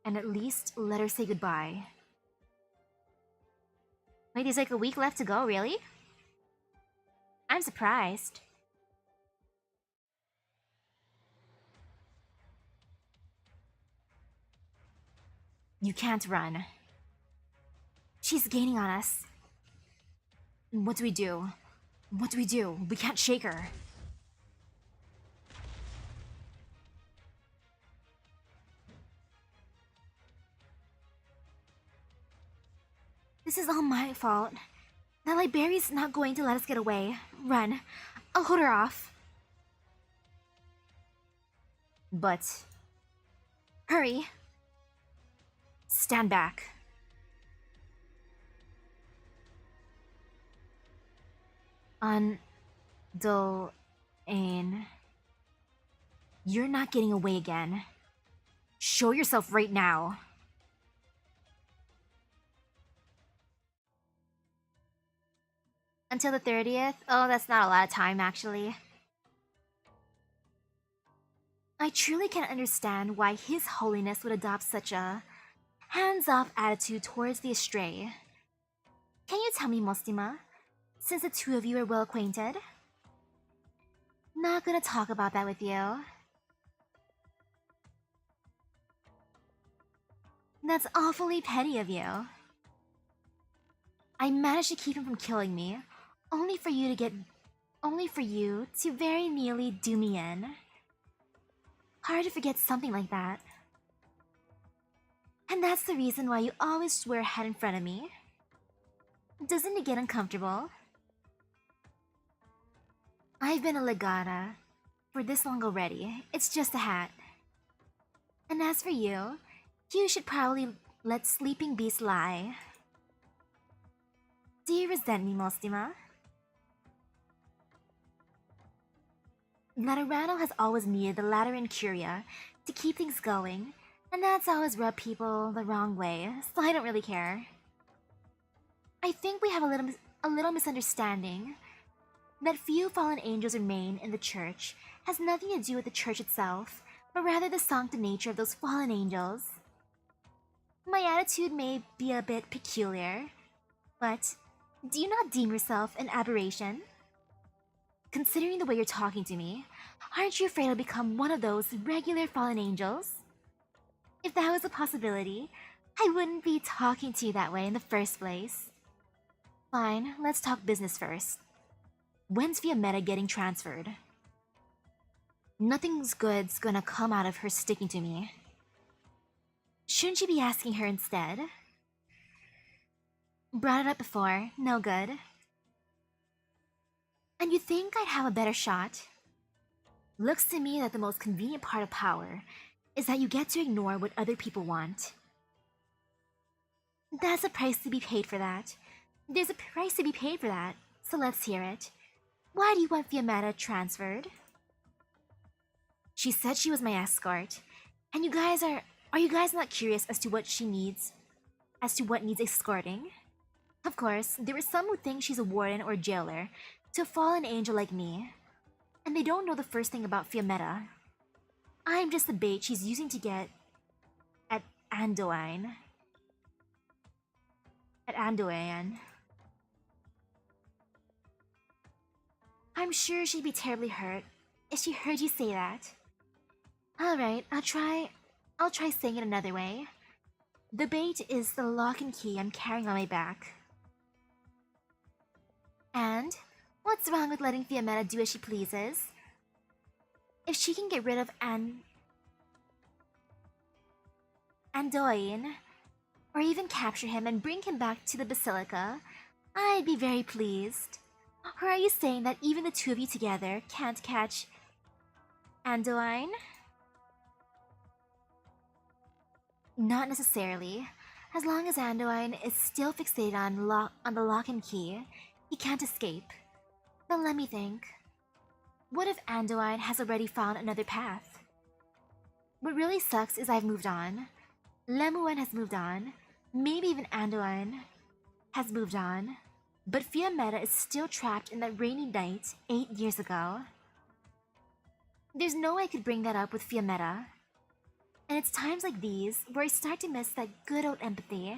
And at least let her say goodbye. Wait, there's like a week left to go, really? I'm surprised. You can't run. She's gaining on us. What do we do? What do we do? We can't shake her. This is all my fault. That librarian's not going to let us get away. Run. I'll hold her off. But... Hurry. Stand back. Ain. You're not getting away again. Show yourself right now. Until the 30th? Oh, that's not a lot of time, actually. I truly can't understand why His Holiness would adopt such a hands-off attitude towards the astray. Can you tell me, Mostima, since the two of you are well acquainted? Not gonna talk about that with you. That's awfully petty of you. I managed to keep him from killing me, only for you to very nearly do me in. Hard to forget something like that. And that's the reason why you always swear ahead in front of me. Doesn't it get uncomfortable? I've been a Legata for this long already. It's just a hat. And as for you, you should probably let sleeping beasts lie. Do you resent me, Mostima? Laterano has always needed the Lateran Curia to keep things going, and that's always rubbed people the wrong way, so I don't really care. I think we have a little misunderstanding. That few fallen angels remain in the church has nothing to do with the church itself, but rather the sanctity nature of those fallen angels. My attitude may be a bit peculiar, but do you not deem yourself an aberration? Considering the way you're talking to me, aren't you afraid I'll become one of those regular fallen angels? If that was a possibility, I wouldn't be talking to you that way in the first place. Fine, let's talk business first. When's Fiametta getting transferred? Nothing's good's gonna come out of her sticking to me. Shouldn't you be asking her instead? Brought it up before, no good. And you think I'd have a better shot? Looks to me that the most convenient part of power is that you get to ignore what other people want. There's a price to be paid for that. There's a price to be paid for that, so let's hear it. Why do you want Fiametta transferred? She said she was my escort, and are you guys not curious as to what she needs? As to what needs escorting? Of course, there are some who think she's a warden or jailer to a fallen angel like me, and they don't know the first thing about Fiametta. I'm just the bait she's using to get at Anduin. At Anduin. I'm sure she'd be terribly hurt if she heard you say that. Alright, I'll try saying it another way. The bait is the lock and key I'm carrying on my back. And what's wrong with letting Fiametta do as she pleases? If she can get rid of Anduin, or even capture him and bring him back to the Basilica, I'd be very pleased. Or are you saying that even the two of you together can't catch Anduin? Not necessarily. As long as Anduin is still fixated on the lock and key, he can't escape. But let me think. What if Anduin has already found another path? What really sucks is I've moved on. Lemuel has moved on. Maybe even Anduin has moved on. But Fiametta is still trapped in that rainy night 8 years ago. There's no way I could bring that up with Fiametta. And it's times like these where I start to miss that good old empathy.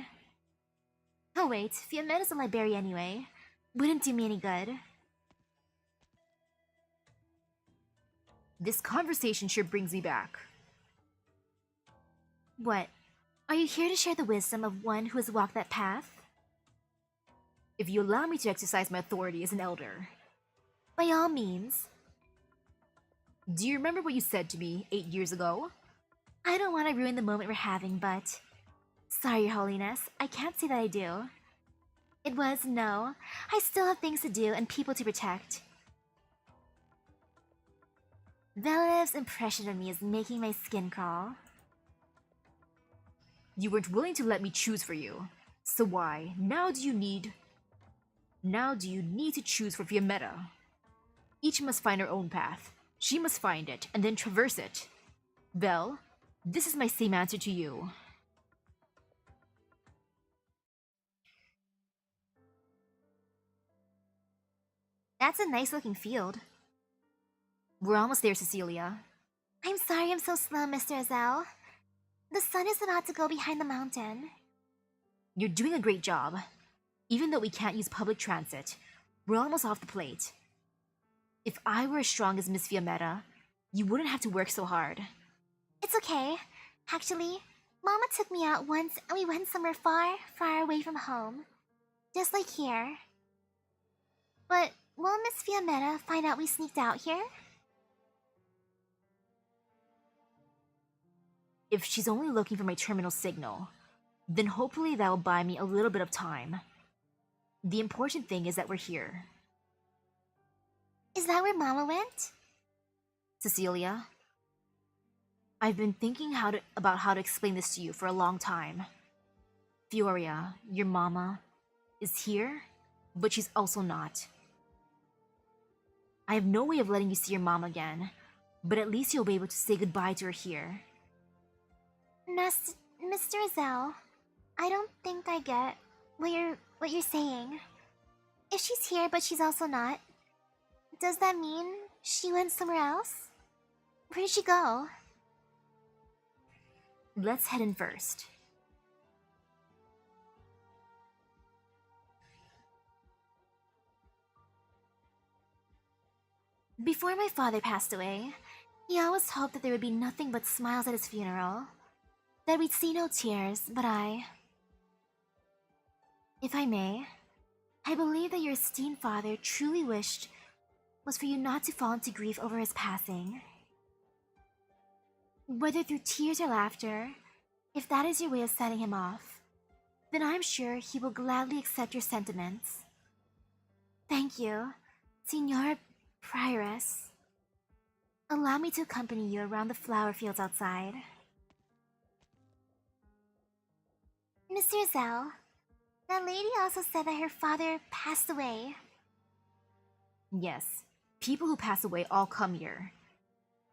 Oh wait, Fiametta's a librarian anyway. Wouldn't do me any good. This conversation sure brings me back. What? Are you here to share the wisdom of one who has walked that path? If you allow me to exercise my authority as an elder. By all means. Do you remember what you said to me 8 years ago? I don't want to ruin the moment we're having, but... Sorry, Your Holiness, I can't say that I do. It was, no, I still have things to do and people to protect. Velev's impression of me is making my skin crawl. You weren't willing to let me choose for you. So why, now do you need to choose for Fiametta? Each must find her own path. She must find it, and then traverse it. Well, this is my same answer to you. That's a nice looking field. We're almost there, Cecilia. I'm sorry I'm so slow, Mr. Azell. The sun is about to go behind the mountain. You're doing a great job. Even though we can't use public transit, we're almost off the plate. If I were as strong as Miss Fiametta, you wouldn't have to work so hard. It's okay. Actually, Mama took me out once and we went somewhere far, far away from home. Just like here. But will Miss Fiametta find out we sneaked out here? If she's only looking for my terminal signal, then hopefully that will buy me a little bit of time. The important thing is that we're here. Is that where Mama went? Cecilia, I've been thinking about how to explain this to you for a long time. Fioria, your mama, is here, but she's also not. I have no way of letting you see your mom again, but at least you'll be able to say goodbye to her here. Mr. Azell, I don't think I get what you're saying. If she's here but she's also not, does that mean she went somewhere else? Where did she go? Let's head in first. Before my father passed away, he always hoped that there would be nothing but smiles at his funeral. That we'd see no tears, but if I may, I believe that your esteemed father truly wished was for you not to fall into grief over his passing. Whether through tears or laughter, if that is your way of setting him off, then I'm sure he will gladly accept your sentiments. Thank you, Signora Prioress. Allow me to accompany you around the flower fields outside. Mr. Azell, that lady also said that her father passed away. Yes, people who pass away all come here.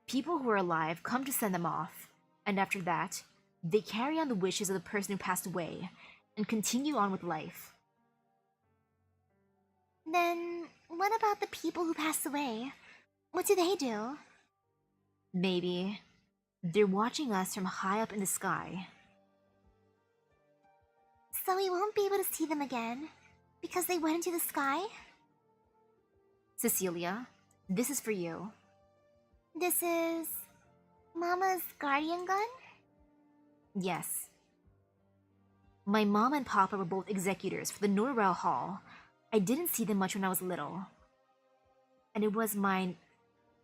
People who are alive come to send them off, and after that, they carry on the wishes of the person who passed away and continue on with life. Then, what about the people who passed away? What do they do? Maybe they're watching us from high up in the sky. So we won't be able to see them again because they went into the sky? Cecilia, this is for you. This is Mama's guardian gun? Yes. My mom and papa were both executors for the Norrell Hall. I didn't see them much when I was little. And it was my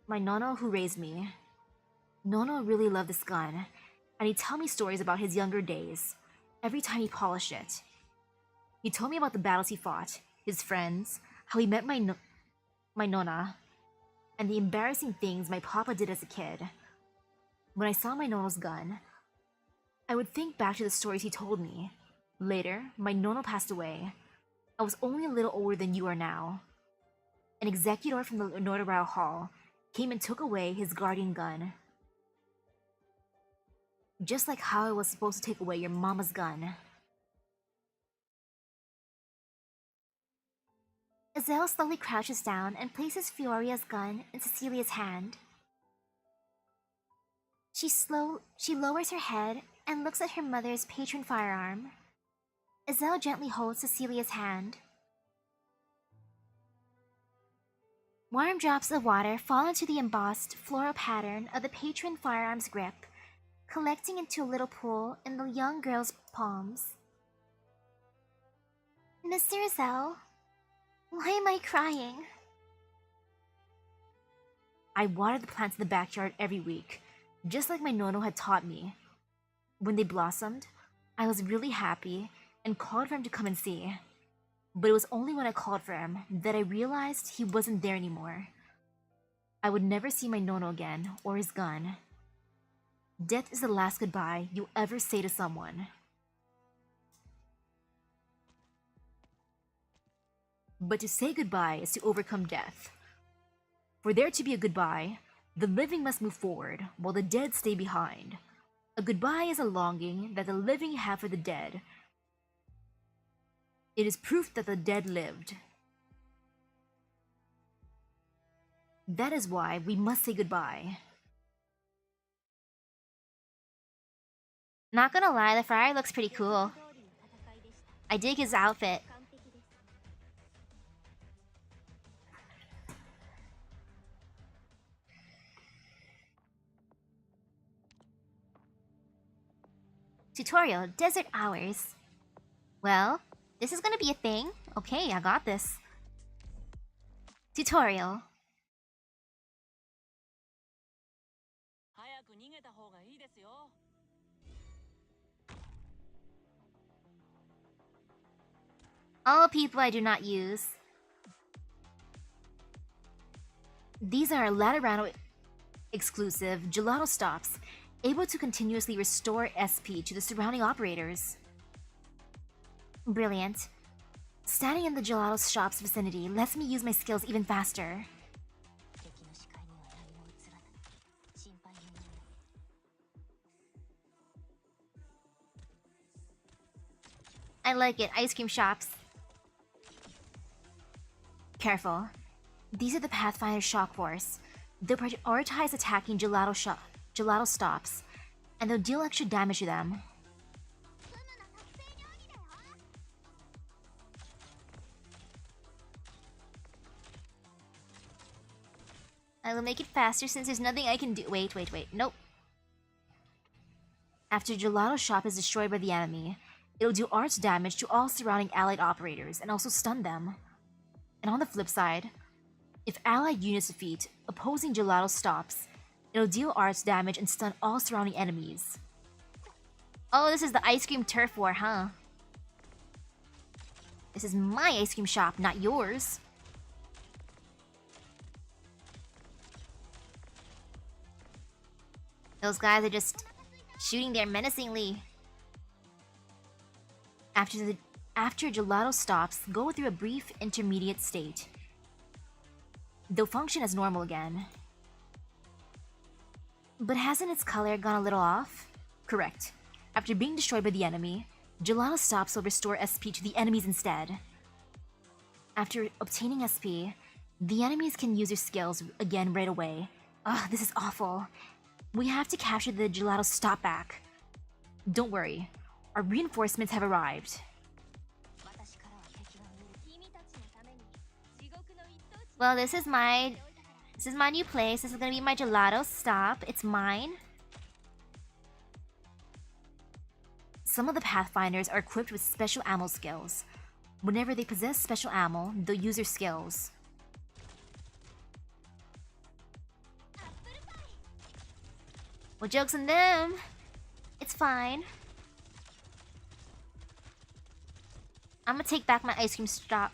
Nono who raised me. Nono really loved this gun, and he'd tell me stories about his younger days, every time he polished it. He told me about the battles he fought, his friends, how he met my Nona, and the embarrassing things my papa did as a kid. When I saw my Nono's gun, I would think back to the stories he told me. Later, my Nono passed away. I was only a little older than you are now. An executor from the Norrell Hall came and took away his guardian gun. Just like how I was supposed to take away your mama's gun. Azell slowly crouches down and places Fioria's gun in Cecilia's hand. She lowers her head and looks at her mother's patron firearm. Azell gently holds Cecilia's hand. Warm drops of water fall into the embossed floral pattern of the patron firearm's grip, collecting into a little pool in the young girl's palms. Mr. Azell, why am I crying? I watered the plants in the backyard every week, just like my Nono had taught me. When they blossomed, I was really happy and called for him to come and see. But it was only when I called for him that I realized he wasn't there anymore. I would never see my Nono again or his gun. Death is the last goodbye you'll ever say to someone. But to say goodbye is to overcome death. For there to be a goodbye, the living must move forward while the dead stay behind. A goodbye is a longing that the living have for the dead. It is proof that the dead lived. That is why we must say goodbye. Not gonna lie, the friar looks pretty cool. I dig his outfit. Tutorial, desert hours. Well, this is gonna be a thing. Okay, I got this. Tutorial. All people I do not use. These are Laterano exclusive gelato stops, able to continuously restore SP to the surrounding operators. Brilliant. Standing in the gelato shop's vicinity lets me use my skills even faster. I like it, ice cream shops. Careful. These are the Pathfinder Shock Force. They'll prioritize attacking gelato stops, and they'll deal extra damage to them. I will make it faster since there's nothing I can do. Wait. Nope. After Gelato Shop is destroyed by the enemy, it'll do arts damage to all surrounding allied operators and also stun them. And on the flip side, if allied units defeat opposing Gelato stops, it'll deal arts damage and stun all surrounding enemies. Oh, this is the ice cream turf war, huh? This is my ice cream shop, not yours. Those guys are just shooting there menacingly. After Gelato stops, go through a brief intermediate state. They'll function as normal again. But hasn't its color gone a little off? Correct. After being destroyed by the enemy, Gelato stops will restore SP to the enemies instead. After obtaining SP, the enemies can use their skills again right away. Ugh, this is awful. We have to capture the Gelato stop back. Don't worry, our reinforcements have arrived. Well, this is my new place. This is gonna be my Gelato stop. It's mine. Some of the Pathfinders are equipped with special ammo skills. Whenever they possess special ammo, they'll use their skills. Well, joke's on them. It's fine. I'm gonna take back my ice cream stop.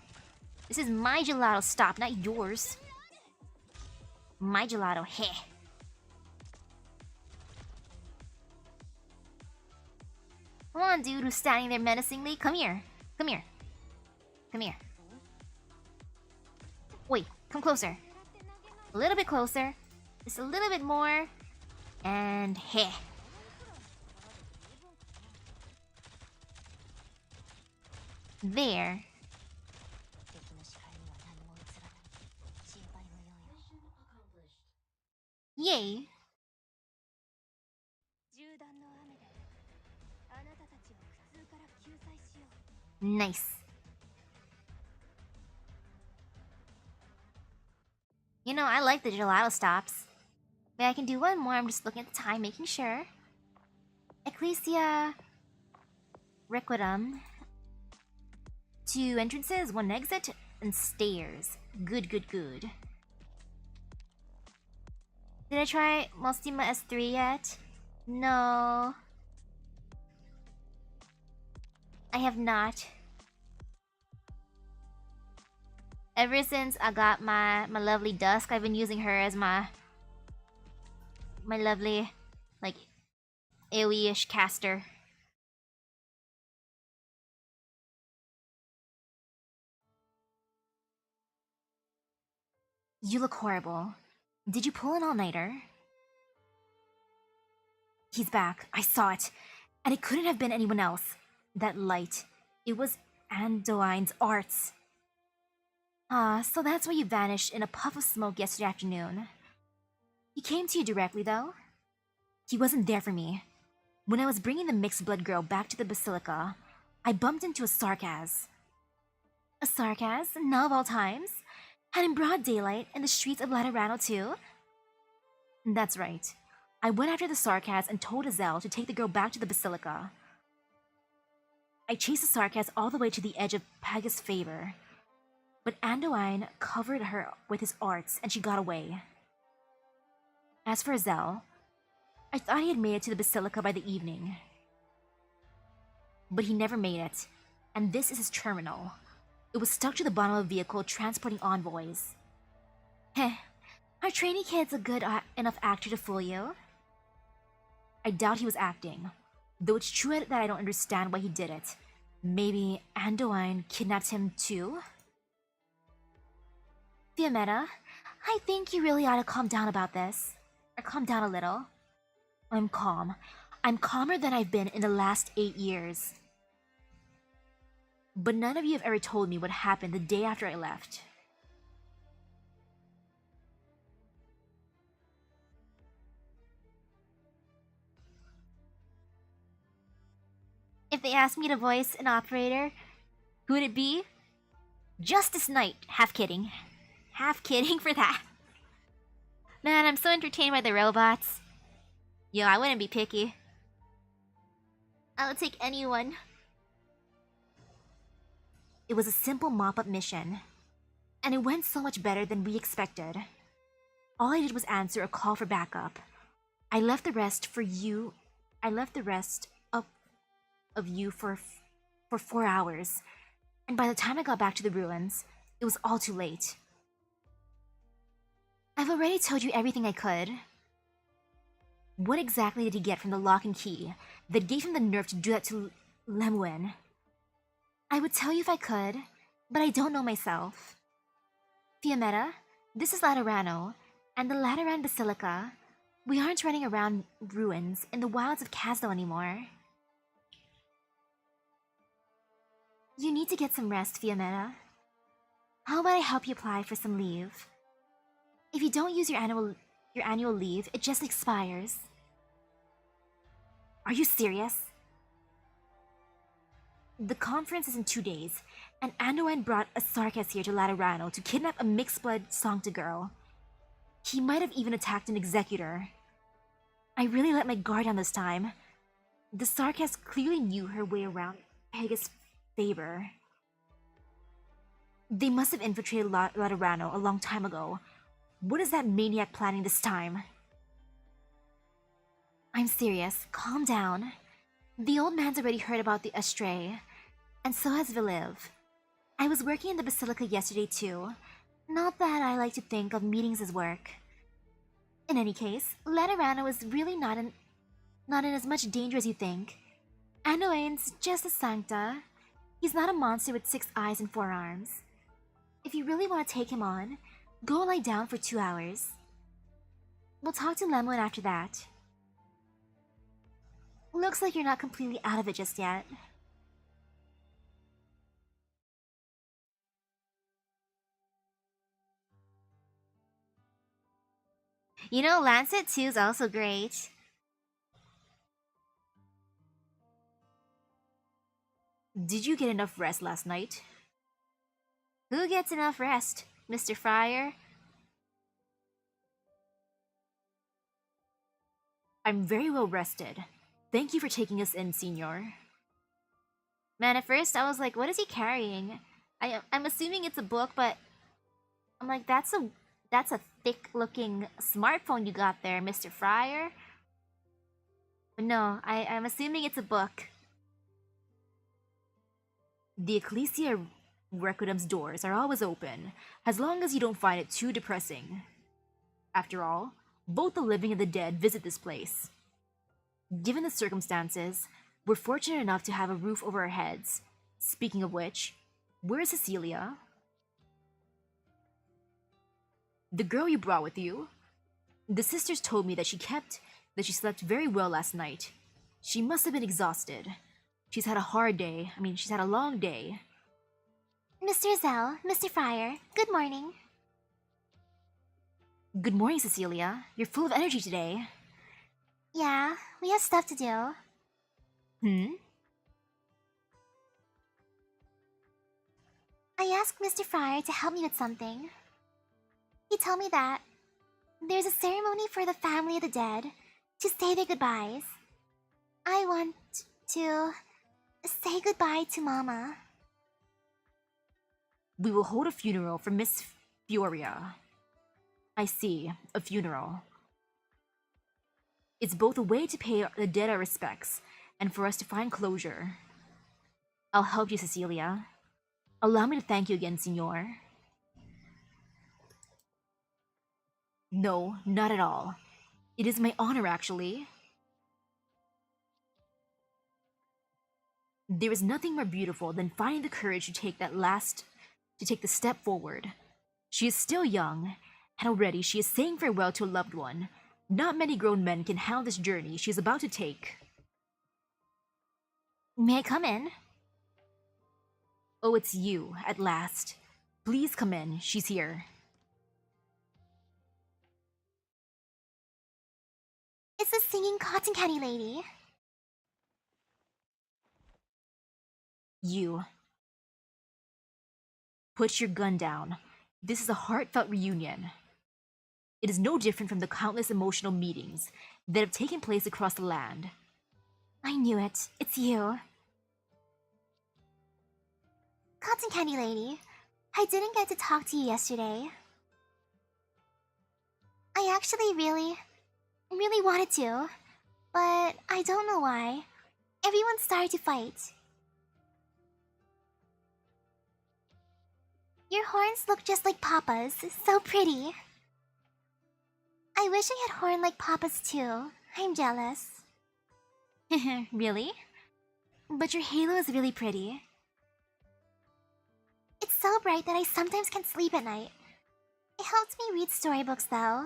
This is my Gelato stop, not yours. My Gelato, heh. Come on, dude who's standing there menacingly. Come here. Come here. Come here. Wait, come closer. A little bit closer. Just a little bit more. And heh. There. Yay. Nice. You know, I like the Gelato stops. Wait, I can do one more. I'm just looking at the time, making sure. Ecclesia Requiem. 2 entrances, 1 exit, and stairs. Good. Did I try Mostima S3 yet? No. I have not. Ever since I got my lovely Dusk, I've been using her as my lovely, like, AoE-ish caster. You look horrible. Did you pull an all-nighter? He's back. I saw it. And it couldn't have been anyone else. That light. It was Andoine's arts. Ah, so that's why you vanished in a puff of smoke yesterday afternoon. He came to you directly, though? He wasn't there for me. When I was bringing the mixed blood girl back to the basilica, I bumped into a Sarkaz. A Sarkaz, now of all times? And in broad daylight in the streets of Laterano too? That's right. I went after the Sarkaz and told Azel to take the girl back to the basilica. I chased the Sarkaz all the way to the edge of Pagus' favor, but Anduin covered her with his arts and she got away. As for Azel, I thought he had made it to the basilica by the evening. But he never made it, and this is his terminal. It was stuck to the bottom of a vehicle transporting envoys. Heh, our trainee kid's a good enough actor to fool you. I doubt he was acting, though it's true that I don't understand why he did it. Maybe Anduin kidnapped him too? Fiametta, I think you really ought to calm down about this. Or calm down a little. I'm calm. I'm calmer than I've been in the last 8 years. But none of you have ever told me what happened the day after I left. If they asked me to voice an operator, who would it be? Justice Knight. Half kidding. Half kidding for that. Man, I'm so entertained by the robots. Yo, I wouldn't be picky. I would take anyone. It was a simple mop-up mission, and it went so much better than we expected. All I did was answer a call for backup. I left the rest for you. I left the rest of you for 4 hours, and by the time I got back to the ruins, it was all too late. I've already told you everything I could. What exactly did he get from the lock and key that gave him the nerve to do that to Lemuin? I would tell you if I could, but I don't know myself. Fiametta, this is Laterano, and the Lateran Basilica. We aren't running around ruins in the wilds of Casdo anymore. You need to get some rest, Fiametta. How about I help you apply for some leave? If you don't use your annual leave, it just expires. Are you serious? The conference is in 2 days, and Anduin brought a Sarkaz here to Laterano to kidnap a mixed-blood Sancta girl. He might have even attacked an executor. I really let my guard down this time. The Sarkaz clearly knew her way around Pagus' favor. They must have infiltrated Laterano a long time ago. What is that maniac planning this time? I'm serious. Calm down. The old man's already heard about the Astray, and so has Viliv. I was working in the Basilica yesterday too. Not that I like to think of meetings as work. In any case, Laterano is really not in as much danger as you think. Anduin's just a Sancta. He's not a monster with 6 eyes and 4 arms. If you really want to take him on, go lie down for 2 hours. We'll talk to Lemuin after that. Looks like you're not completely out of it just yet. You know, Lancet 2 is also great. Did you get enough rest last night? Who gets enough rest, Mr. Friar? I'm very well rested. Thank you for taking us in, Senor. Man, at first I was like, what is he carrying? I'm assuming it's a book, but I'm like, that's a thick-looking smartphone you got there, Mr. Friar. But no, I'm assuming it's a book. The Ecclesia Requiem doors are always open, as long as you don't find it too depressing. After all, both the living and the dead visit this place. Given the circumstances, we're fortunate enough to have a roof over our heads. Speaking of which, where is Cecilia? The girl you brought with you? The sisters told me that she slept very well last night. She must have been exhausted. She's had a hard day. She's had a long day. Mr. Zell, Mr. Friar, good morning. Good morning, Cecilia. You're full of energy today. Yeah, we have stuff to do. Hmm? I asked Mr. Fryer to help me with something. He told me that there's a ceremony for the family of the dead to say their goodbyes. I want to say goodbye to Mama. We will hold a funeral for Miss Fioria. I see, a funeral. It's both a way to pay the dead our respects and for us to find closure. I'll help you, Cecilia. Allow me to thank you again, Signor. No, not at all. It is my honor, actually. There is nothing more beautiful than finding the courage to take the step forward. She is still young, and already she is saying farewell to a loved one. Not many grown men can handle this journey she is about to take. May I come in? Oh, it's you, at last. Please come in, she's here. It's the singing cotton candy lady. You. Put your gun down. This is a heartfelt reunion. It is no different from the countless emotional meetings that have taken place across the land. I knew it. It's you. Cotton candy lady, I didn't get to talk to you yesterday. I actually really wanted to, but I don't know why. Everyone started to fight. Your horns look just like Papa's, so pretty. I wish I had horn like Papa's too. I'm jealous. Really? But your halo is really pretty. It's so bright that I sometimes can't sleep at night. It helps me read storybooks though.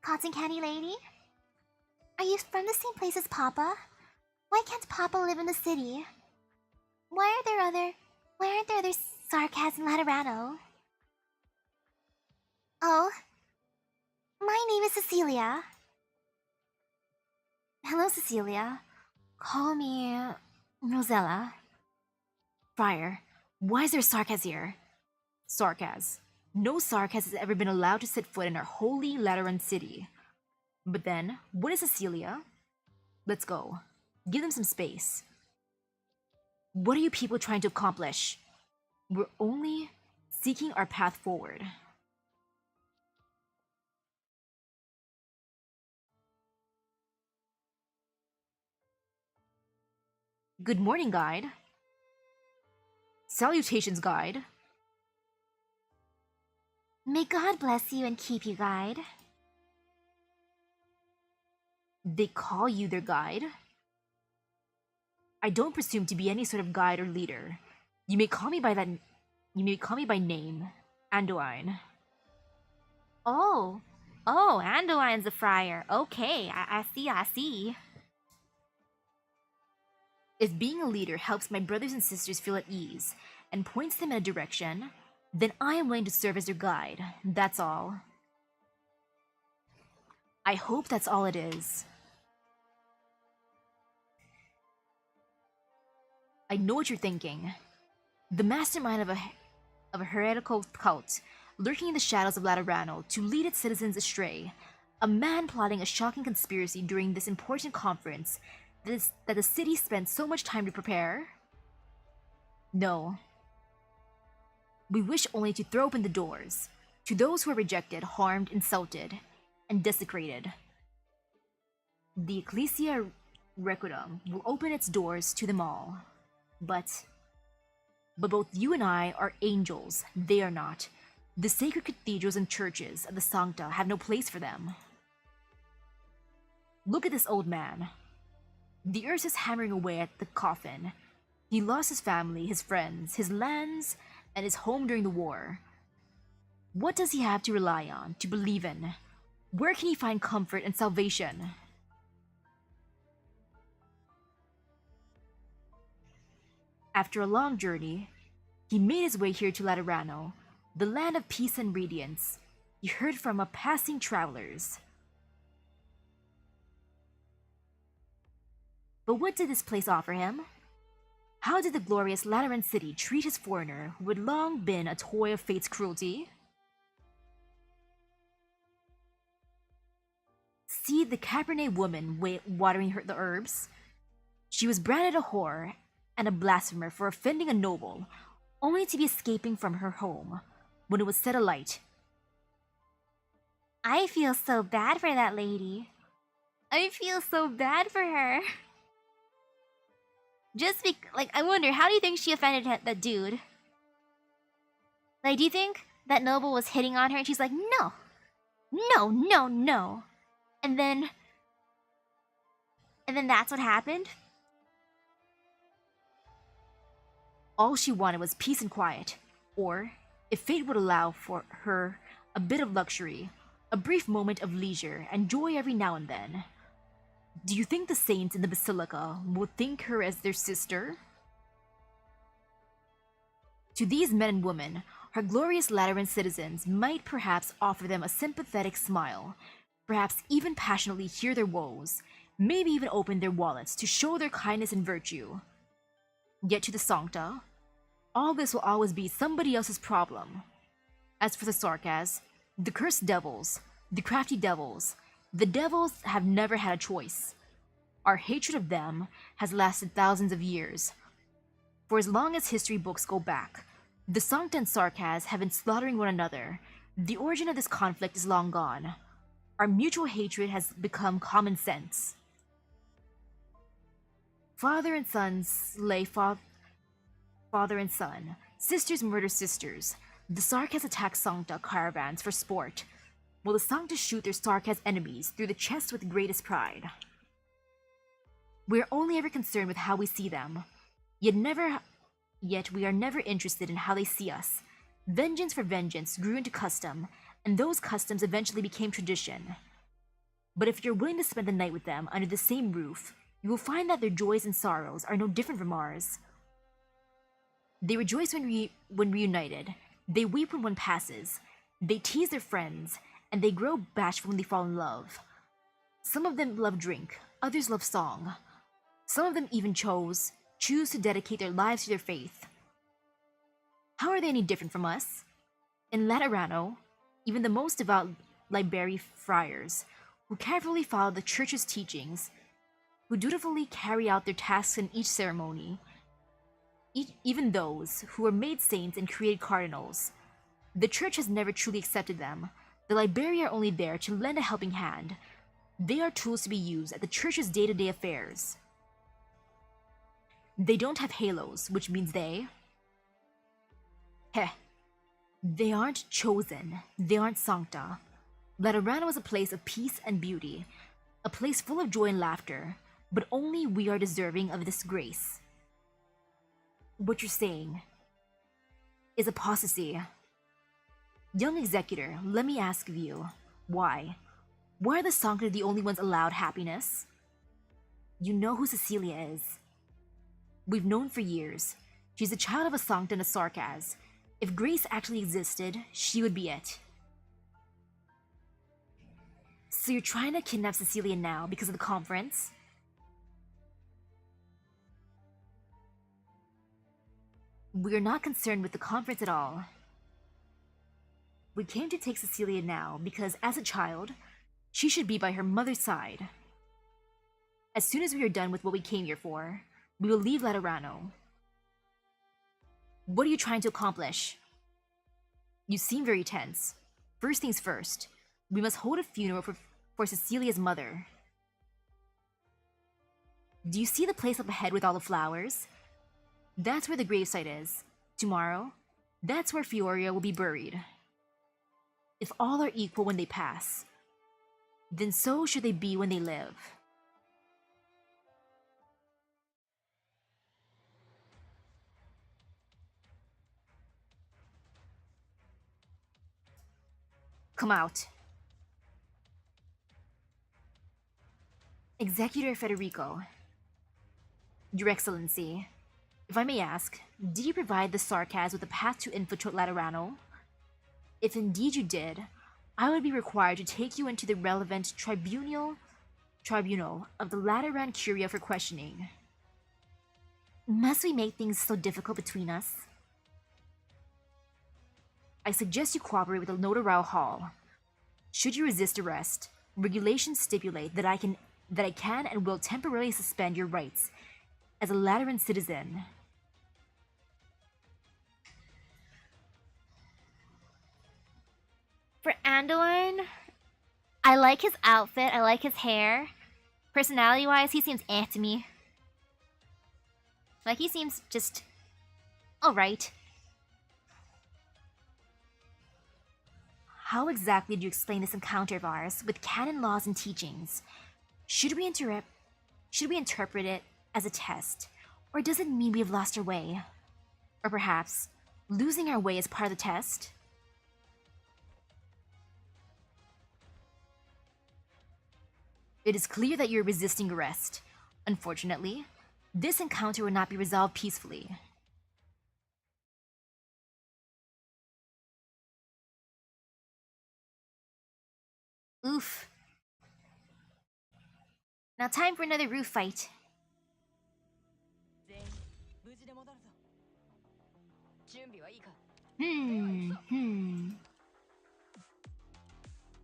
Cotton candy lady? Are you from the same place as Papa? Why can't Papa live in the city? Why aren't there other Sarkas in Laterano? Oh, my name is Cecilia. Hello, Cecilia. Call me Rosella. Friar, why is there Sarkaz here? Sarkaz. No Sarkaz has ever been allowed to set foot in our holy Lateran city. But then, what is Cecilia? Let's go. Give them some space. What are you people trying to accomplish? We're only seeking our path forward. Good morning, guide. Salutations, guide. May God bless you and keep you, guide. They call you their guide? I don't presume to be any sort of guide or leader. You may call me by name, Anduine. Oh, Anduine's a friar. Okay, I see. If being a leader helps my brothers and sisters feel at ease and points them in a direction, then I am willing to serve as their guide. That's all. I hope that's all it is. I know what you're thinking. The mastermind of a heretical cult lurking in the shadows of Laterano to lead its citizens astray. A man plotting a shocking conspiracy during this important conference that the city spent so much time to prepare? No. We wish only to throw open the doors to those who are rejected, harmed, insulted, and desecrated. The Ecclesia Recordum will open its doors to them all. But both you and I are angels. They are not. The sacred cathedrals and churches of the Sancta have no place for them. Look at this old man. The earth is hammering away at the coffin. He lost his family, his friends, his lands, and his home during the war. What does he have to rely on, to believe in? Where can he find comfort and salvation? After a long journey, he made his way here to Laterano, the land of peace and radiance. He heard from a passing travelers. But what did this place offer him? How did the glorious Lateran city treat his foreigner who had long been a toy of fate's cruelty? See the Cabernet woman watering the herbs? She was branded a whore and a blasphemer for offending a noble, only to be escaping from her home when it was set alight. I feel so bad for that lady. I feel so bad for her. I wonder, how do you think she offended that dude? Like, do you think that noble was hitting on her and she's like, no, no, no, no. And then that's what happened? All she wanted was peace and quiet, or, if fate would allow for her a bit of luxury, a brief moment of leisure and joy every now and then. Do you think the saints in the basilica would think her as their sister? To these men and women, her glorious Lateran citizens might perhaps offer them a sympathetic smile, perhaps even passionately hear their woes, maybe even open their wallets to show their kindness and virtue. Yet to the Sancta, all this will always be somebody else's problem. As for the Sarkas, the cursed devils, the crafty devils, the devils have never had a choice. Our hatred of them has lasted thousands of years. For as long as history books go back, the Sancta and Sarkas have been slaughtering one another. The origin of this conflict is long gone. Our mutual hatred has become common sense. Father and son slay father and son. Sisters murder sisters. The Sarkas attack Sancta caravans for sport, while the Sancta shoot their Sarkas enemies through the chest with greatest pride. We are only ever concerned with how we see them, yet we are never interested in how they see us. Vengeance for vengeance grew into custom, and those customs eventually became tradition. But if you're willing to spend the night with them under the same roof, you will find that their joys and sorrows are no different from ours. They rejoice when reunited, they weep when one passes, they tease their friends, and they grow bashful when they fall in love. Some of them love drink, others love song. Some of them even choose to dedicate their lives to their faith. How are they any different from us? In Laterano, even the most devout library friars, who carefully follow the church's teachings, who dutifully carry out their tasks in each ceremony, even those who were made saints and created cardinals, the church has never truly accepted them. The Liberi are only there to lend a helping hand. They are tools to be used at the church's day-to-day affairs. They don't have halos, which means they aren't chosen. They aren't Sancta. Laterano is a place of peace and beauty, a place full of joy and laughter, but only we are deserving of this grace. What you're saying is apostasy. Young executor, let me ask of you, why? Why are the Sancta the only ones allowed happiness? You know who Cecilia is. We've known for years. She's a child of a Sancta and a Sarkas. If grace actually existed, she would be it. So you're trying to kidnap Cecilia now because of the conference? We are not concerned with the conference at all. We came to take Cecilia now because, as a child, she should be by her mother's side. As soon as we are done with what we came here for, we will leave Laterano. What are you trying to accomplish? You seem very tense. First things first, we must hold a funeral for Cecilia's mother. Do you see the place up ahead with all the flowers? That's where the gravesite is. Tomorrow, that's where Fioria will be buried. If all are equal when they pass, then so should they be when they live. Come out. Executor Federico. Your Excellency, if I may ask, did you provide the Sarkas with a path to infiltrate Laterano? If indeed you did, I would be required to take you into the relevant tribunal tribunal of the Lateran Curia for questioning. Must we make things so difficult between us? I suggest you cooperate with the Notarao Hall. Should you resist arrest, regulations stipulate that I can and will temporarily suspend your rights as a Lateran citizen. For Anduin, I like his outfit, I like his hair. Personality-wise, he seems to me. Like, he seems just alright. How exactly do you explain this encounter of ours with canon laws and teachings? Should we interpret it as a test, or does it mean we have lost our way? Or perhaps, losing our way is part of the test? It is clear that you're resisting arrest. Unfortunately, this encounter will not be resolved peacefully. Oof. Now time for another roof fight.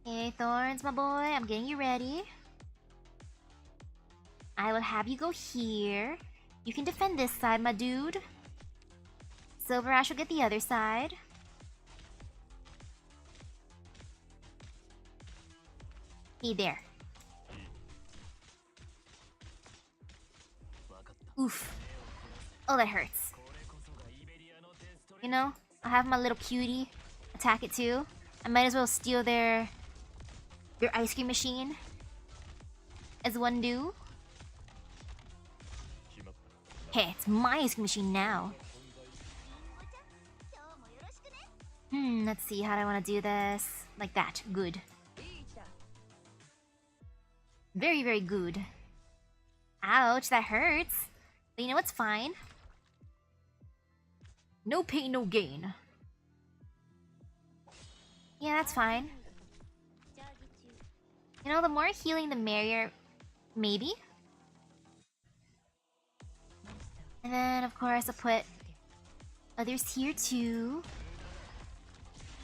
Okay, Thorns, my boy, I'm getting you ready. I will have you go here. You can defend this side, my dude. Silver Ash will get the other side. Hey there. Oof. Oh, that hurts. You know, I'll have my little cutie attack it too. I might as well steal their ice cream machine. As one do. Hey, it's my ice cream machine now. Let's see, how do I want to do this? Like that, good. Very, very good. Ouch, that hurts. But you know what's fine? No pain, no gain. Yeah, that's fine. You know, the more healing the merrier, maybe? And then, of course, I'll put others here too.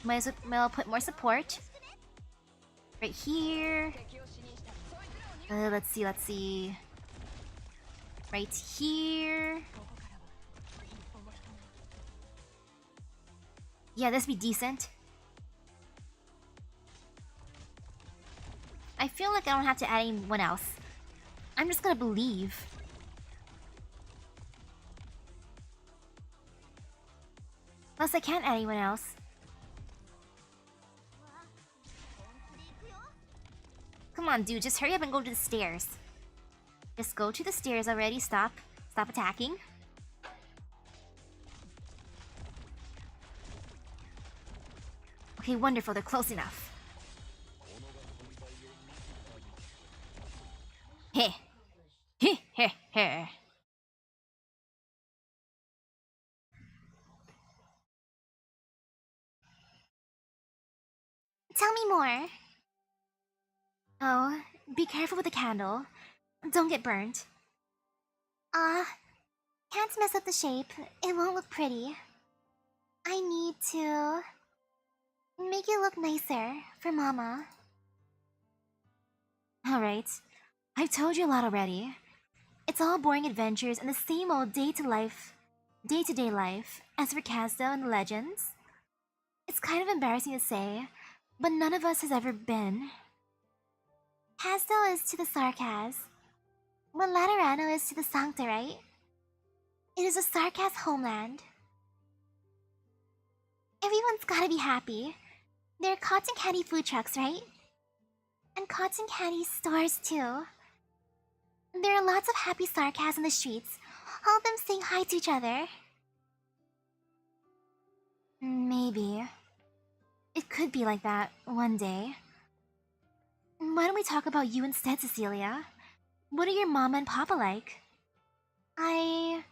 Might as well put more support. Right here. Let's see. Right here. Yeah, this would be decent. I feel like I don't have to add anyone else. I'm just gonna believe. Plus, I can't add anyone else. Come on, dude, just hurry up and go to the stairs. Just go to the stairs already, stop. Stop attacking. Okay, wonderful, they're close enough. Heh. Heh heh heh. Tell me more. Oh, be careful with the candle. Don't get burnt. Can't mess up the shape. It won't look pretty. I need to make it look nicer for Mama. Alright. I've told you a lot already. It's all boring adventures and the same old day-to-day life as for Casdale and the legends. It's kind of embarrassing to say, but none of us has ever been. Casdale is to the Sarkaz, but Laterano is to the Sancta, right? It is a Sarkaz homeland. Everyone's gotta be happy. There are cotton candy food trucks, right? And cotton candy stores too. There are lots of happy Sarkaz in the streets, all of them saying hi to each other. Maybe. It could be like that one day. Why don't we talk about you instead, Cecilia? What are your mama and papa like? I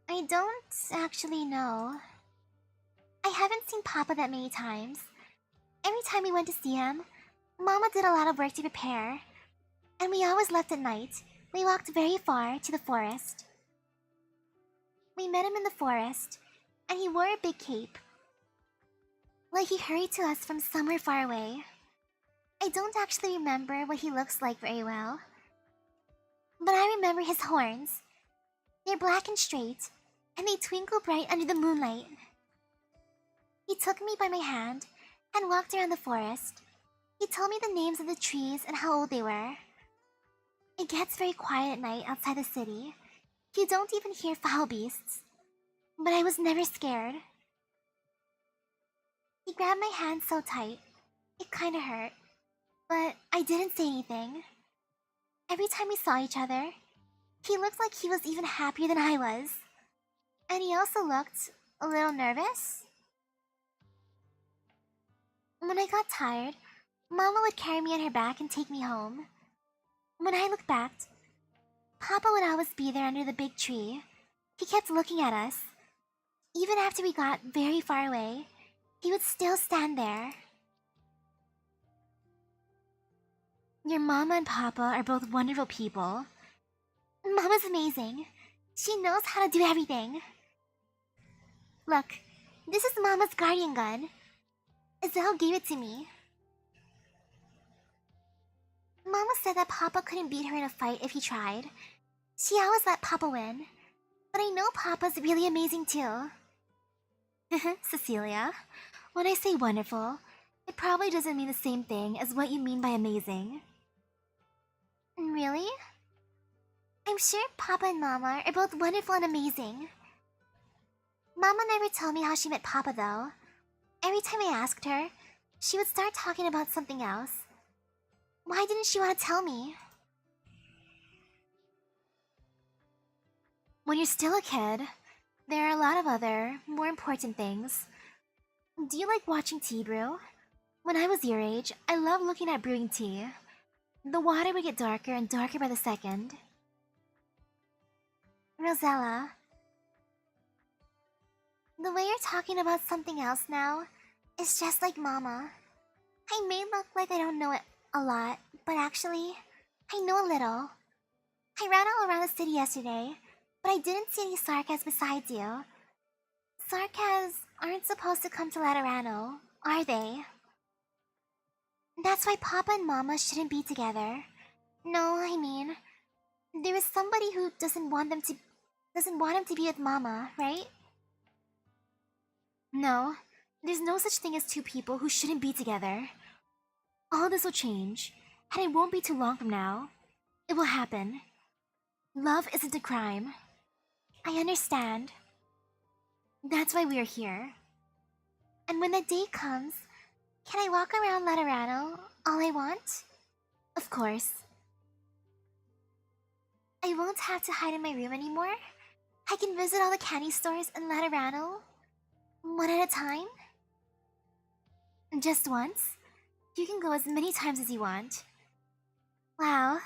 don't actually know. I haven't seen Papa that many times. Every time we went to see him, Mama did a lot of work to prepare. And we always left at night. We walked very far to the forest. We met him in the forest, and he wore a big cape. Like he hurried to us from somewhere far away. I don't actually remember what he looks like very well. But I remember his horns. They're black and straight, and they twinkle bright under the moonlight. He took me by my hand and walked around the forest. He told me the names of the trees and how old they were. It gets very quiet at night outside the city. You don't even hear foul beasts. But I was never scared. He grabbed my hand so tight, it kinda hurt. But I didn't say anything. Every time we saw each other, he looked like he was even happier than I was. And he also looked a little nervous. When I got tired, Mama would carry me on her back and take me home. When I looked back, Papa would always be there under the big tree. He kept looking at us. Even after we got very far away, he would still stand there. Your Mama and Papa are both wonderful people. Mama's amazing. She knows how to do everything. Look, this is Mama's guardian gun. Iselle gave it to me. Mama said that Papa couldn't beat her in a fight if he tried. She always let Papa win. But I know Papa's really amazing too. Cecilia, when I say wonderful, it probably doesn't mean the same thing as what you mean by amazing. Really? I'm sure Papa and Mama are both wonderful and amazing. Mama never told me how she met Papa though. Every time I asked her, she would start talking about something else. Why didn't she want to tell me? When you're still a kid, there are a lot of other, more important things. Do you like watching tea brew? When I was your age, I loved looking at brewing tea. The water would get darker and darker by the second. Rosella, the way you're talking about something else now is just like Mama. I may look like I don't know it a lot, but actually, I know a little. I ran all around the city yesterday, but I didn't see any Sarkas besides you. Sarkas aren't supposed to come to Laterano, are they? That's why Papa and Mama shouldn't be together. No, I mean, there is somebody who doesn't want him to be with Mama, right? No, there's no such thing as two people who shouldn't be together. All this will change, and it won't be too long from now. It will happen. Love isn't a crime. I understand. That's why we are here. And when that day comes, can I walk around Laterano all I want? Of course. I won't have to hide in my room anymore. I can visit all the candy stores in Laterano, one at a time. Just once. You can go as many times as you want. Wow.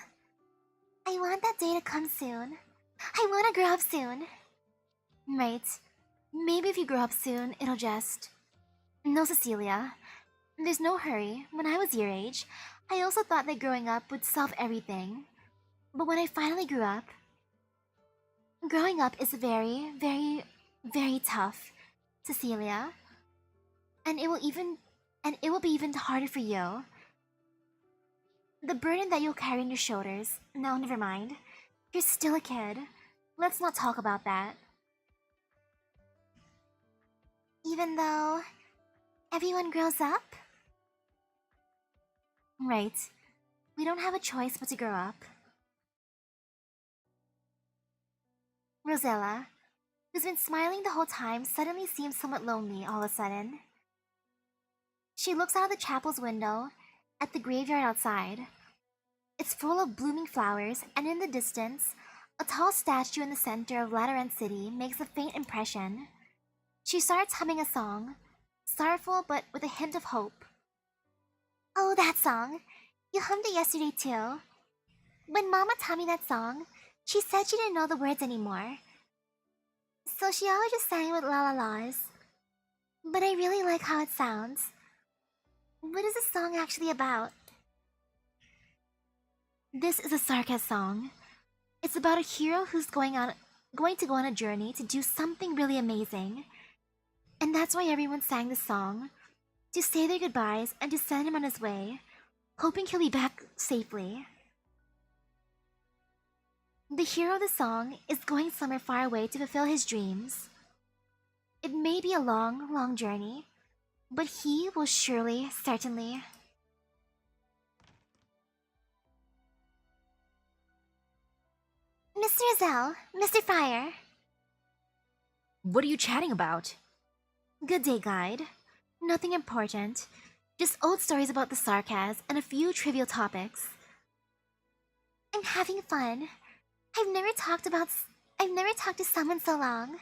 I want that day to come soon. I want to grow up soon. Right. Maybe if you grow up soon, it'll just... No, Cecilia. There's no hurry. When I was your age, I also thought that growing up would solve everything. But when I finally grew up... Growing up is very, very, very tough, Cecilia. And it will be even harder for you. The burden that you'll carry on your shoulders... No, never mind. You're still a kid. Let's not talk about that. Even though... everyone grows up? Right. We don't have a choice but to grow up. Rosella, who's been smiling the whole time, suddenly seems somewhat lonely all of a sudden. She looks out of the chapel's window at the graveyard outside. It's full of blooming flowers, and in the distance, a tall statue in the center of Lateran City makes a faint impression. She starts humming a song, sorrowful but with a hint of hope. Oh, that song! You hummed it yesterday too. When Mama taught me that song, she said she didn't know the words anymore. So she always just sang with la la la's. But I really like how it sounds. What is the song actually about? This is a sarcasm song. It's about a hero who's going to go on a journey to do something really amazing. And that's why everyone sang this song, to say their goodbyes and to send him on his way, hoping he'll be back safely. The hero of the song is going somewhere far away to fulfill his dreams. It may be a long, long journey, but he will surely, certainly. Mr. Azell, Mr. Fire. What are you chatting about? Good day, guide. Nothing important. Just old stories about the sarcasm and a few trivial topics. I'm having fun. I've never talked to someone so long.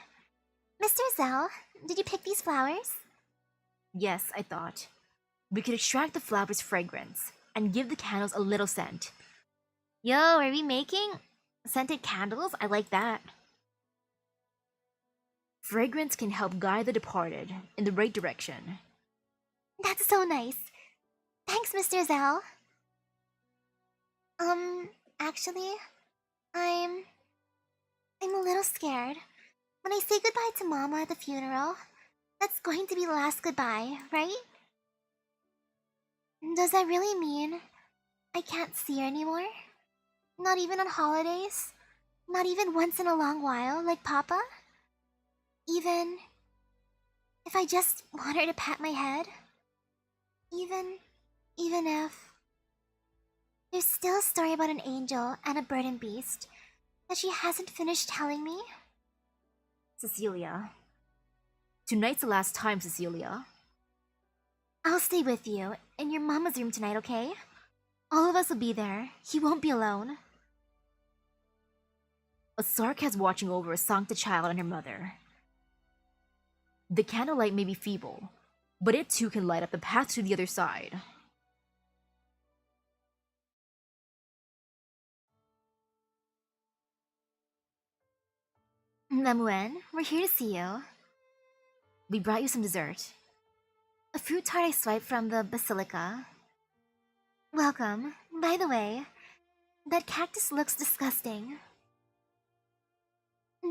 Mr. Zell, did you pick these flowers? Yes, I thought. We could extract the flower's fragrance and give the candles a little scent. Yo, are we making scented candles? I like that. Fragrance can help guide the departed in the right direction. That's so nice. Thanks, Mr. Zell. Actually, I'm a little scared. When I say goodbye to Mama at the funeral, that's going to be the last goodbye, right? Does that really mean I can't see her anymore? Not even on holidays? Not even once in a long while, like Papa? Even if I just want her to pat my head? Even if... There's still a story about an angel and a bird and beast that she hasn't finished telling me? Cecilia. Tonight's the last time, Cecilia. I'll stay with you in your mama's room tonight, okay? All of us will be there. You won't be alone. A sarcasm watching over a sancta child and her mother. The candlelight may be feeble, but it too can light up the path to the other side. Lemuen, we're here to see you. We brought you some dessert. A fruit tart I swiped from the basilica. Welcome. By the way, that cactus looks disgusting.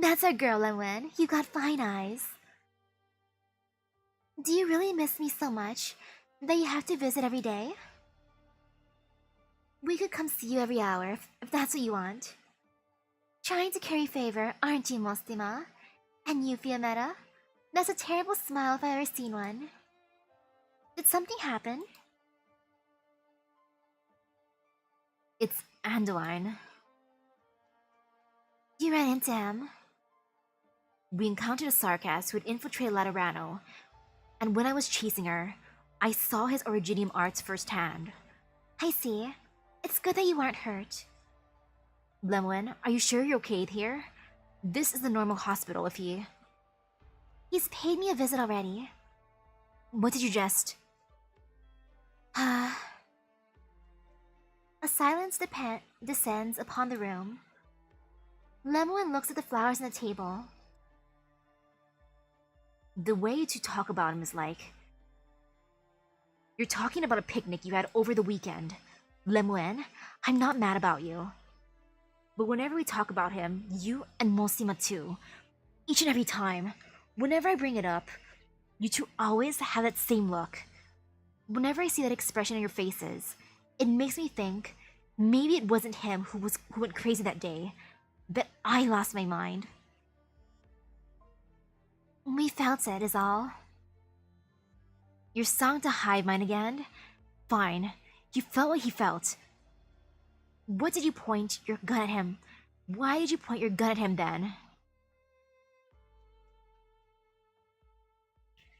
That's our girl, Lemuen. You got fine eyes. Do you really miss me so much that you have to visit every day? We could come see you every hour if that's what you want. Trying to curry favor, aren't you, Mostima? And you, Fiametta? That's a terrible smile if I've ever seen one. Did something happen? It's Andeline. You ran into him. We encountered a sarcast who had infiltrated Laterano, and when I was chasing her, I saw his originium arts firsthand. I see. It's good that you aren't hurt. Lemuen, are you sure you're okay here? This is the normal hospital if he... He's paid me a visit already. What did you just... A silence descends upon the room. Lemuen looks at the flowers on the table. The way to talk about him is like... You're talking about a picnic you had over the weekend. Lemuen, I'm not mad about you. But whenever we talk about him, you and Mosima too, each and every time, whenever I bring it up, you two always have that same look. Whenever I see that expression on your faces, it makes me think maybe it wasn't him who went crazy that day, that I lost my mind. We felt it, is all. You're song to hive mine again? Fine, you felt what he felt. What did you point your gun at him? Why did you point your gun at him then?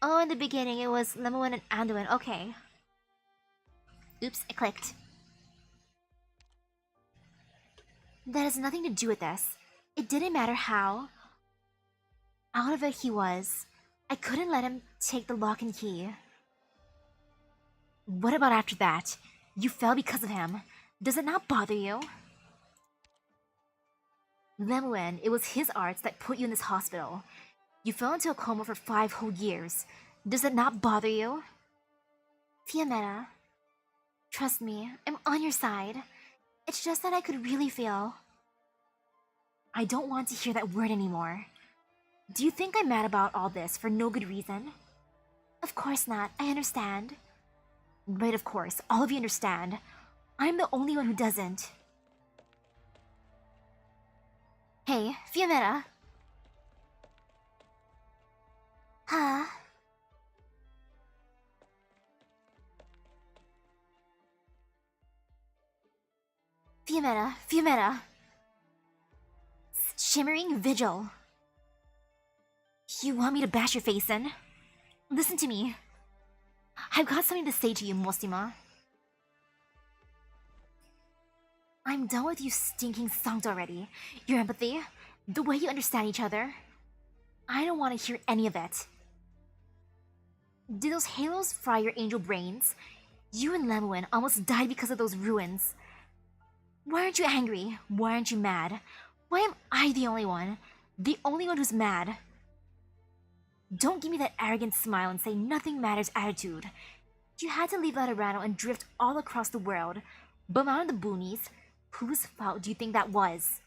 Oh, in the beginning it was Lemuen and Anduin. Okay. Oops, I clicked. That has nothing to do with this. It didn't matter how out of it he was. I couldn't let him take the lock and key. What about after that? You fell because of him. Does it not bother you? Lemuen, it was his arts that put you in this hospital. You fell into a coma for 5 whole years. Does it not bother you? Fiametta, trust me, I'm on your side. It's just that I could really feel. I don't want to hear that word anymore. Do you think I'm mad about all this for no good reason? Of course not, I understand. Right, of course, all of you understand. I'm the only one who doesn't. Hey, Fiametta. Huh? Fiametta. Shimmering Vigil. You want me to bash your face in? Listen to me. I've got something to say to you, Mosima. I'm done with you stinking songs already. Your empathy, the way you understand each other. I don't want to hear any of it. Did those halos fry your angel brains? You and Lemuel almost died because of those ruins. Why aren't you angry? Why aren't you mad? Why am I the only one? The only one who's mad? Don't give me that arrogant smile and say nothing matters attitude. You had to leave Laterano and drift all across the world, but out in the boonies, whose fault do you think that was?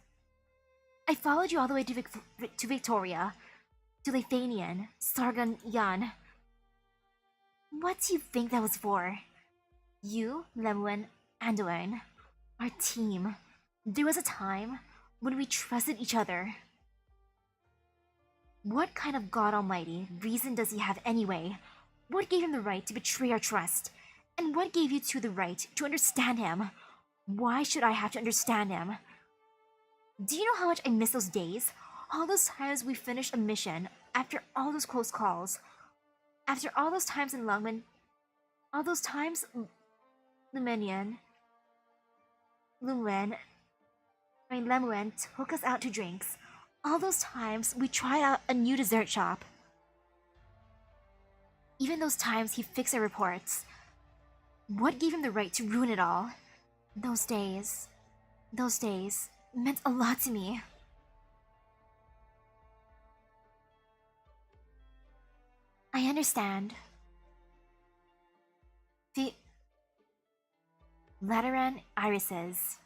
I followed you all the way to Victoria, to Lethanian, Sargon, Yan. What do you think that was for? You, Lemuel, Anduin, our team. There was a time when we trusted each other. What kind of God Almighty reason does he have anyway? What gave him the right to betray our trust? And what gave you two the right to understand him? Why should I have to understand him? Do you know how much I miss those days? All those times we finished a mission after all those close calls. After all those times in Lungman. All those times Lemuel took us out to drinks. All those times we tried out a new dessert shop. Even those times he fixed our reports. What gave him the right to ruin it all? Those days meant a lot to me. I understand. The Lateran irises.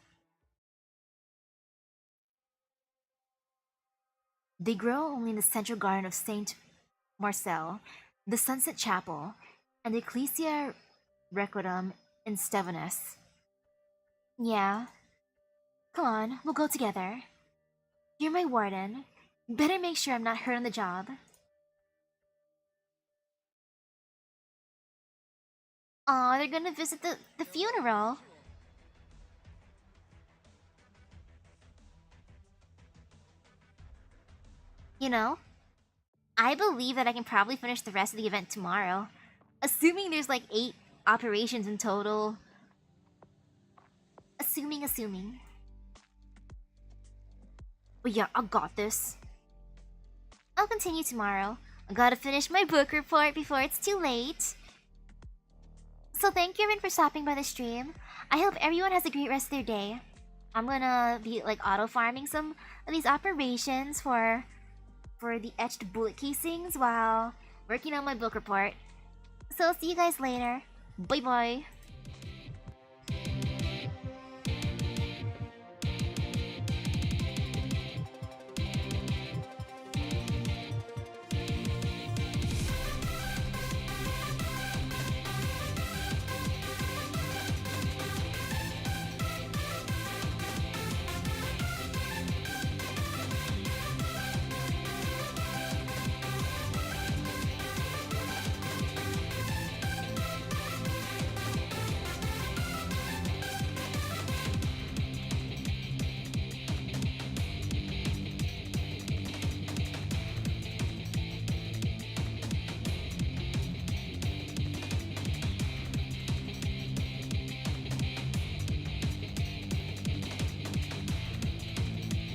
They grow only in the central garden of Saint Marcel, the Sunset Chapel, and the Ecclesia Requiem in Stevenus. Yeah. Come on, we'll go together. You're my warden. Better make sure I'm not hurt on the job. Aw, they're gonna visit the funeral. You know, I believe that I can probably finish the rest of the event tomorrow. Assuming there's like 8 operations in total. Assuming. But yeah, I got this. I'll continue tomorrow. I gotta finish my book report before it's too late. So thank you everyone for stopping by the stream. I hope everyone has a great rest of their day. I'm gonna be like auto farming some of these operations for the etched bullet casings while working on my book report. So I'll see you guys later. Bye bye.